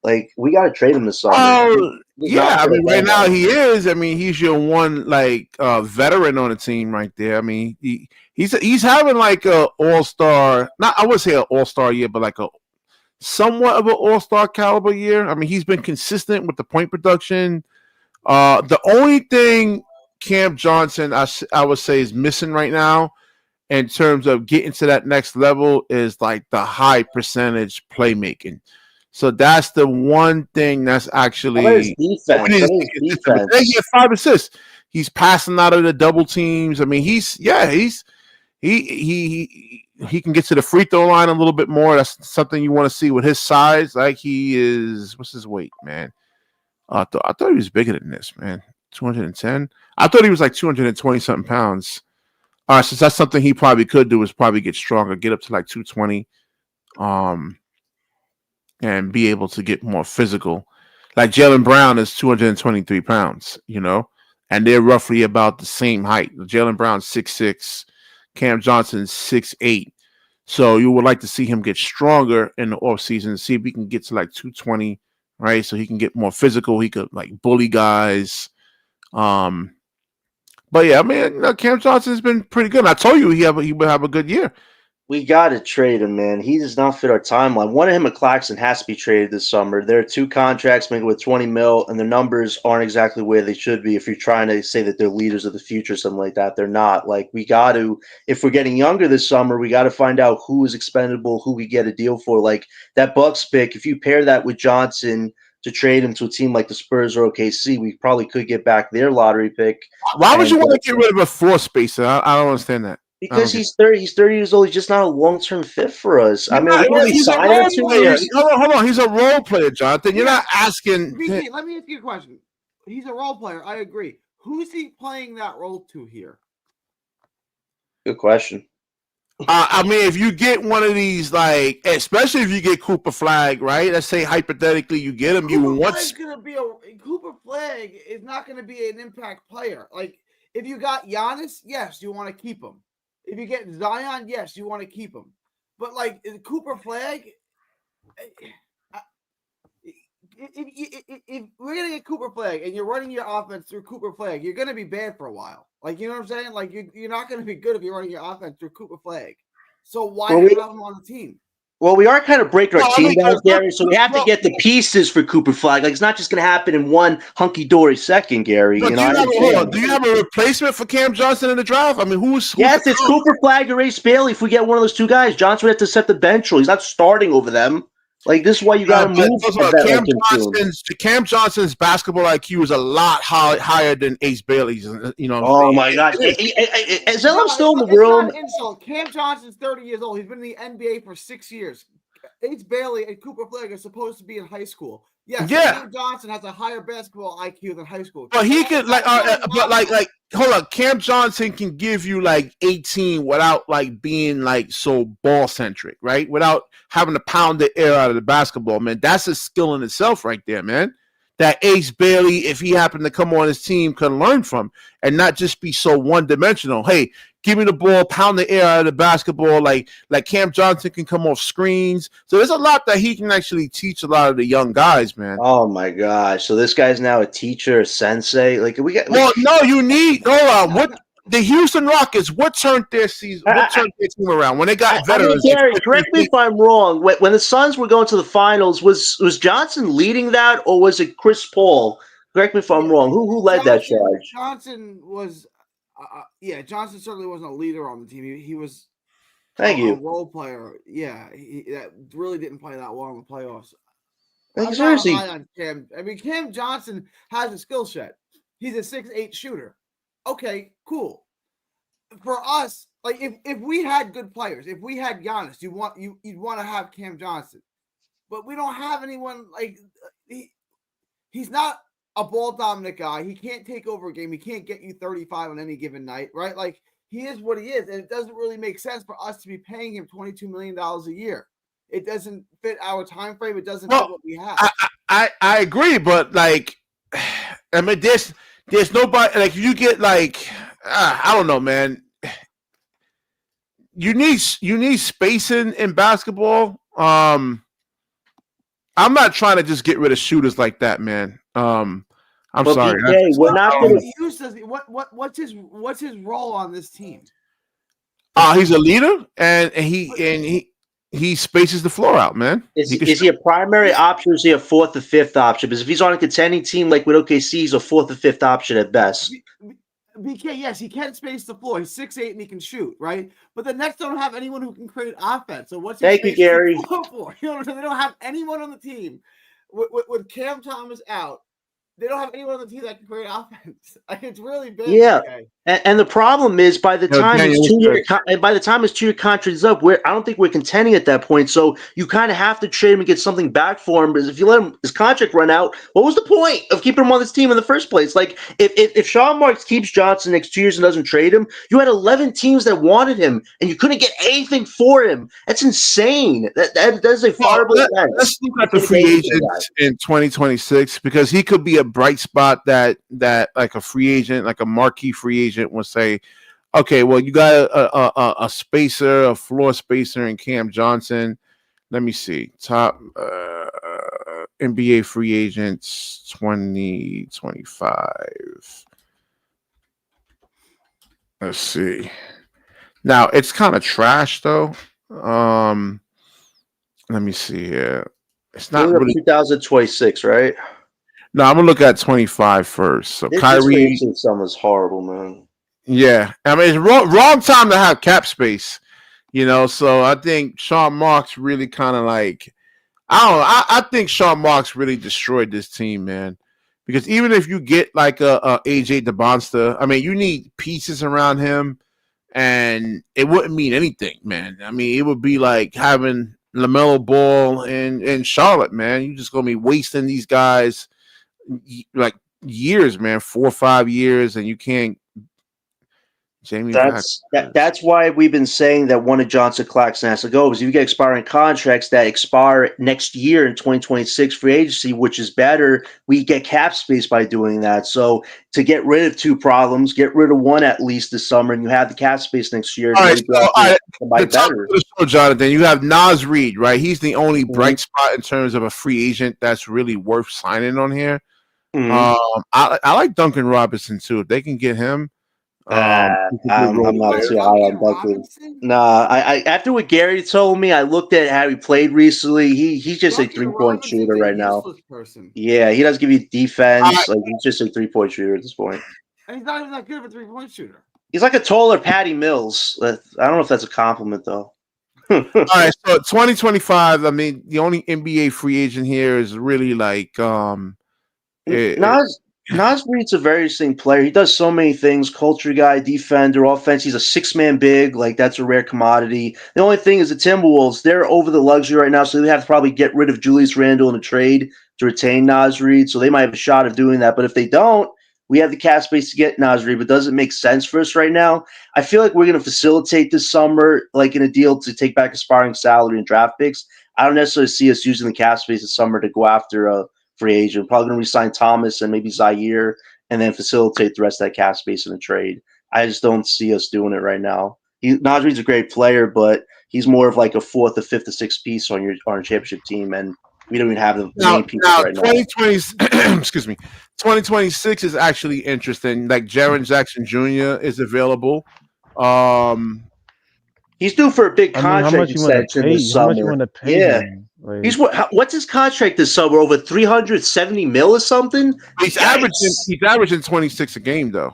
Like, we got to trade him this summer. Oh, He's yeah. not I mean, gonna right go now out. he is. I mean, he's your one veteran on the team right there. I mean, he's having like a all-star. Not I would say an all-star year, but like a somewhat of an all-star caliber year. I mean, he's been consistent with the point production. The only thing Cam Johnson I would say is missing right now in terms of getting to that next level is like the high percentage playmaking. So that's the one thing that's How about actually his defense? How about his But today he defense? had 5 assists. He's passing out of the double teams. I mean, he can get to the free throw line a little bit more. That's something you want to see with his size. Like he is, what's his weight, man? I thought he was bigger than this, man. 210. I thought he was like 220 something pounds. All right, since that's something he probably could do is probably get stronger, get up to like 220, and be able to get more physical. Like Jaylen Brown is 223 pounds, and they're roughly about the same height. Jaylen Brown's 6'6", Cam Johnson's 6'8". So you would like to see him get stronger in the offseason, see if he can get to like 220, right? So he can get more physical. He could like bully guys. But yeah, I mean, Cam Johnson's been pretty good. And I told you he would have a good year. We got to trade him, man. He does not fit our timeline. One of him and Claxton has to be traded this summer. There are 2 contracts making with 20 mil, and their numbers aren't exactly where they should be. If you're trying to say that they're leaders of the future, something like that, they're not. Like, we got to, if we're getting younger this summer, we got to find out who is expendable, who we get a deal for. Like that Bucks pick, if you pair that with Johnson to trade him to a team like the Spurs or OKC, we probably could get back their lottery pick. Why would you want to get rid of a floor spacer? I don't understand that. Because he's 30. He's 30 years old. He's just not a long-term fit for us. I mean, He's a role player. Hold on. He's a role player, Jonathan. You're not asking. BK, let me ask you a question. He's a role player. I agree. Who's he playing that role to here? Good question. I mean, if you get one of these, like, especially if you get Cooper Flag, right? Let's say hypothetically you get him. Cooper Flag is not going to be an impact player. Like, if you got Giannis, yes, you want to keep him. If you get Zion, yes, you want to keep him. But like Cooper Flag, if we're gonna get Cooper Flag and you're running your offense through Cooper Flag, you're gonna be bad for a while. Like, you know what I'm saying? Like, you're not gonna be good if you're running your offense through Cooper Flag. So why have him on the team? Well, we are kind of breaking our team down, Gary, so we have to get the pieces for Cooper Flag. Like, it's not just going to happen in one hunky-dory second, Gary. Do you have a replacement for Cam Johnson in the draft? I mean, who's Yes, it's Cooper Flag or Ace Bailey. If we get one of those 2 guys, Johnson would have to set the bench rule. He's not starting over them. Like, this is why you got to move. Cam Johnson's basketball IQ is a lot higher than Ace Bailey's. Oh my gosh! Is Helm still in the room? Cam Johnson's 30 years old. He's been in the NBA for 6 years. Ace Bailey and Cooper Flag are supposed to be in high school. Yes, Cam Johnson has a higher basketball IQ than high school. But he could hold on. Cam Johnson can give you like 18 without like being like so ball centric, right? Without having to pound the air out of the basketball, man. That's a skill in itself, right there, man. That Ace Bailey, if he happened to come on his team, could learn from and not just be so one dimensional. Hey, give me the ball, pound the air out of the basketball. Like Cam Johnson can come off screens. So there's a lot that he can actually teach a lot of the young guys, man. Oh my gosh! So this guy's now a teacher, a sensei. Like we got. Well, no, you need. Hold on. What the Houston Rockets? What turned their season? What turned their team around when they got veterans? Gary, correct me if I'm wrong. When the Suns were going to the finals, was Johnson leading that, or was it Chris Paul? Correct me if I'm wrong. Who led that charge? Johnson was. Johnson certainly wasn't a leader on the team. He was a role player. Yeah, that really didn't play that well in the playoffs. Like, seriously. Cam Johnson has a skill set. He's a 6'8" shooter. Okay, cool. For us, like if we had good players, if we had Giannis, you'd want to have Cam Johnson. But we don't have anyone like he's not a ball dominant guy. He can't take over a game. He can't get you 35 on any given night, right? Like, he is what he is, and it doesn't really make sense for us to be paying him $22 million a year. It doesn't fit our time frame. It doesn't fit what we have. I agree, but like, I mean, there's nobody like you get like I don't know, man. You need spacing in basketball. I'm not trying to just get rid of shooters like that, man. I'm But sorry. BK, we're not going to. What's his role on this team? He's a leader, and he spaces the floor out, man. Is he a primary option or is he a fourth or fifth option? Because if he's on a contending team like with OKC, he's a fourth or fifth option at best. BK, yes, he can space the floor. He's 6'8" and he can shoot, right? But the Nets don't have anyone who can create offense. So what's he Thank you, Gary. the floor for? You know what I'm saying? They don't have anyone on the team. With Cam Thomas out, they don't have anyone on the team that can create offense. Like, it's really big. Yeah, BK. and the problem is by the time his 2-year contract is up, I don't think we're contending at that point. So you kind of have to trade him and get something back for him. Because if you let his contract run out, what was the point of keeping him on this team in the first place? Like if Sean Marks keeps Johnson next 2 years and doesn't trade him, you had 11 teams that wanted him and you couldn't get anything for him. That's insane. That is a horrible event. Let's look at the free agents in 2026 because he could be a bright spot that like a free agent, like a marquee free agent would say, okay, well, you got a spacer, a floor spacer in Cam Johnson. Let me see. Top NBA free agents 2025. Let's see. Now, it's kind of trash, though. Let me see here. It's not really 2026, right? No, I'm gonna look at 25 first. So Kyrie, summer's horrible, man. Yeah, I mean it's wrong time to have cap space, you know. So I think Sean Marks really kind of like I don't know. I think Sean Marks really destroyed this team, man. Because even if you get like a AJ DeBonster, I mean you need pieces around him, and it wouldn't mean anything, man. I mean it would be like having LaMelo Ball in Charlotte, man. You're just gonna be wasting these guys like years, man, 4 or 5 years, and you can't. That's why we've been saying that one of Johnson Claxton has to go because if you get expiring contracts that expire next year in 2026 free agency, which is better, we get cap space by doing that. So to get rid of 2 problems, get rid of one at least this summer, and you have the cap space next year. All right, better. Show, Jonathan, you have Naz Reid, right? He's the only bright spot in terms of a free agent that's really worth signing on here. I like Duncan Robinson too. If they can get him. I'm not too high on Duncan. Nah, I after what Gary told me, I looked at how he played recently. He's just a 3-point shooter right now. Yeah, he doesn't give you defense. Like he's just a 3-point shooter at this point. And he's not even that good of a 3-point shooter. He's like a taller Patty Mills. I don't know if that's a compliment though. All right, so 2025. I mean, the only NBA free agent here is really like Naz Reid's a very interesting player. He does so many things: culture guy, defender, offense. He's a 6-man big. Like that's a rare commodity. The only thing is the Timberwolves. They're over the luxury right now, so they have to probably get rid of Julius Randle in a trade to retain Naz Reid. So they might have a shot of doing that. But if they don't, we have the cap space to get Naz Reid. But does it make sense for us right now? I feel like we're going to facilitate this summer, like in a deal to take back aspiring salary and draft picks. I don't necessarily see us using the cap space this summer to go after a free agent. Probably going to resign Thomas and maybe Zaire and then facilitate the rest of that cap space in a trade. I just don't see us doing it right now. Naz Reid's a great player, but he's more of like a 4th or 5th or 6th piece on your championship team, and we don't even have the main pieces right now. 2020, excuse me, 2026 is actually interesting. Like Jaren Jackson Jr. is available. He's due for a big contract extension this summer. How much you want to pay him? Like, what's his contract this summer? Over 370 mil or something? He's averaging 26 a game though.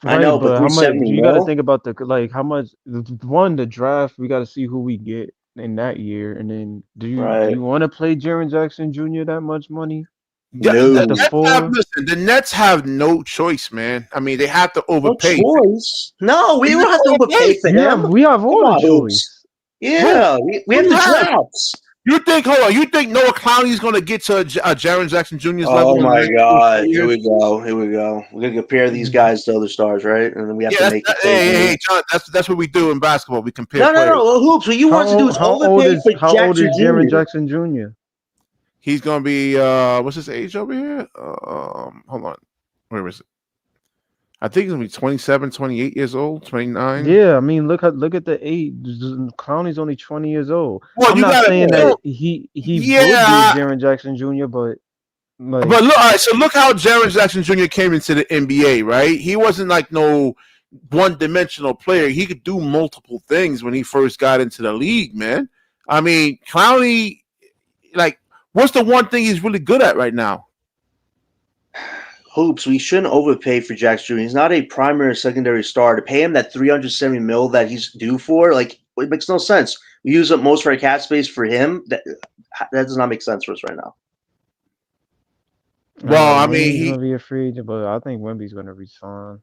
I know, but how much you got to think about how much the draft. We got to see who we get in that year, and then do you want to play Jaren Jackson Jr. that much money? The Nets have no choice, man. I mean, they have to overpay. No choice? No, we don't have to overpay for him. We have all the choice. Yeah, we have the drafts. You think Noah Clowney is going to get to Jaren Jackson Jr.'s level? Oh my God! Here we go. We're going to compare these guys to other stars, right? And then we have to make it. Hey, John, that's what we do in basketball. We compare. No. Hoops. What you want to do is overpay for How old is Jaren Jackson Jr.? He's going to be what's his age over here? Hold on. Where is it? I think he's gonna be 27, 28 years old, 29. Yeah, I mean, look at the age. Clowney's only 20 years old. Well, I'm you not got saying to, that he would be yeah. Jaren Jackson Jr., but like, But look, all right, so look how Jaren Jackson Jr. came into the NBA, right? He wasn't like no one-dimensional player. He could do multiple things when he first got into the league, man. I mean, Clowney, like, what's the one thing he's really good at right now? Hoops, we shouldn't overpay for Jackson Jr. He's not a primary or secondary star. To pay him that $370 million that he's due for, like, it makes no sense. We use up most of our cap space for him. That does not make sense for us right now. Well, I Wemby's mean, gonna be a free agent, but I think Wemby's gonna resign.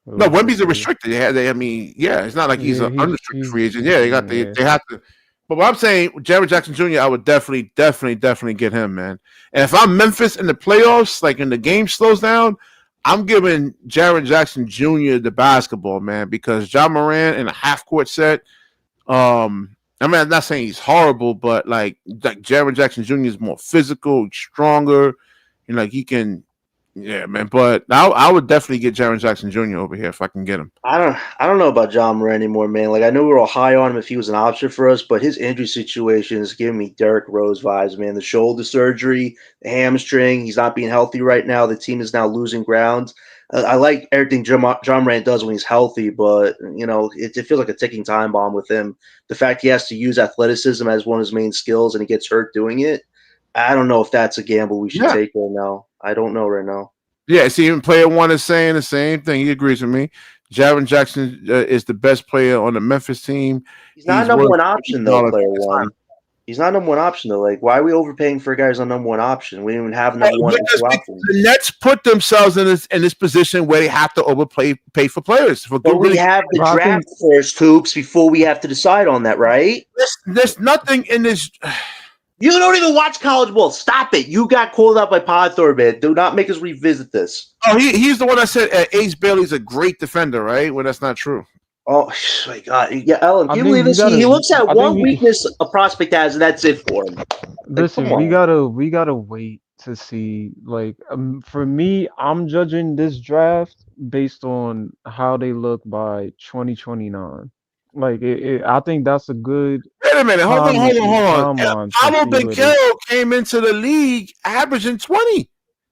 no, Wemby's a restricted. I mean, yeah, it's not like he's Yeah, an unrestricted free agent. Yeah, yeah. they have to. But what I'm saying, Jaren Jackson Jr., I would definitely get him, man. And if I'm Memphis in the playoffs, like in the game slows down, I'm giving Jaren Jackson Jr. the basketball, man, because Ja Morant in a half court set. I mean, I'm not saying he's horrible, but like Jaren Jackson Jr. is more physical, stronger, and like he can. Yeah, man. But I would definitely get Jaren Jackson Jr. over here if I can get him. I don't know about John Moran anymore, man. Like I know we were all high on him if he was an option for us, but his injury situation is giving me Derrick Rose vibes, man. The shoulder surgery, the hamstring, he's not being healthy right now. The team is now losing ground. I like everything John Moran does when he's healthy, but it feels like a ticking time bomb with him. The fact he has to use athleticism as one of his main skills and he gets hurt doing it. I don't know if that's a gamble we should take right now. I don't know right now. Yeah, see, even player one is saying the same thing. He agrees with me. Jaren Jackson is the best player on the Memphis team. He's not number one option, though, player one. He's not number one option, though. Like, why are we overpaying for guys on number one option? We don't even have number one option. The Nets put themselves in this position where they have to pay for players. But we have the draft first, Hoops, before we have to decide on that, right? There's nothing in this. You don't even watch college ball. Stop it. You got called out by Pod Thor, man. Do not make us revisit this. Oh, he's the one that said Ace Bailey's a great defender, right? Well, that's not true. Oh, my God. Yeah, Ellen, can you believe this? He looks at one weakness a prospect has, and that's it for him. Listen, we gotta wait to see. Like, for me, I'm judging this draft based on how they look by 2029. Like, I think that's a good. Wait a minute, hold on. Paolo Banchero came into the league averaging 20.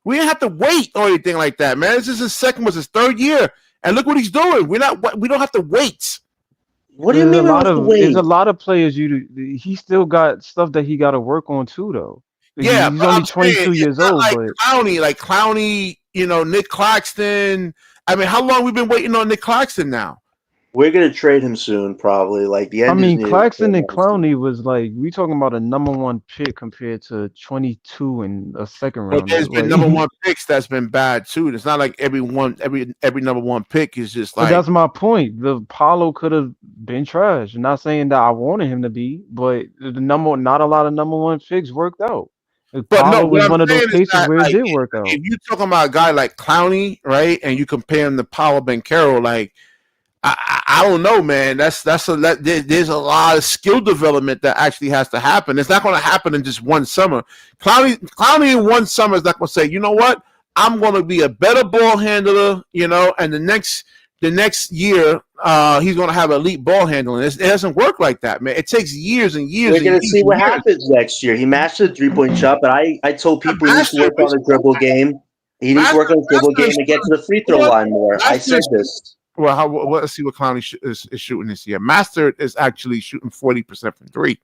We didn't have to wait or anything like that, man. This is his third year, and look what he's doing. We don't have to wait. What do you mean? There's a lot of players. He still got stuff that he got to work on too, though. Yeah, he's only 22 years old. Like but Clowney, Nick Claxton. I mean, how long we been waiting on Nick Claxton now? We're gonna trade him soon, probably. Like the end. I mean, Claxton and Clowney was like we talking about a number one pick compared to 22 and a second round. But there's been number one picks that's been bad too. It's not like every number one pick is just like. But that's my point. The Paulo could have been trash. I'm not saying that I wanted him to be, but not a lot of number one picks worked out. Paulo was one of those cases where it did work out. If you're talking about a guy like Clowney, right, and you compare him to Paolo Banchero, like. I don't know, man. There's a lot of skill development that actually has to happen. It's not going to happen in just one summer. Clowney in one summer is not going to say, you know what, I'm going to be a better ball handler, and the next year he's going to have elite ball handling. It doesn't work like that, man. It takes years and years. We're going to see what happens next year. He mastered the 3-point shot, but I told people he needs to work on the dribble game. He needs to work on the dribble game and get to the free throw line more. I said this. Well, let's see what Clowney is shooting this year. Master is actually shooting 40% from three.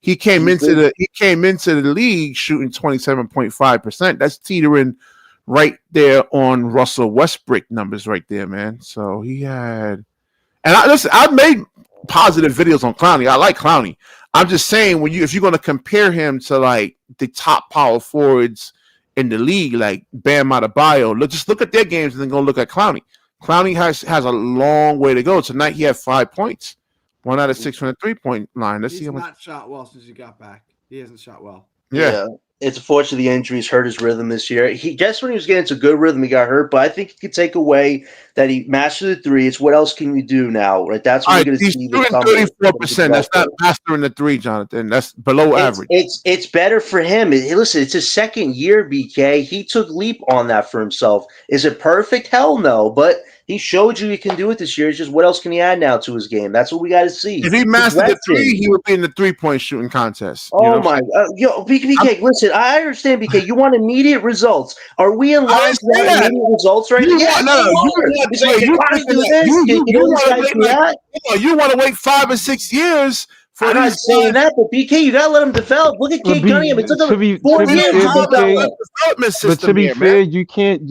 He came into the league shooting 27.5%. That's teetering right there on Russell Westbrook numbers right there, man. So he had, and I've made positive videos on Clowney. I like Clowney. I'm just saying if you're going to compare him to like the top power forwards in the league, like Bam Adebayo, just look at their games and then go look at Clowney. Clowney has a long way to go. Tonight he had 5 points, 1 out of 6 from the 3-point line. Let's see how much. He's not shot well since he got back. He hasn't shot well. Yeah. It's unfortunate the injuries hurt his rhythm this year. He just when he was getting into good rhythm, he got hurt. But I think he could take away that he mastered the three. It's what else can you do now, right? That's All what we're right, going to he's see. shooting 34%. That's not mastering the three, Jonathan. That's below average. It's better for him. Listen, it's his second year, BK. He took leap on that for himself. Is it perfect? Hell no. But he showed you he can do it this year. It's just what else can he add now to his game? That's what we got to see. If he mastered the three, he would be in the 3-point shooting contest. Oh my! Yo, BK, listen. I understand, BK. You want immediate results. Are we in line for immediate results right now? You want to wait 5 or 6 years. I'm not saying that, but BK, you gotta let him develop. Look at Cade Cunningham. It took him 4 years to develop. But to be fair, you can't.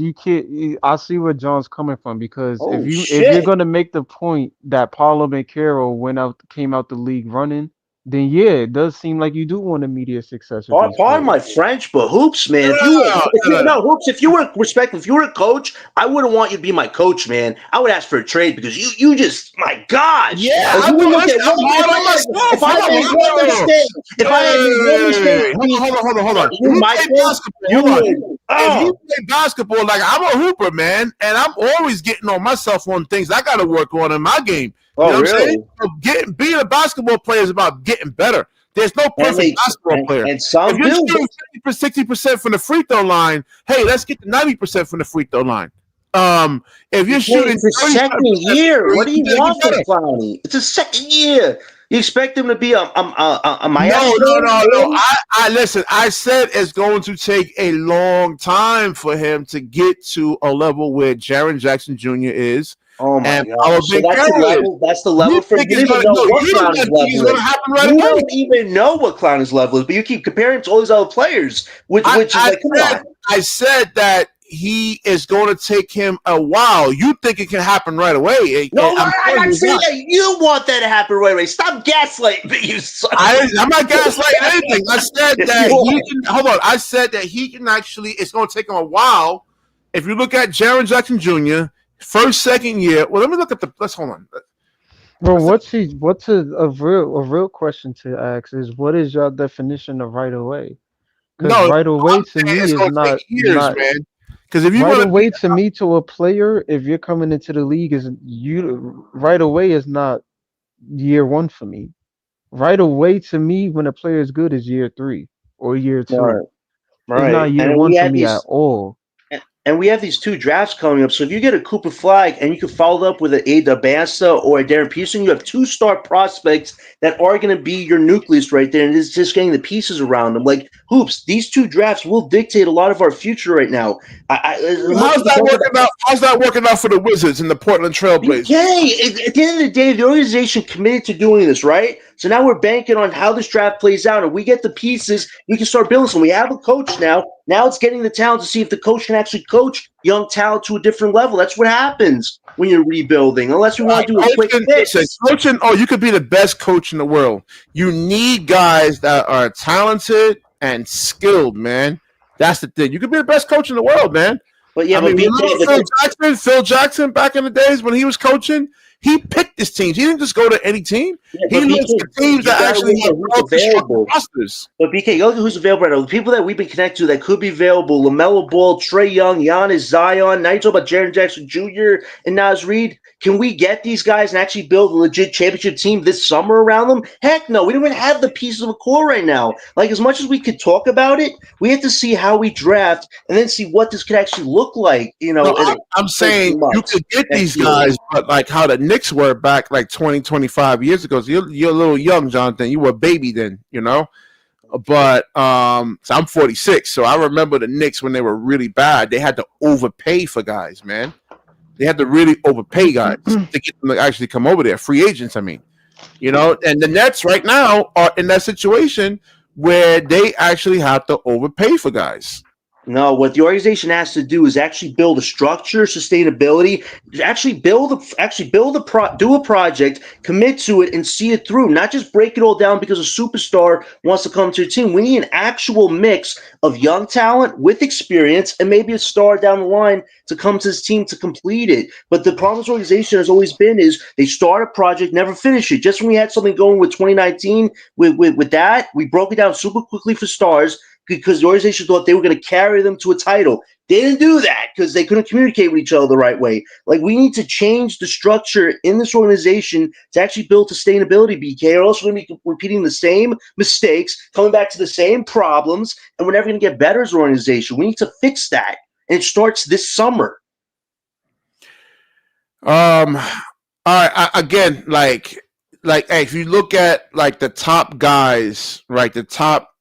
I see where John's coming from because if you're gonna make the point that Paolo Banchero came out the league running, then yeah, it does seem like you do want immediate success. Pardon my French, but hoops, man. If you were respectful, if you were a coach, I wouldn't want you to be my coach, man. I would ask for a trade because you just, my God. Yeah, if I made one mistake, hold on. If you play basketball, like I'm a hooper, man, and I'm always getting on myself on things I got to work on in my game. You know what I'm saying? So being a basketball player is about getting better. There's no perfect basketball player. And some if you're shooting 60% from the free throw line, hey, let's get to 90% from the free throw line. If you're shooting the second year, what do you want from Clowney? It's a second year. You expect him to be a maestro? No. I listen. I said it's going to take a long time for him to get to a level where Jaren Jackson Jr. is. Oh my God! So that's the level for you. You don't even know what Clowney's level is, but you keep comparing him to all these other players. Which is like, come on. I said that he is going to take him a while. You think it can happen right away? No, I'm saying that you want that to happen right away. Stop gaslighting me, you son. I'm not gaslighting anything. I said that he can. Hold on. I said that he can actually. It's going to take him a while. If you look at Jaren Jackson Jr. First, second year. Well, let me look at let's hold on. Bro, what's a real question to ask is what is your definition of right away? Because right away to me is not years, man. Because if you right away to me to a player, if you're coming into the league, right away is not year one for me. Right away to me, when a player is good, is year 3 or year 2. Right. It's not year one for me at all. And we have these 2 drafts coming up. So if you get a Cooper Flag and you can follow up with an Ada Bansa or a Darren Peterson, you have 2 star prospects that are going to be your nucleus right there. And it's just getting the pieces around them. Like, hoops, these 2 drafts will dictate a lot of our future right now. How's that working out for the Wizards and the Portland Trailblazers? Okay, at the end of the day, the organization committed to doing this, right? So now we're banking on how this draft plays out. And we get the pieces, we can start building some. We have a coach now. Now it's getting the talent to see if the coach can actually coach young talent to a different level. That's what happens when you're rebuilding, unless we want to do a quick fix. Coaching, you could be the best coach in the world. You need guys that are talented and skilled, man. That's the thing. You could be the best coach in the world, man. But yeah, Phil Jackson back in the days when he was coaching, he picked his teams. He didn't just go to any team. He looked at teams that actually have available rosters. But BK, look at who's available right now. The people that we've been connected to that could be available: LaMelo Ball, Trae Young, Giannis, Zion. Now you talk about Jaren Jackson Jr. and Naz Reid. Can we get these guys and actually build a legit championship team this summer around them? Heck no. We don't even have the pieces of a core right now. Like, as much as we could talk about it, we have to see how we draft and then see what this could actually look like. You know, I'm saying you could get these guys, but like how the Knicks were back like 20, 25 years ago. So you're a little young, Jonathan. You were a baby then, you know. But so I'm 46, so I remember the Knicks when they were really bad. They had to overpay for guys, man. They had to really overpay guys to get them to actually come over there. Free agents, I mean. You know, and the Nets right now are in that situation where they actually have to overpay for guys. No, what the organization has to do is actually build a structure, sustainability, do a project, commit to it, and see it through. Not just break it all down because a superstar wants to come to a team. We need an actual mix of young talent with experience and maybe a star down the line to come to this team to complete it. But the problem with this organization has always been is they start a project, never finish it. Just when we had something going with 2019 with that, we broke it down super quickly for stars. because the organization thought they were going to carry them to a title. They didn't do that because they couldn't communicate with each other the right way. Like, we need to change the structure in this organization to actually build sustainability, BK. Or else we're going to be repeating the same mistakes, coming back to the same problems, and we're never going to get better as an organization. We need to fix that. And it starts this summer. All right. Again, like, hey, if you look at like the top guys, right, the top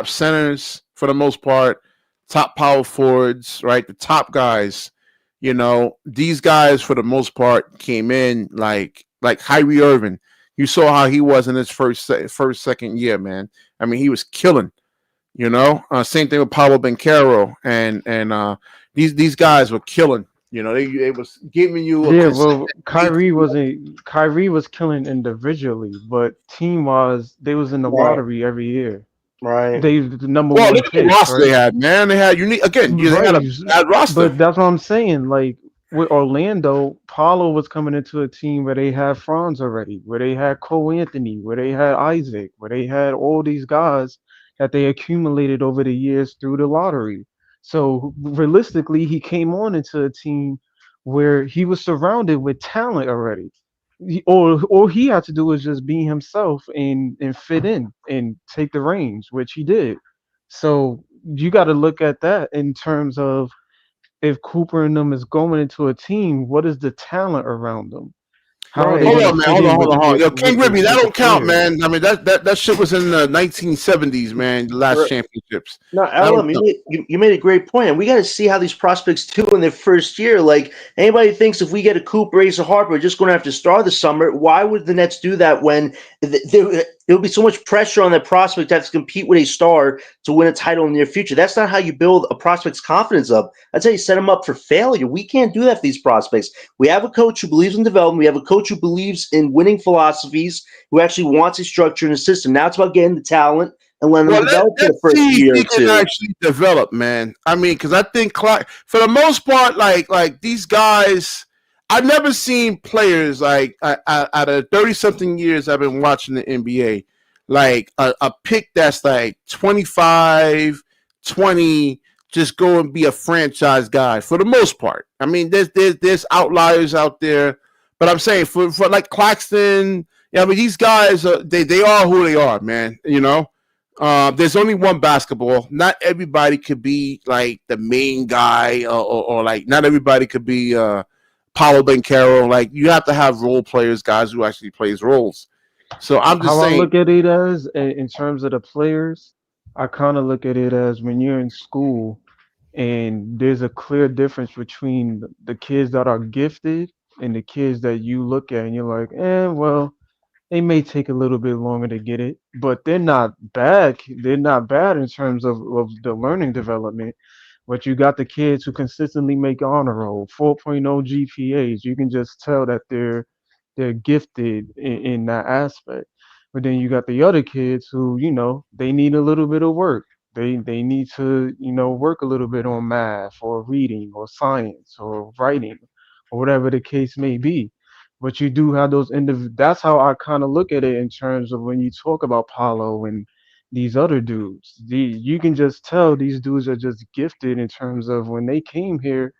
centers for the most part, top power forwards, right, the top guys, these guys for the most part came in like Kyrie Irving. You saw how he was in his second year, man. I mean, he was killing. Same thing with Pablo Banchero, and these guys were killing. They was giving you a well, Kyrie was killing individually, but team wise, they was in the lottery every year. Right. They the number well, one look at the pick, roster right? they had, man. They had unique again. They had a bad roster. But that's what I'm saying. Like with Orlando, Paulo was coming into a team where they had Franz already, where they had Cole Anthony, where they had Isaac, where they had all these guys that they accumulated over the years through the lottery. So realistically, he came on into a team where he was surrounded with talent already. All he had to do was just be himself and fit in and take the reins, which he did. So you got to look at that in terms of if Cooper and them is going into a team, what is the talent around them? How are they Hold going on, to man. fit in Hold on. Yo, King Ribby, that don't count, players? man. I mean, that shit was in the 1970s, man. The last championships. No, Ellen, you made a great point, and we got to see how these prospects do in their first year. Like, anybody thinks if we get a Cooper, Ace, or Harper, we're just going to have to start the summer. Why would the Nets do that when there will be so much pressure on that prospect to have to compete with a star to win a title in the near future? That's not how you build a prospect's confidence up. That's how you set them up for failure. We can't do that for these prospects. We have a coach who believes in development. We have a coach who believes in winning philosophies, who actually wants a structure and a system. Now it's about getting the talent and letting them develop for the first year or He can two. actually develop, man. I mean, because I think for the most part, like these guys, I've never seen players like out of 30-something years I've been watching the NBA, like a pick that's like 25, 20, just go and be a franchise guy for the most part. I mean, there's outliers out there, but I'm saying for like Claxton, I mean, these guys they are who they are, man. There's only one basketball. Not everybody could be like the main guy, or like not everybody could be Paulo Banchero. Like, you have to have role players, guys who actually plays roles. So I'm just How I saying. look at it as in terms of the players, I kind of look at it as when you're in school and there's a clear difference between the kids that are gifted and the kids that you look at and you're like, well, they may take a little bit longer to get it, but they're not bad. They're not bad in terms of the learning development. But you got the kids who consistently make honor roll, 4.0 GPAs. You can just tell that they're gifted in that aspect. But then you got the other kids who, they need a little bit of work. They need to, work a little bit on math or reading or science or writing or whatever the case may be. But you do have those that's how I kind of look at it in terms of when you talk about Paulo and these other dudes. You can just tell these dudes are just gifted in terms of when they came here,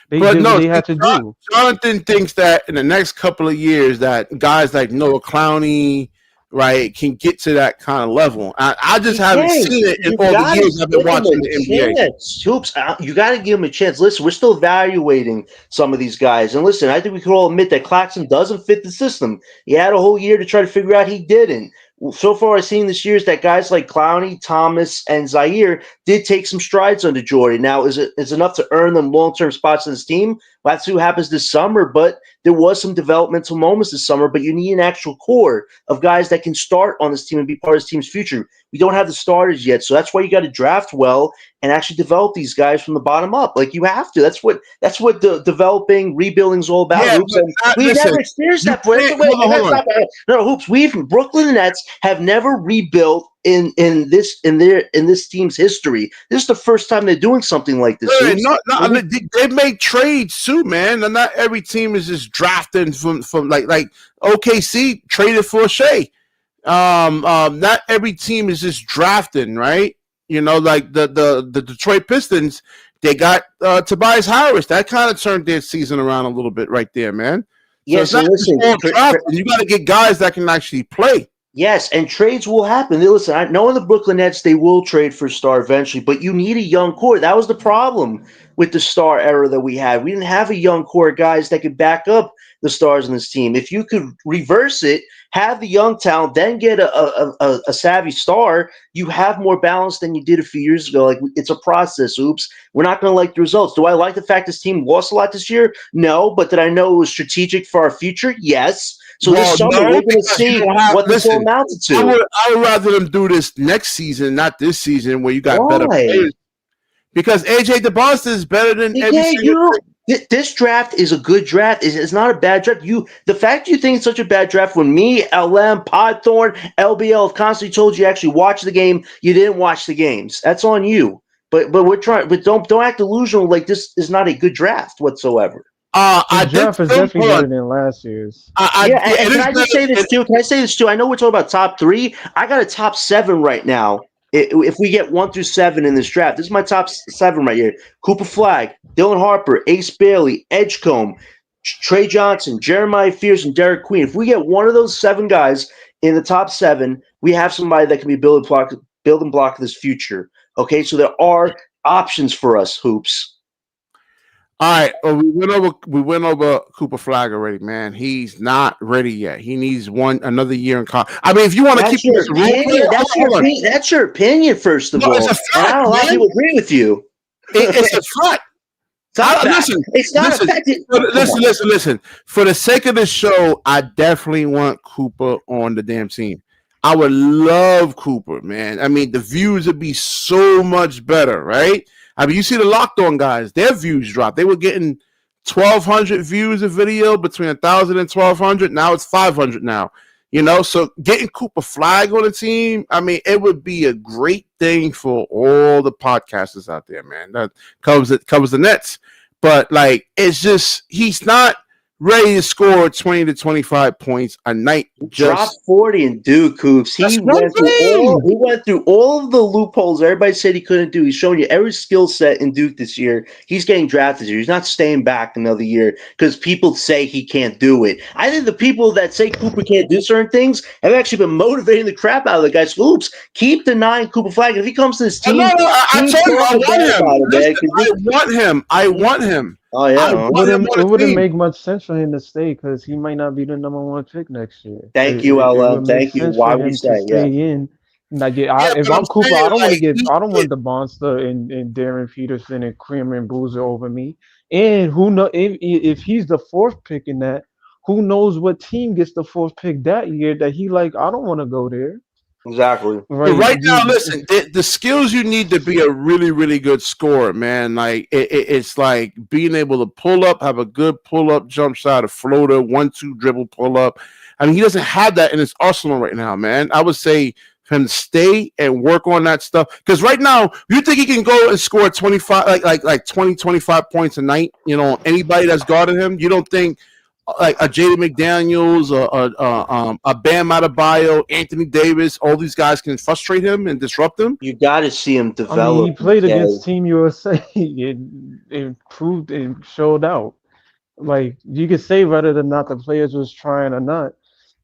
they But did what no, they had to do. Jonathan thinks that in the next couple of years that guys like Noah Clowney, right, can get to that kind of level. I just haven't seen it in all the years I've been watching the NBA. Hoops, you got to give him a chance. Listen, we're still evaluating some of these guys. And listen, I think we could all admit that Claxton doesn't fit the system. He had a whole year to try to figure out he didn't. So far, I've seen this year is that guys like Clowney, Thomas, and Zaire did take some strides under Jordy. Now, is it enough to earn them long-term spots in this team? Well, that's what happens this summer, but there was some developmental moments this summer, but you need an actual core of guys that can start on this team and be part of this team's future. We don't have the starters yet, so that's why you got to draft well and actually develop these guys from the bottom up. Like, you have to. That's what the developing, rebuilding is all about. Yeah, Hoops. We've never experienced that. Hold on. No, Hoops. Brooklyn Nets have never rebuilt in this team's history. This is the first time they're doing something like this. They make trades too, man. And not every team is just drafting from like OKC traded for Shea. Not every team is just drafting, right? You know, like the Detroit Pistons, they got Tobias Harris. That kind of turned their season around a little bit right there, man. So Yeah, it's so not just listen, all draft. You got to get guys that can actually play. yes, and trades will happen. Listen, I know in the Brooklyn Nets they will trade for a star eventually, but you need a young core. That was the problem with the star era that we had. We didn't have a young core of guys that could back up the stars in this team. If you could reverse it, have the young talent, then get a savvy star, you have more balance than you did a few years ago. Like, it's a process. Oops, we're not going to like the results. Do I like the fact this team lost a lot this year? No, but did I know it was strategic for our future? Yes. So this summer we're going to see what this all amounted to. I would rather them do this next season, not this season, where you got better players. Because AJ DeBosta is better than every single. This draft is a good draft. It's not a bad draft. The fact you think it's such a bad draft when me, LM, Podthorn, LBL have constantly told you actually watch the game, you didn't watch the games. That's on you. But we're trying. But don't act delusional like this is not a good draft whatsoever. The draft is definitely better than last year's. And can I just say this too? Can I say this too? I know we're talking about top 3. I got a top 7 right now. If we get 1 through 7 in this draft, this is my top 7 right here. Cooper Flagg, Dylan Harper, Ace Bailey, Edgecombe, Trey Johnson, Jeremiah Fears, and Derek Queen. If we get one of those 7 guys in the top 7, we have somebody that can be building block of this future. Okay, so there are options for us, Hoops. All right, well, we went over Cooper Flagg already, man. He's not ready yet. He needs another year in college. I mean, if you want to keep him as a role player, that's your opinion. First of all, it's a fact, and I don't know if people agree with you. It's a fact. It's not effective. Listen. For the sake of this show, I definitely want Cooper on the damn team. I would love Cooper, man. I mean, the views would be so much better, right? I mean, you see the Locked On guys, their views dropped. They were getting 1,200 views a video, between 1,000 and 1,200. Now it's 500 now. You know, so getting Cooper Flagg on the team, I mean, it would be a great thing for all the podcasters out there, man. That covers the Nets. But, like, it's just, he's not ready to score 20 to 25 points a night. Drop 40 and Duke, Coops. He went through all of the loopholes everybody said he couldn't do. He's showing you every skill set in Duke this year. He's getting drafted this year. He's not staying back another year because people say he can't do it. I think the people that say Cooper can't do certain things have actually been motivating the crap out of the guys. Oops, keep denying Cooper Flagg. If he comes to this team, I want him. Oh yeah, it wouldn't make much sense for him to stay because he might not be the number 1 pick next year. Thank you, LM. Thank you. Why we stay in? Like, if I'm Cooper, I don't want want the Bonster and Darren Peterson and Kramer and Boozer over me. And who know if he's the 4th pick in that, who knows what team gets the 4th pick that year that he like? I don't want to go there. Exactly. Right now, listen, the skills you need to be a really, really good scorer, man. Like it's like being able to pull up, have a good pull up jump shot, a floater, 1-2 dribble pull up. I mean, he doesn't have that in his arsenal right now, man. I would say for him to stay and work on that stuff. Because right now, you think he can go and score 25, like 20, 25 points a night, you know, anybody that's guarding him? You don't think like a Jaden McDaniels, a Bam Adebayo, Anthony Davis, all these guys can frustrate him and disrupt him? You got to see him develop. I mean, he played against Team USA. It proved and showed out. Like, you could say whether or not the players was trying or not,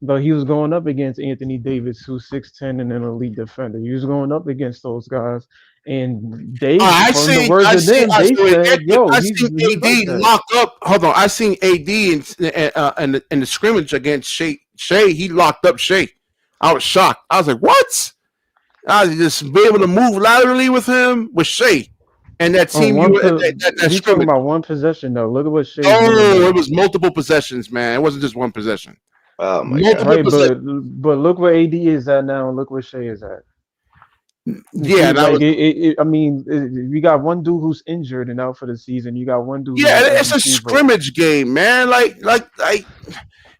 but he was going up against Anthony Davis, who's 6'10" and an elite defender. He was going up against those guys. And they, I seen AD locked up. Hold on, I seen AD in the scrimmage against Shea. He locked up Shea. I was shocked. I was like, "What?" I was just be able to move laterally with him with Shea, and that team. He's talking about one possession though. Look at what Shea. Oh, it was multiple possessions, man. It wasn't just one possession. Oh my God! Right, but look where AD is at now, and look where Shea is at. Yeah, I mean, we got one dude who's injured and out for the season. You got one dude. Yeah, it's a scrimmage game, man. Like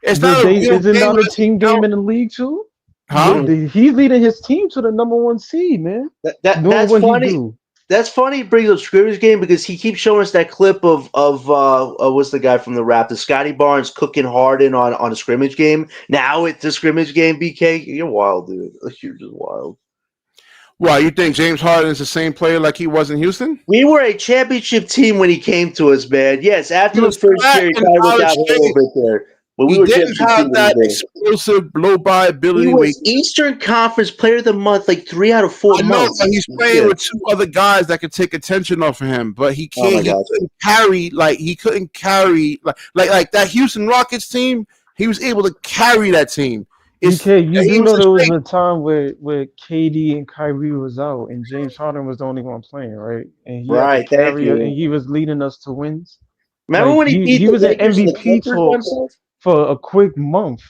it's not. Is it not a team game in the league too? Huh? He's leading his team to the number 1 seed, man. That's funny. That's funny. He brings up scrimmage game because he keeps showing us that clip of what's the guy from the Raptors, Scotty Barnes cooking Harden on a scrimmage game. Now it's a scrimmage game. BK, you're wild, dude. You're just wild. Why you think James Harden is the same player like he was in Houston? We were a championship team when he came to us, man. Yes, after He the was first fat year, he and kind of went out of down a little shape. bit there. But we He were a didn't championship have team when he that was there. explosive blow by He ability. was Eastern Conference Player of the Month like 3 out of 4 I know, months. but he's playing Yeah. with two other guys that could take attention off of him. But he Oh can't. my He God. couldn't carry like that Houston Rockets team. He was able to carry that team. BK, you He do was know a there was straight. a time where KD and Kyrie was out and James Harden was the only one playing, right? And he had to Right, thank carry it, and you. he was leading us to wins. Remember Like when he beat he the was in Lakers and the MVP Clippers one talks time? for a quick month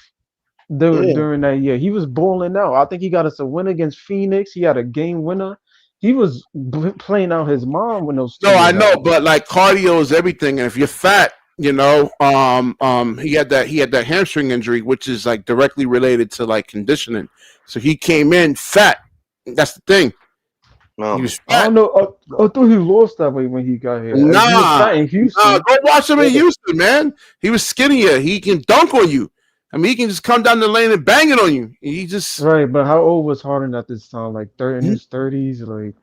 Yeah. during that year. He was balling out. I think he got us a win against Phoenix. He had a game winner. He was playing out his mind when those No, two I was know, out. but like cardio is everything, and if you're fat, he had that hamstring injury, which is like directly related to like conditioning. So he came in fat. That's the thing. He No. was I fat. don't know. I thought he lost that weight when he got here. He was Nah, fat in nah. Houston. Go watch him in Yeah. Houston, man. He was skinnier. He can dunk on you. I mean, he can just come down the lane and bang it on you. He just, Right, but how old was Harden at this time? Like 30, in his 30s? Like,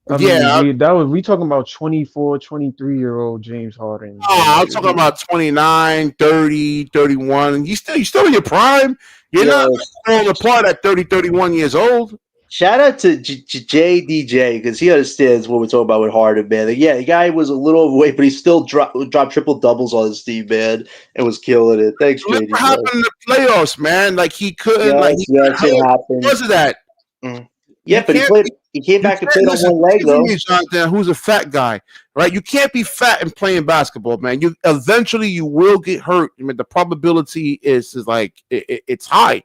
I mean, yeah. we talking about 24, 23-year-old James Harden when I'm talking about 29, 30, 31. You still in your prime. You're not Yo, like falling apart at 30, 31 years old. shout out to JDJ because he understands what we're talking about with Harden, man. Like, yeah, the guy was a little overweight, but he still dropped triple doubles on his team, man, and was killing it. Thanks, Look what JDJ. happened in the playoffs, man. Like he couldn't, like he got Yes, it hurt happened. because of that. Mm. You Yeah, but can't he came You back and can't played on listen. one leg Listen to though. me, Jonathan, who's a fat guy, right? You can't be fat and playing basketball, man. You eventually you will get hurt. I mean, the probability is like it's high,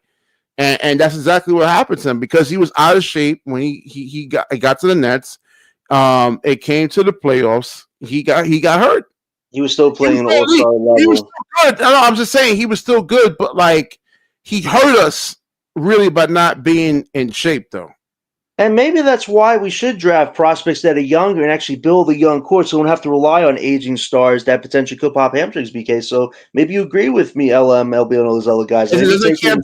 and that's exactly what happened to him because he was out of shape when he got to the Nets. It came to the playoffs. He got hurt. He was still He was playing still elite. all-star He was level. still good. I'm just saying he was still good, but like he hurt us really by not being in shape, though. And maybe that's why we should draft prospects that are younger and actually build a young core so we don't have to rely on aging stars that potentially could pop hamstrings, BK. So maybe you agree with me, LM, LB, and all those other guys. Isn't Maybe taking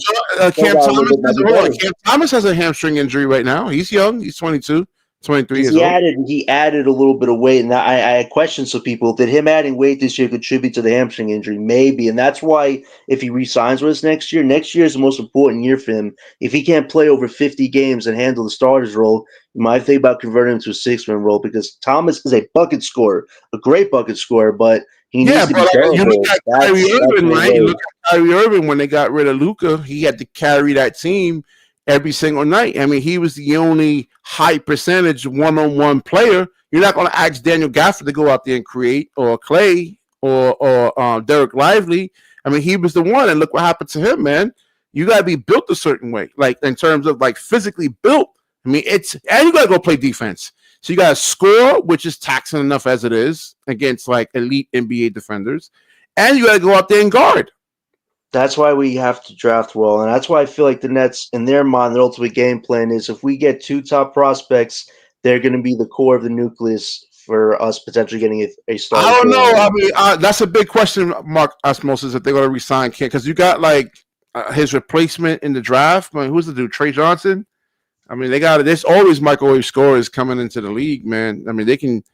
Cam a little Thomas? bit might be better. Cam Thomas has a hamstring injury right now. He's young. He's 22, 23 Because years old. he added a little bit of weight, and I questioned some people. Did him adding weight this year contribute to the hamstring injury? Maybe, and that's why if he re-signs with us next year is the most important year for him. If he can't play over 50 games and handle the starter's role, you might think about converting him to a six-man role because Thomas is a bucket scorer, a great bucket scorer, but he needs to be You look durable. at That's Kyrie Irving, what right? it You is. look at Kyrie Irving when they got rid of Luka. He had to carry that team every single night. I mean, he was the only high percentage one-on-one player. You're not going to ask Daniel Gafford to go out there and create, or Clay, or Derek Lively. I mean, he was the one, and look what happened to him, man. You got to be built a certain way, like in terms of like physically built. I mean, and you got to go play defense. So you got to score, which is taxing enough as it is against like elite NBA defenders, and you got to go out there and guard. That's why we have to draft well, and that's why I feel like the Nets, in their mind, their ultimate game plan is if we get two top prospects, they're going to be the core of the nucleus for us potentially getting a starting. I don't know. I mean, that's a big question mark, osmosis, if they're going to resign Ken, because you got like his replacement in the draft. I mean, who's the dude? Trey Johnson. I mean, there's always microwave scorers coming into the league, man. I mean, they can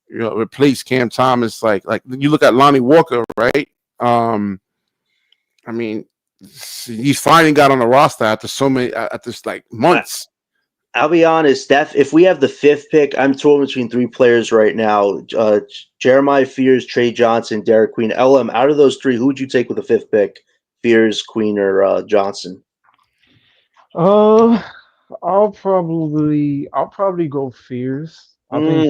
replace Cam Thomas. Like you look at Lonnie Walker, right? I mean, he's finally got on the roster after like months. I'll be honest, Steph, if we have the fifth pick, I'm torn between three players right now. Jeremiah Fears, Trey Johnson, Derek Queen. LM, out of those three, who would you take with the fifth pick? Fears, Queen, or Johnson? I'll probably go Fears. I think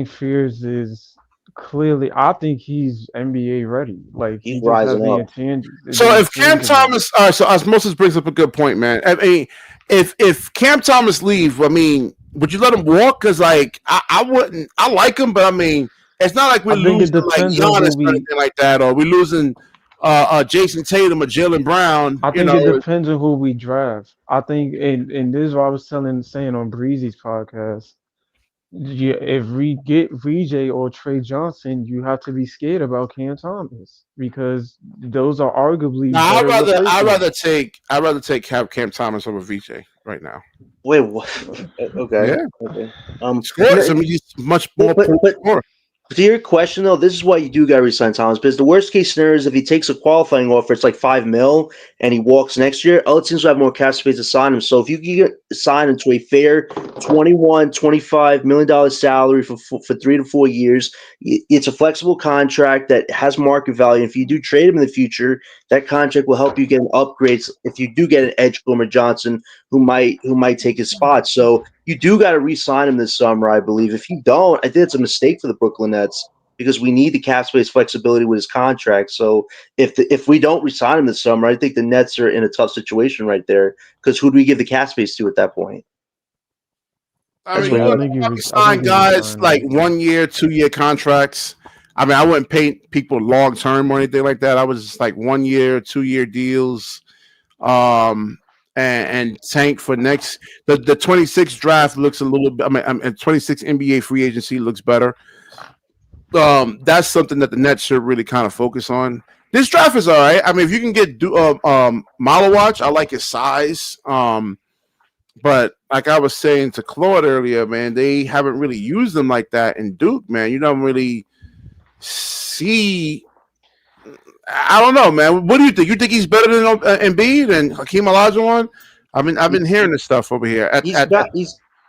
Fears is clearly. I think he's NBA ready. Like He's he just has rising the up. So if Cam Thomas, so Osmosis brings up a good point, man. I mean, if Cam Thomas leave, I mean, would you let him walk? Because like I wouldn't. I like him, but I mean, it's not like we're losing like Giannis or anything like that, or we're losing Jason Tatum or Jaylen Brown. I think it depends on who we draft. I think, and this is what I was saying on Breezy's podcast. If we get VJ or Trey Johnson, you have to be scared about Cam Thomas because those are arguably better replacements. I'd rather take Cam Thomas over VJ. right now. Wait, what? Okay. Yeah, Okay. scores. I mean, he's much more But score. to your question though, this is why you do got to resign Thomas, because the worst case scenario is if he takes a qualifying offer, it's like $5 million, and he walks next year. Other teams will have more cap space to sign him. So if you can get signed into a fair $21-25 million salary for 3 to 4 years, it's a flexible contract that has market value. If you do trade him in the future, that contract will help you get upgrades. If you do get an edge, Gomer Johnson, who might take his spot. So you do got to re-sign him this summer, I believe. If you don't, I think it's a mistake for the Brooklyn Nets because we need the cap space flexibility with his contract. So if we don't re-sign him this summer, I think the Nets are in a tough situation right there because who do we give the cap space to at that point? I That's mean, what Yeah, you I you want think he to I think sign he guys resigned like him. 1 year, 2 year contracts. I mean, I wouldn't paint people long term or anything like that. I was just like 1 year, 2 year deals. Um, and tank for next. The 26 draft looks a little bit. I mean, 26 NBA free agency looks better. That's something that the Nets should really kind of focus on. This draft is all right. I mean, if you can get Malawatch, I like his size. But like I was saying to Claude earlier, man, they haven't really used them like that in Duke, man. You don't really see. I don't know, man. What do you think? You think he's better than Embiid and Hakeem Olajuwon? I've been hearing this stuff over here. He's got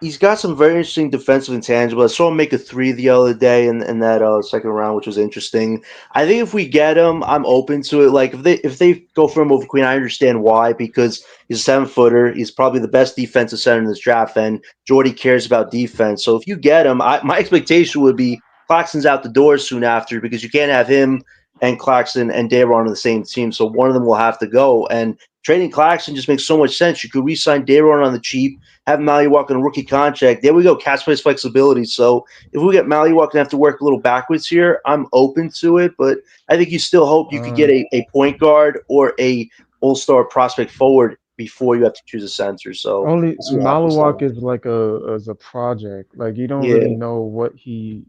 he's got some very interesting defensive intangibles. I saw him make a three the other day in that second round, which was interesting. I think if we get him, I'm open to it. Like if they go for him over Queen, I understand why, because he's a 7-footer. He's probably the best defensive center in this draft, and Jordy cares about defense. So if you get him, my expectation would be Claxton's out the door soon after because you can't have him and Claxton and Daron on the same team. So one of them will have to go. And trading Claxton just makes so much sense. You could re-sign Daron on the cheap, have Mallywalk on a rookie contract. There we go, cap space flexibility. So if we get Mallywalk and have to work a little backwards here, I'm open to it. But I think you still hope you could get a point guard or a all-star prospect forward before you have to choose a center. So Only we'll see what happens Malawak there. is like a project. Like you don't really Yeah, know what he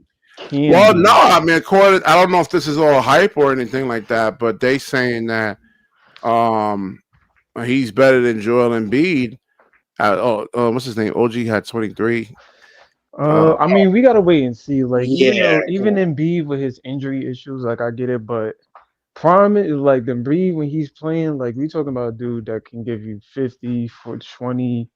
can Well, no, be. I mean, according, I don't know if this is all hype or anything like that, but they saying that um he's better than Joel Embiid. What's his name? OG had 23. I mean, we gotta wait and see. Like, even yeah, though even Embiid with his injury issues, like I get it, but Prime is like the Embiid when he's playing. Like we talking about a dude that can give you 50 for 20.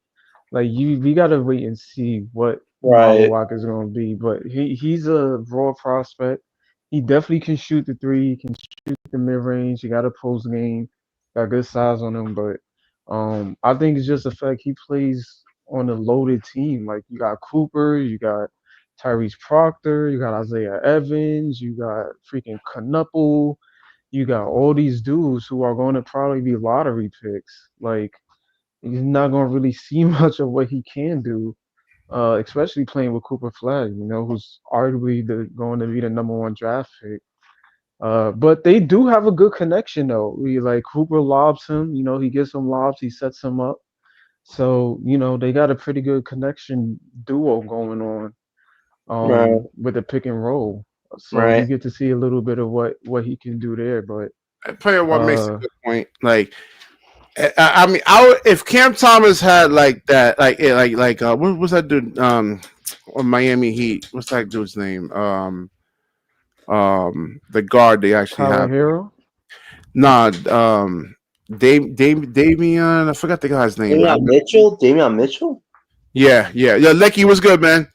Like we gotta wait and see what right, Malawak is gonna be. But he's a raw prospect. He definitely can shoot the three. He can shoot the mid range. He got a post game. Got good size on him. But I think it's just the fact he plays on a loaded team. Like you got Cooper, you got Tyrese Proctor, you got Isaiah Evans, you got freaking Knuckle, you got all these dudes who are going to probably be lottery picks. Like he's not going to really see much of what he can do, especially playing with Cooper Flag, who's arguably going to be the number one draft pick. But they do have a good connection though. We like Cooper lobs him, he gets some lobs, he sets him up. So, they got a pretty good connection duo going on right, with the pick and roll. So right. you get to see a little bit of what he can do there. But Player one makes a uh good point. Like, I mean, if Cam Thomas had like that, what was that dude? On Miami Heat. What's that dude's name? The guard they actually Tyler have. Hero, Nah, Damian. I forgot the guy's name. Damian Mitchell. Yeah. Lecky was good, man.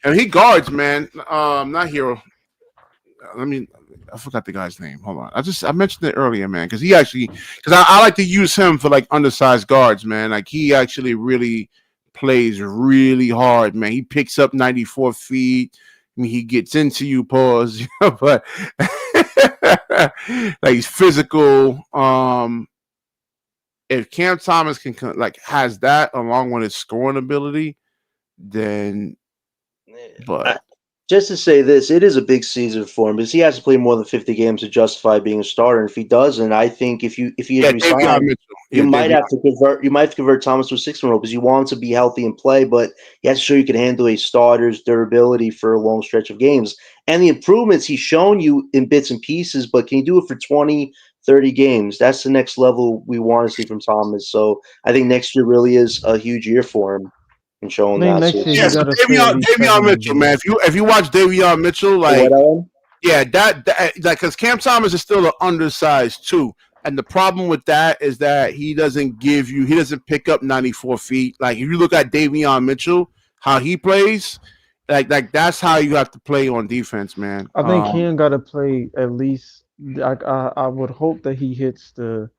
And he guards, man. Not Hero. Let me. I forgot the guy's name. Hold on. I mentioned it earlier, man, because I like to use him for like undersized guards, man. Like he actually really plays really hard, man. He picks up 94 feet. I mean, he gets into you, pause, but like he's physical. If Cam Thomas can like has that along with his scoring ability, then but Just to say this, it is a big season for him because he has to play more than 50 games to justify being a starter. And if he doesn't, I think if he is yeah, Davion resigned, Mitchell. you Yeah, might Davion. have to convert. You might have to convert Thomas to a 6-man role because you want him to be healthy and play, but he has to show you can handle a starter's durability for a long stretch of games. And the improvements he's shown you in bits and pieces, but can you do it for 20, 30 games. That's the next level we want to see from Thomas. So I think next year really is a huge year for him in I showing think that. So next year Yeah, he so got to play at least Davion 70 Mitchell, man. games. If you watch Davion Mitchell, what like Ellen? yeah, that like because Cam Thomas is still an undersized too. And the problem with that is that he doesn't pick up 94 feet. Like if you look at Davion Mitchell, how he plays, like that's how you have to play on defense, man. I think Cam got to play at least. I would hope that he hits the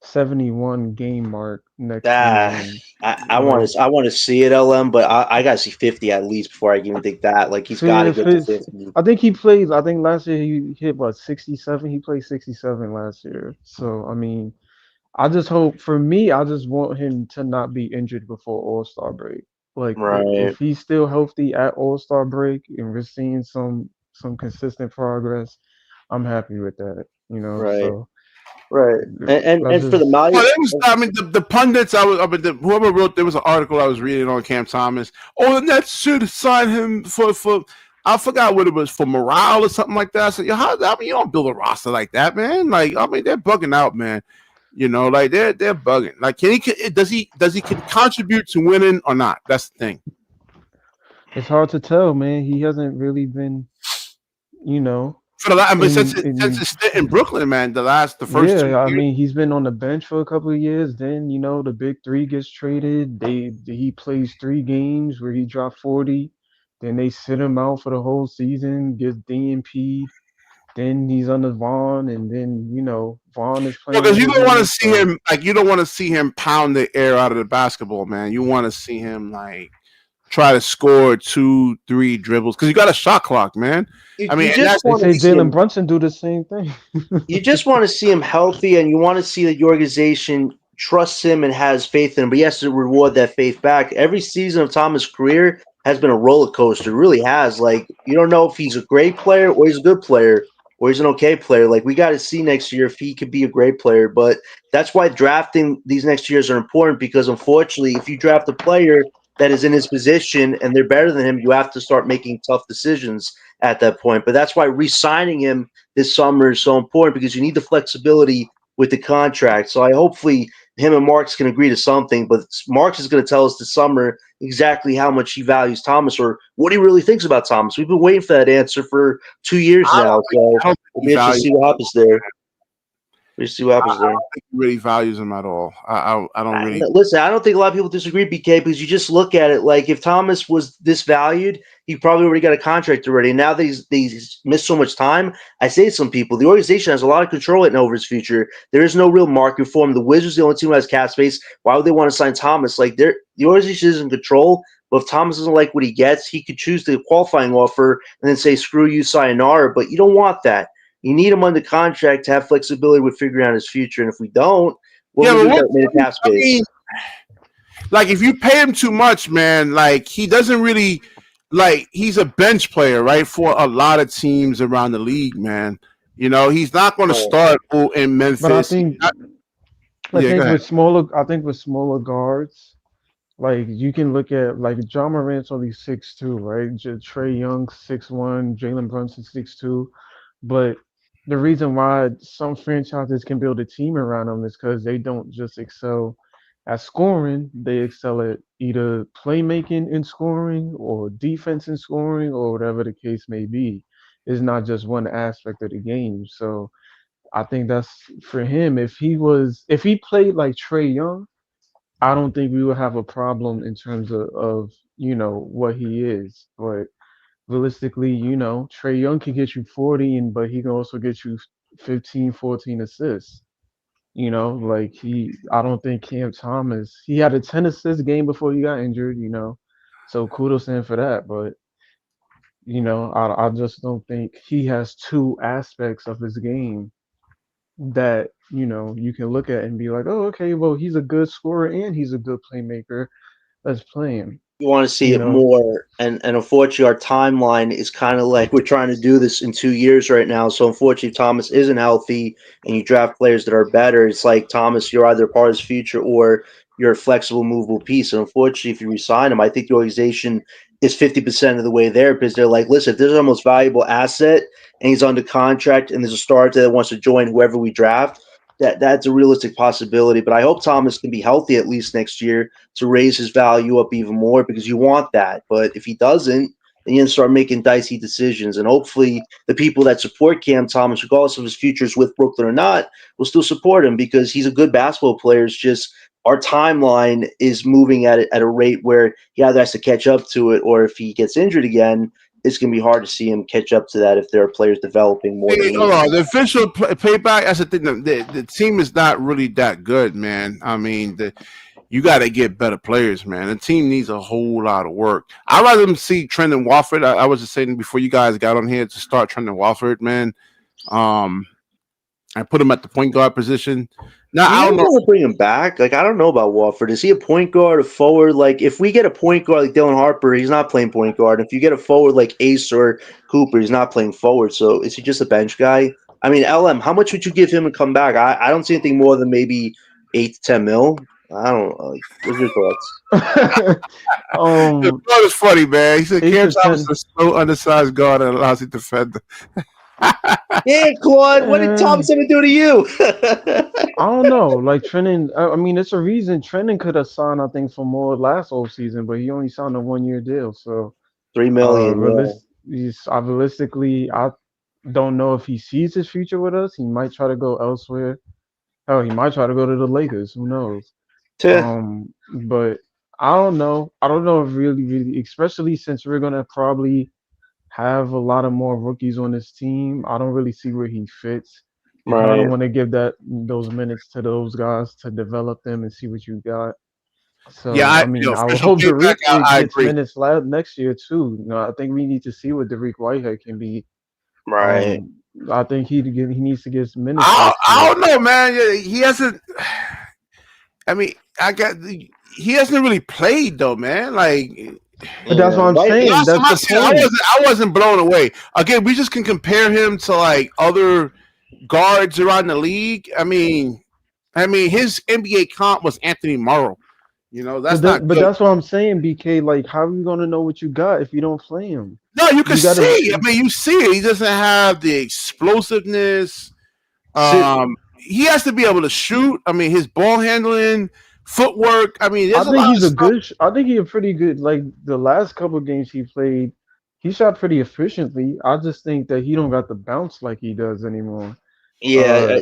71 game mark next Ah, season. I want Like, to see it, LM, but I got to see 50 at least before I can even think that. Like he's got to if get to it's, 50. I think he plays. I think last year he hit what 67. He played 67 last year. So I mean, I just hope for me, I just want him to not be injured before All Star break. Like Right, if he's still healthy at All Star break and we're seeing some consistent progress, I'm happy with that. right, So right. let's And for the just Well, Malia, it was. I mean, the pundits. Whoever wrote. There was an article I was reading on Cam Thomas. Oh, the Nets should sign him for. I forgot what it was for morale or something like that. I said, I mean, you don't build a roster like that, man. Like, I mean, they're bugging out, man. Like they're bugging. Like, does he can contribute to winning or not? That's the thing. it's hard to tell, man. He hasn't really been, you know, For the last, but since in his stint in Brooklyn, man, the first two yeah, I years. mean, he's been on the bench for a couple of years. Then, the big three gets traded. He plays 3 games where he dropped 40. Then they sit him out for the whole season, gets DNP'd. Then he's under Vaughn, and then Vaughn is playing Because with you his don't want to minutes. see him like you don't want to see him pound the air out of the basketball, man. You want to see him like try to score 2, 3 dribbles because you got a shot clock, man. I mean, you and just that's They want to say see Jalen him. Brunson do the same thing. You just want to see him healthy, and you want to see that your organization trusts him and has faith in him. But he has to reward that faith back. Every season of Thomas' career has been a roller coaster. It really has. Like you don't know if he's a great player or he's a good player or he's an okay player. Like we got to see next year if he could be a great player. But that's why drafting these next years are important because unfortunately, if you draft a player that is in his position and they're better than him, you have to start making tough decisions at that point. But that's why re-signing him this summer is so important because you need the flexibility with the contract. So I hopefully him and Marks can agree to something, but Marks is going to tell us this summer exactly how much he values Thomas or what he really thinks about Thomas. We've been waiting for that answer for 2 years now, so I don't think we'll he be interested to values. see what happens there. We'll see what I happens there. don't think he really values him at all. I don't really. Listen, I don't think a lot of people disagree, BK, because you just look at it like if Thomas was this valued, he probably already got a contract already. And now that he's missed so much time, I say to some people, the organization has a lot of control right now over his future. There is no real market for him. The Wizards are the only team who has cap space. Why would they want to sign Thomas? Like the organization is in control. But if Thomas doesn't like what he gets, he could choose the qualifying offer and then say, screw you, sayonara. But you don't want that. You need him under contract to have flexibility with figuring out his future. And if we don't, what Yeah, we but do with that minute cap I space? mean, like if you pay him too much, man, like he doesn't really like he's a bench player, right? For a lot of teams around the league, man. He's not going to Right. start in But I Memphis. think I Yeah, go think ahead. with smaller guards, like you can look at like John Morant's only 6'2", right? Trey Young 6'1", Jalen Brunson 6'2", but the reason why some franchises can build a team around them is because they don't just excel at scoring; they excel at either playmaking and scoring, or defense and scoring, or whatever the case may be. It's not just one aspect of the game. So I think that's for him. If he played like Trey Young, I don't think we would have a problem in terms of what he is. But realistically, Trey Young can get you 40 but he can also get you 15, 14 assists. Like I don't think Cam Thomas, he had a 10 assist game before he got injured. So kudos to him for that. But, I just don't think he has two aspects of his game that you can look at and be like, oh, okay, well, he's a good scorer and he's a good playmaker. Let's play him. You want to see You it know, more, and unfortunately, our timeline is kind of like we're trying to do this in 2 years right now. So unfortunately, if Thomas isn't healthy, and you draft players that are better. It's like Thomas, you're either part of his future or you're a flexible, movable piece. And unfortunately, if you resign him, I think the organization is 50% of the way there because they're like, listen, if this is our most valuable asset and he's under contract and there's a starter that wants to join whoever we draft, that's a realistic possibility. But I hope Thomas can be healthy at least next year to raise his value up even more, because you want that. But if he doesn't, then you start making dicey decisions. And hopefully the people that support Cam Thomas, regardless of his futures with Brooklyn or not, will still support him, because he's a good basketball player. It's just our timeline is moving at a rate where he either has to catch up to it, or if he gets injured again, it's going to be hard to see him catch up to that if there are players developing more than he Hold is. on. The official payback, that's the thing. The team is not really that good, man. I mean, you got to get better players, man. The team needs a whole lot of work. I'd rather them see Trendon Watford. I was just saying before you guys got on here to start Trendon Watford, man. I put him at the point guard position. Now, I don't know. Bring him back. Like, I don't know about Watford. Is he a point guard, a forward? Like, if we get a point guard like Dylan Harper, he's not playing point guard. If you get a forward like Ace or Cooper, he's not playing forward. So is he just a bench guy? I mean, LM, how much would you give him to come back? I don't see anything more than maybe 8 to 10 mil. I don't know. Like, what's your thoughts? The thought is funny, man. He said Cam Thomas is a slow, undersized guard and a lousy defender. Yeah, Claude, what did Thomas ever do to you? I don't know. Like Trendon, I mean, it's a reason Trendon could have signed, I think, for more last whole season, but he only signed a 1-year deal. So $3 million. Realistically, I don't know if he sees his future with us. He might try to go elsewhere. Hell, he might try to go to the Lakers. Who knows? But I don't know. I don't know if really, especially since we're gonna probably have a lot of more rookies on this team. I don't really see where he fits. You kind of want to give those minutes to those guys to develop them and see what you got. So yeah, I would hope Derek gets minutes next year too. I think we need to see what Derek Whitehead can be. Right. I think he needs to get minutes. I don't know, man. He hasn't. I mean, he hasn't really played though, man. Like, but that's what I'm saying. That's the point. I wasn't blown away. Again, we just can compare him to like other guards around the league. I mean, his NBA comp was Anthony Morrow. That's not. But that's what I'm saying, BK. Like, how are you gonna know what you got if you don't play him? No, you can see. I mean, you see it. He doesn't have the explosiveness. He has to be able to shoot. I mean, his ball handling, footwork. I mean, I think he's a pretty good. Like the last couple of games he played, he shot pretty efficiently. I just think that he don't got the bounce like he does anymore. Yeah.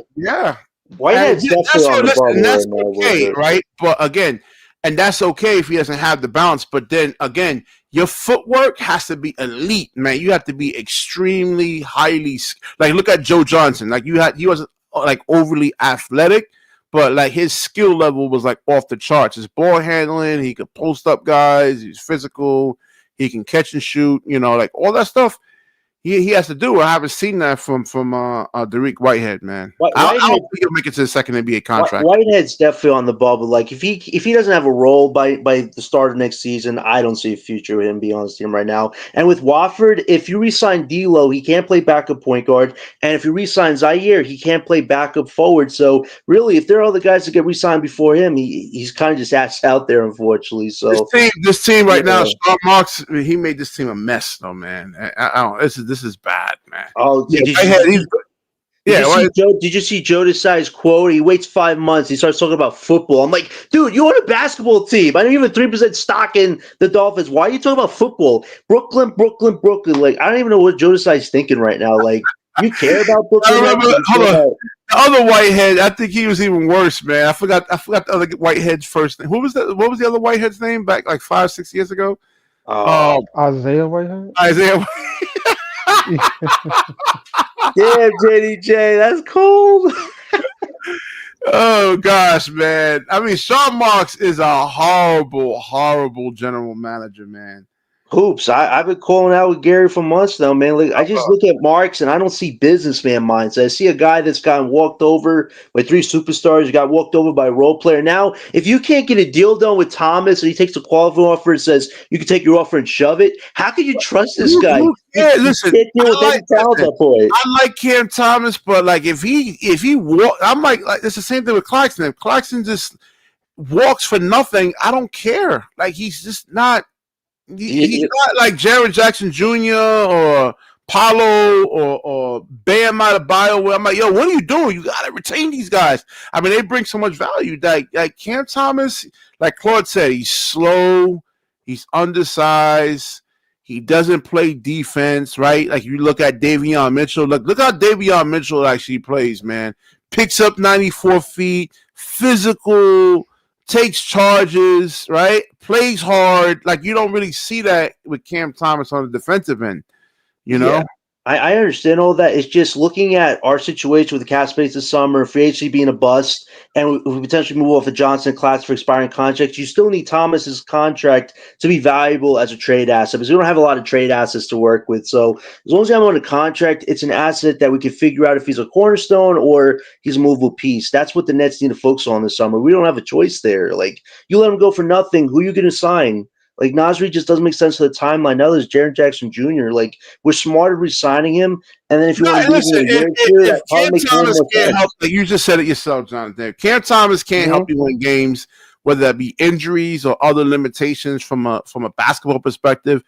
Whitehead's definitely on the bubble. That's okay, right? But again, and that's okay if he doesn't have the bounce. But then again, your footwork has to be elite, man. You have to be extremely highly like. Look at Joe Johnson. Like he wasn't like overly athletic, but like his skill level was like off the charts. His ball handling, he could post up guys. He's physical. He can catch and shoot. Like all that stuff. He has to do. I haven't seen that from Derek Whitehead, man. I don't think he'll make it to the second NBA contract. Whitehead's definitely on the bubble. Like if he doesn't have a role by the start of next season, I don't see a future with him being on this team right now. And with Wofford, if you re-sign D'Lo, he can't play backup point guard, and if you re-sign Zaire, he can't play backup forward. So really, if there are other guys that get re-signed before him, he's kind of just ass out there, unfortunately. So this team right now, Sean Marks, he made this team a mess, though, man. I don't. This is bad, man. Oh, did you see Joe Desai's quote? He waits 5 months. He starts talking about football. I'm like, dude, you're on a basketball team. I don't even 3% stock in the Dolphins. Why are you talking about football? Brooklyn. Like, I don't even know what Joe Desai's thinking right now. Like, you care about Brooklyn? Hold on. The other Whitehead, I think he was even worse, man. I forgot the other Whitehead's first name. What was the other Whitehead's name back like 5-6 years ago? Isaiah Whitehead. Yeah, JDJ, that's cold. Oh gosh, man. I mean, Sean Marks is a horrible, horrible general manager, man. Hoops. I've been calling out with Gary for months now, man. Like, I just look at Marks and I don't see businessman minds. I see a guy that's gotten walked over by 3 superstars, got walked over by a role player. Now, if you can't get a deal done with Thomas and he takes the qualifying offer and says you can take your offer and shove it, how can you trust this guy? Listen, I like Cam Thomas, but like if he walk, I'm like it's the same thing with Claxton. If Claxton just walks for nothing, I don't care. Like he's just not. He's not like Jared Jackson Jr. or Paulo or Bam Adebayo, where I'm like, yo, what are you doing? You gotta retain these guys. I mean, they bring so much value. Like Cam Thomas, like Claude said, he's slow, he's undersized, he doesn't play defense, right? Like you look at Davion Mitchell. Look how Davion Mitchell actually plays, man. Picks up 94 feet, physical, takes charges, right? Plays hard. Like you don't really see that with Cam Thomas on the defensive end, you know? Yeah. I understand all that. It's just looking at our situation with the cap space this summer, free agency being a bust, and we potentially move off the Johnson class for expiring contracts. You still need Thomas's contract to be valuable as a trade asset because we don't have a lot of trade assets to work with. So as long as you have him on a contract, it's an asset that we can figure out if he's a cornerstone or he's a movable piece. That's what the Nets need to focus on this summer. We don't have a choice there. Like you let him go for nothing. Who are you going to sign? Like Naz Reid just doesn't make sense to the timeline. Now there's Jaren Jackson Jr. Like we're smarter resigning him, and then if you want to listen, leave him if Cam Thomas can't help, like you just said it yourself, Jonathan. Cam Thomas can't help you win games, whether that be injuries or other limitations from a basketball perspective.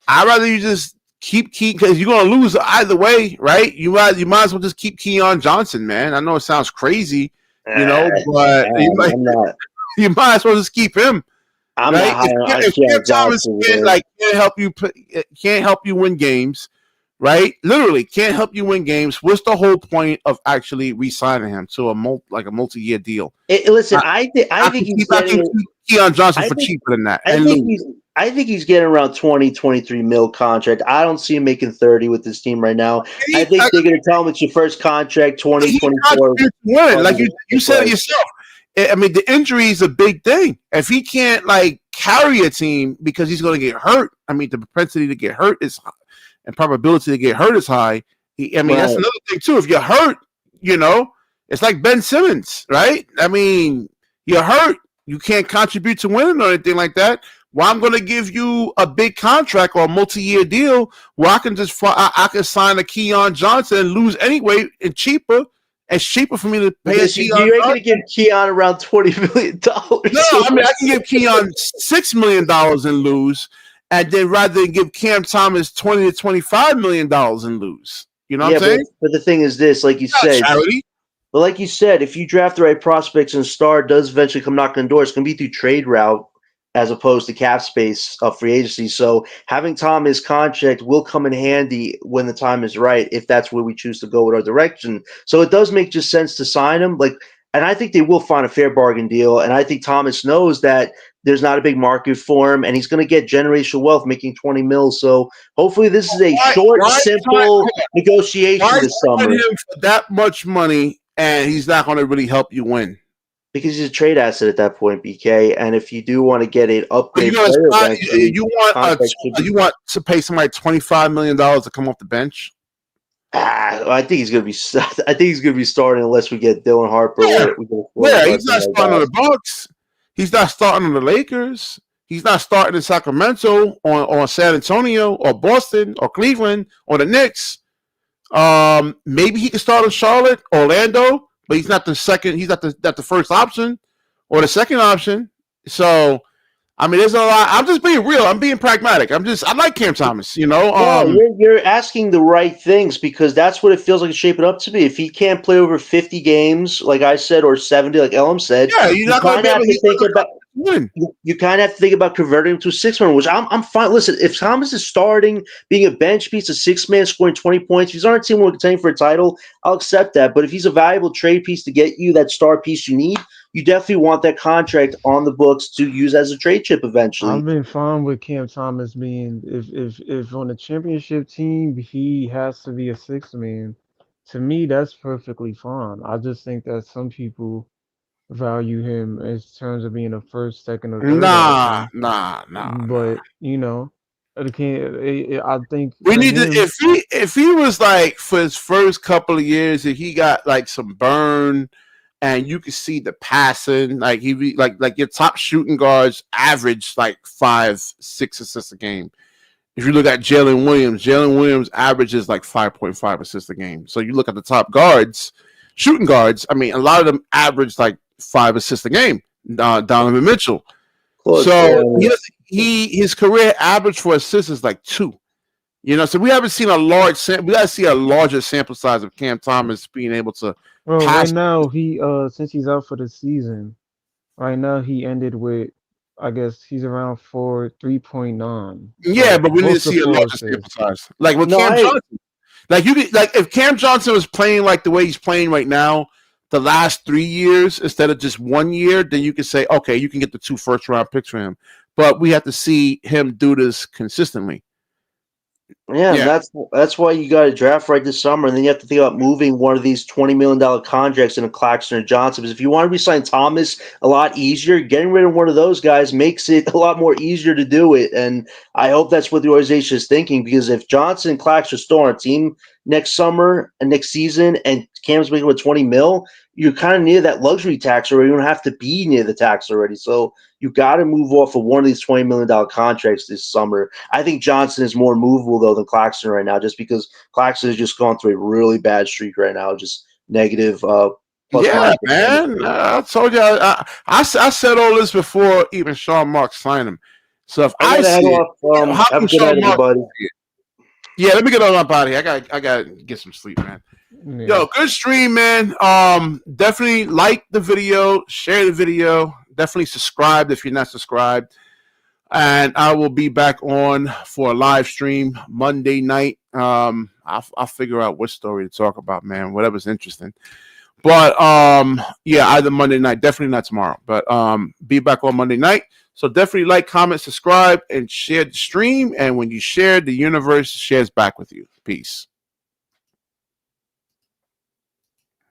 I'd rather you just keep because you're gonna lose either way, right? You might as well just keep Keon Johnson, man. I know it sounds crazy, you know, but you might as well just keep him. I'm right? not high on If Cam Thomas can't help you win games, right? Literally can't help you win games. What's the whole point of actually re-signing him to a multi-year deal? Listen, I think he's getting Keon Johnson for cheaper than that. I think he's getting around 23 mil contract. I don't see him making 30 with this team right now. I think they're going to tell him it's your first contract, 2024. Like you said it yourself. I mean, the injury is a big thing. If he can't like carry a team because he's going to get hurt, I mean, the propensity to get hurt is high, and probability to get hurt is high. That's another thing too. If you're hurt, you know, it's like Ben Simmons, right? I mean, you're hurt, you can't contribute to winning or anything like that. Well, I'm going to give you a big contract or a multi-year deal where I can just I can sign a Keon Johnson and lose anyway and cheaper. It's cheaper for me to pay. You ain't going to give Keon around $20 million. No, I mean I can give Keon $6 million and lose, and then rather than give Cam Thomas $20 to $25 million and lose. You know what I'm saying? But the thing is this, like you said, charity. But like you said, if you draft the right prospects and star does eventually come knocking on the door, it's going to be through trade route as opposed to cap space of free agency. So having Thomas' contract will come in handy when the time is right, if that's where we choose to go with our direction. So it does make just sense to sign him. And I think they will find a fair bargain deal. And I think Thomas knows that there's not a big market for him, and he's going to get generational wealth making 20 mil. So hopefully this is a simple negotiation this summer. Him for that much money, and he's not going to really help you win. Because he's a trade asset at that point, BK. And if you do want to get an upgrade, you want to pay somebody $25 million to come off the bench. I think he's going to be. I think he's going to be starting unless we get Dylan Harper. He's not starting on the Bucks. He's not starting on the Lakers. He's not starting in Sacramento or San Antonio or Boston or Cleveland or the Knicks. Maybe he can start in Charlotte, Orlando. But he's not the second. He's not the first option or the second option. So, I mean, there's a lot. I'm just being real. I'm being pragmatic. I like Cam Thomas. You know, you're asking the right things because that's what it feels like it's shaping up to be. If he can't play over 50 games, like I said, or 70, like Elam said, you're not going to be able to think about. You kind of have to think about converting him to a 6-man, which I'm fine. Listen, if Thomas is starting, being a bench piece, a 6-man, scoring 20 points, if he's on a team we're contending for a title, I'll accept that. But if he's a valuable trade piece to get you that star piece you need, you definitely want that contract on the books to use as a trade chip eventually. I've been fine with Cam Thomas being if on a championship team he has to be a 6-man. To me, that's perfectly fine. I just think that some people value him in terms of being a first, second, or third. Nah. But you know, I think we need to. If he was like for his first couple of years, if he got like some burn, and you can see the passing, like like your top shooting guards average like 5-6 assists a game. If you look at Jalen Williams averages like 5.5 assists a game. So you look at the top guards, shooting guards. I mean, a lot of them average like 5 assists a game. Donovan Mitchell. So his career average for assists is like 2. You know, so we haven't seen we got to see a larger sample size of Cam Thomas being able to Bro, right pass. now he since he's out for the season, right now he ended with, I guess he's around 3.9. Yeah, but we need to close to see a 4 larger sample assists. size. Like with No, Cam Johnson. Like you could, like if Cam Johnson was playing like the way he's playing right now, the last 3 years instead of just 1 year, then you could say, okay, you can get the 2 first-round picks for him. But we have to see him do this consistently. Yeah, and that's why you got to draft right this summer, and then you have to think about moving one of these $20 million contracts into Claxton or Johnson. Because if you want to re-sign Thomas a lot easier, getting rid of one of those guys makes it a lot more easier to do it. And I hope that's what the organization is thinking. Because if Johnson and Claxton are still on our team next summer and next season, and Cam's making with 20 mil, you're kind of near that luxury tax already. You don't have to be near the tax already. So you got to move off of one of these $20 million contracts this summer. I think Johnson is more movable, though, than Claxton right now, just because Claxton has just gone through a really bad streak right now, just negative plus Yeah, minus. man. I told you. I said all this before even Sean Marks signed him. So if I I got to head see it, off. how Have come a good Sean night, Marks? everybody. Yeah, let me get on up out of here. I got to get some sleep, man. Yeah. Yo, good stream, man. Definitely like the video, share the video, definitely subscribe if you're not subscribed. And I will be back on for a live stream Monday night. I'll figure out what story to talk about, man. Whatever's interesting. But yeah, either Monday night, definitely not tomorrow. But be back on Monday night. So definitely like, comment, subscribe, and share the stream. And when you share, the universe shares back with you. Peace.